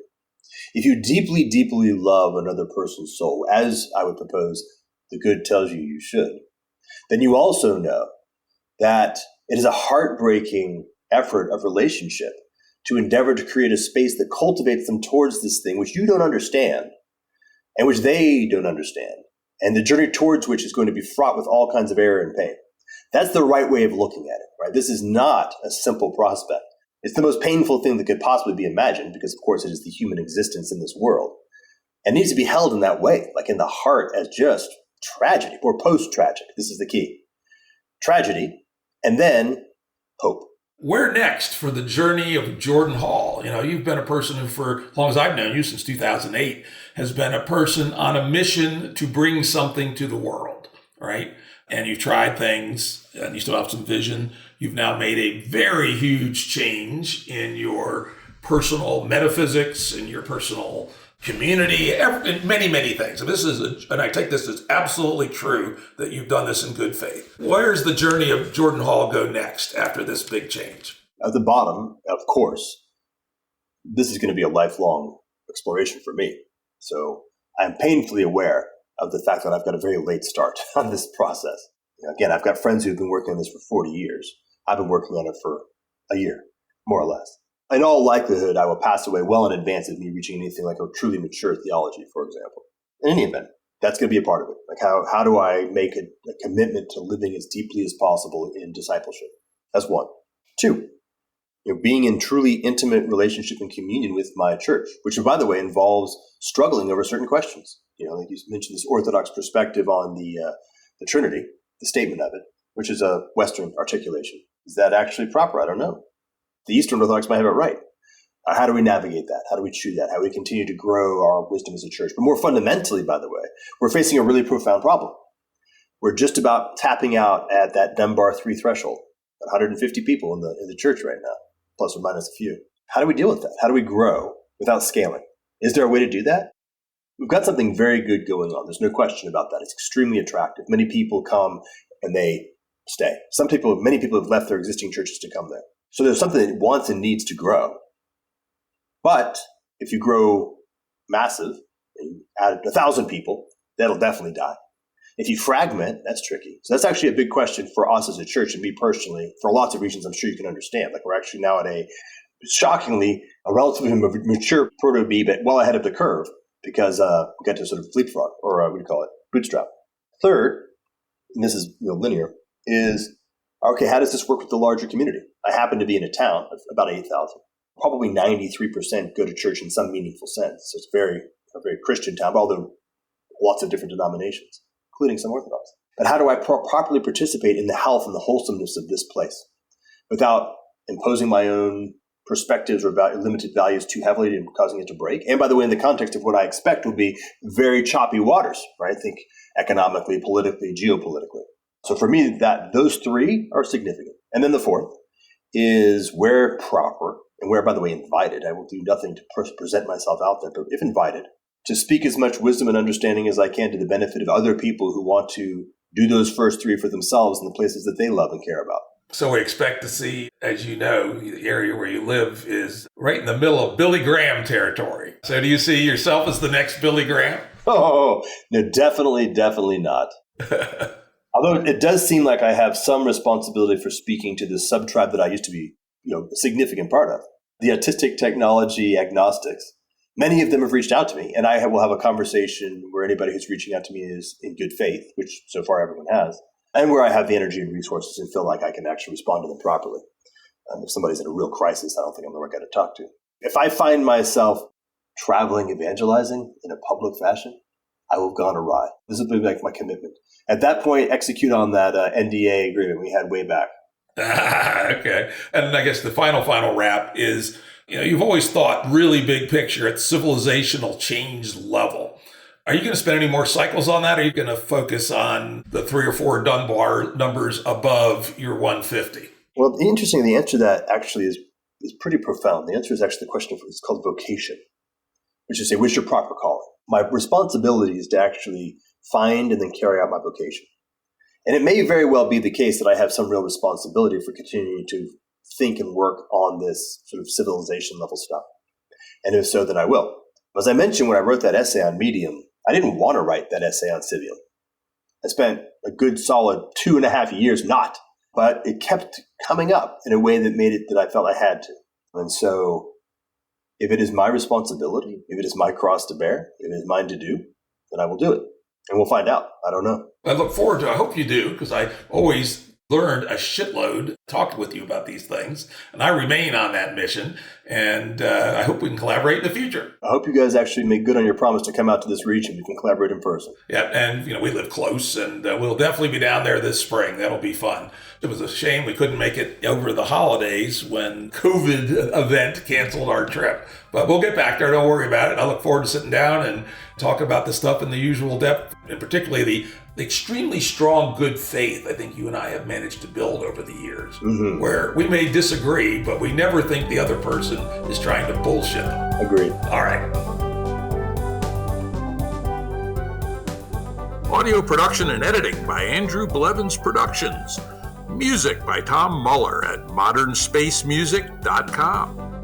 [SPEAKER 2] If you deeply, deeply love another person's soul, as I would propose the good tells you you should, then you also know that it is a heartbreaking effort of relationship to endeavor to create a space that cultivates them towards this thing which you don't understand and which they don't understand, and the journey towards which is going to be fraught with all kinds of error and pain. That's the right way of looking at it, right? This is not a simple prospect. It's the most painful thing that could possibly be imagined because, of course, it is the human existence in this world. And needs to be held in that way, like in the heart as just tragedy or post-tragic. This is the key. Tragedy, and then hope.
[SPEAKER 3] Where next for the journey of Jordan Hall? You've been a person who, for as long as I've known you, since 2008, has been a person on a mission to bring something to the world, right? And you've tried things, and you still have some vision. You've now made a very huge change in your personal metaphysics, in your personal community, many, many things. And I take this as absolutely true that you've done this in good faith. Where's the journey of Jordan Hall go next after this big change?
[SPEAKER 2] At the bottom, of course, this is going to be a lifelong exploration for me. So I'm painfully aware of the fact that I've got a very late start on this process. Again, I've got friends who've been working on this for 40 years. I've been working on it for a year, more or less. In all likelihood, I will pass away well in advance of me reaching anything like a truly mature theology, for example. In any event, that's going to be a part of it. Like how do I make a commitment to living as deeply as possible in discipleship? That's one. Two, being in truly intimate relationship and communion with my church, which, by the way, involves struggling over certain questions. Like you mentioned, this Orthodox perspective on the Trinity, the statement of it, which is a Western articulation. Is that actually proper? I don't know. The Eastern Orthodox might have it right. How do we navigate that? How do we chew that? How do we continue to grow our wisdom as a church? But more fundamentally, by the way, we're facing a really profound problem. We're just about tapping out at that Dunbar 3 threshold. 150 people in the church right now, plus or minus a few. How do we deal with that? How do we grow without scaling? Is there a way to do that? We've got something very good going on. There's no question about that. It's extremely attractive. Many people come and they stay. Many people have left their existing churches to come there. So there's something that wants and needs to grow. But if you grow massive, and you add 1,000 people, that'll definitely die. If you fragment, that's tricky. So that's actually a big question for us as a church and me personally, for lots of reasons I'm sure you can understand. Like we're actually now at a relatively mature Proto-B, but well ahead of the curve because we got to sort of leapfrog, or what do you call it, bootstrap. Third, and this is linear, is, okay, how does this work with the larger community? I happen to be in a town of about 8,000. Probably 93% go to church in some meaningful sense. So it's a very Christian town, although lots of different denominations, including some Orthodox. But how do I properly participate in the health and the wholesomeness of this place without imposing my own perspectives or limited values too heavily and causing it to break? And by the way, in the context of what I expect will be very choppy waters, right? I think economically, politically, geopolitically. So for me, those three are significant. And then the fourth is where proper, and where, by the way, invited. I will do nothing to present myself out there, but if invited, to speak as much wisdom and understanding as I can to the benefit of other people who want to do those first three for themselves in the places that they love and care about.
[SPEAKER 3] So we expect to see, as you know, the area where you live is right in the middle of Billy Graham territory. So do you see yourself as the next Billy Graham?
[SPEAKER 2] Oh, no, definitely not. Although it does seem like I have some responsibility for speaking to the sub-tribe that I used to be, a significant part of. The autistic technology agnostics. Many of them have reached out to me, and I will have a conversation where anybody who's reaching out to me is in good faith, which so far everyone has, and where I have the energy and resources and feel like I can actually respond to them properly. If somebody's in a real crisis, I don't think I'm the right guy to talk to. If I find myself traveling evangelizing in a public fashion, I will have gone awry. This will be like my commitment. At that point, execute on that NDA agreement we had way back.
[SPEAKER 3] Okay. And I guess the final wrap is, you've always thought really big picture at civilizational change level. Are you going to spend any more cycles on that? Or are you going to focus on the 3 or 4 Dunbar numbers above your 150?
[SPEAKER 2] Well, interesting. The answer to that actually is pretty profound. The answer is actually the question it's called vocation. which is say, what's your proper calling? My responsibility is to actually find and then carry out my vocation. And it may very well be the case that I have some real responsibility for continuing to think and work on this sort of civilization level stuff. And if so, then I will. As I mentioned, when I wrote that essay on Medium, I didn't want to write that essay on Civium. I spent a good solid 2.5 years not, but it kept coming up in a way that made it that I felt I had to. And so if it is my responsibility, if it is my cross to bear, if it is mine to do, then I will do it. And we'll find out. I don't know.
[SPEAKER 3] I look forward to it. I hope you do, because I always learned a shitload, talked with you about these things, and I remain on that mission, and I hope we can collaborate in the future.
[SPEAKER 2] I hope you guys actually make good on your promise to come out to this region. We can collaborate in person.
[SPEAKER 3] Yeah, and we live close, and we'll definitely be down there this spring. That'll be fun. It was a shame we couldn't make it over the holidays when COVID event canceled our trip, but we'll get back there. Don't worry about it. I look forward to sitting down and talk about the stuff in the usual depth, and particularly the extremely strong good faith I think you and I have managed to build over the years, where we may disagree, but we never think the other person is trying to bullshit them.
[SPEAKER 2] Agreed.
[SPEAKER 3] All right. Audio production and editing by Andrew Blevins Productions. Music by Tom Muller at modernspacemusic.com.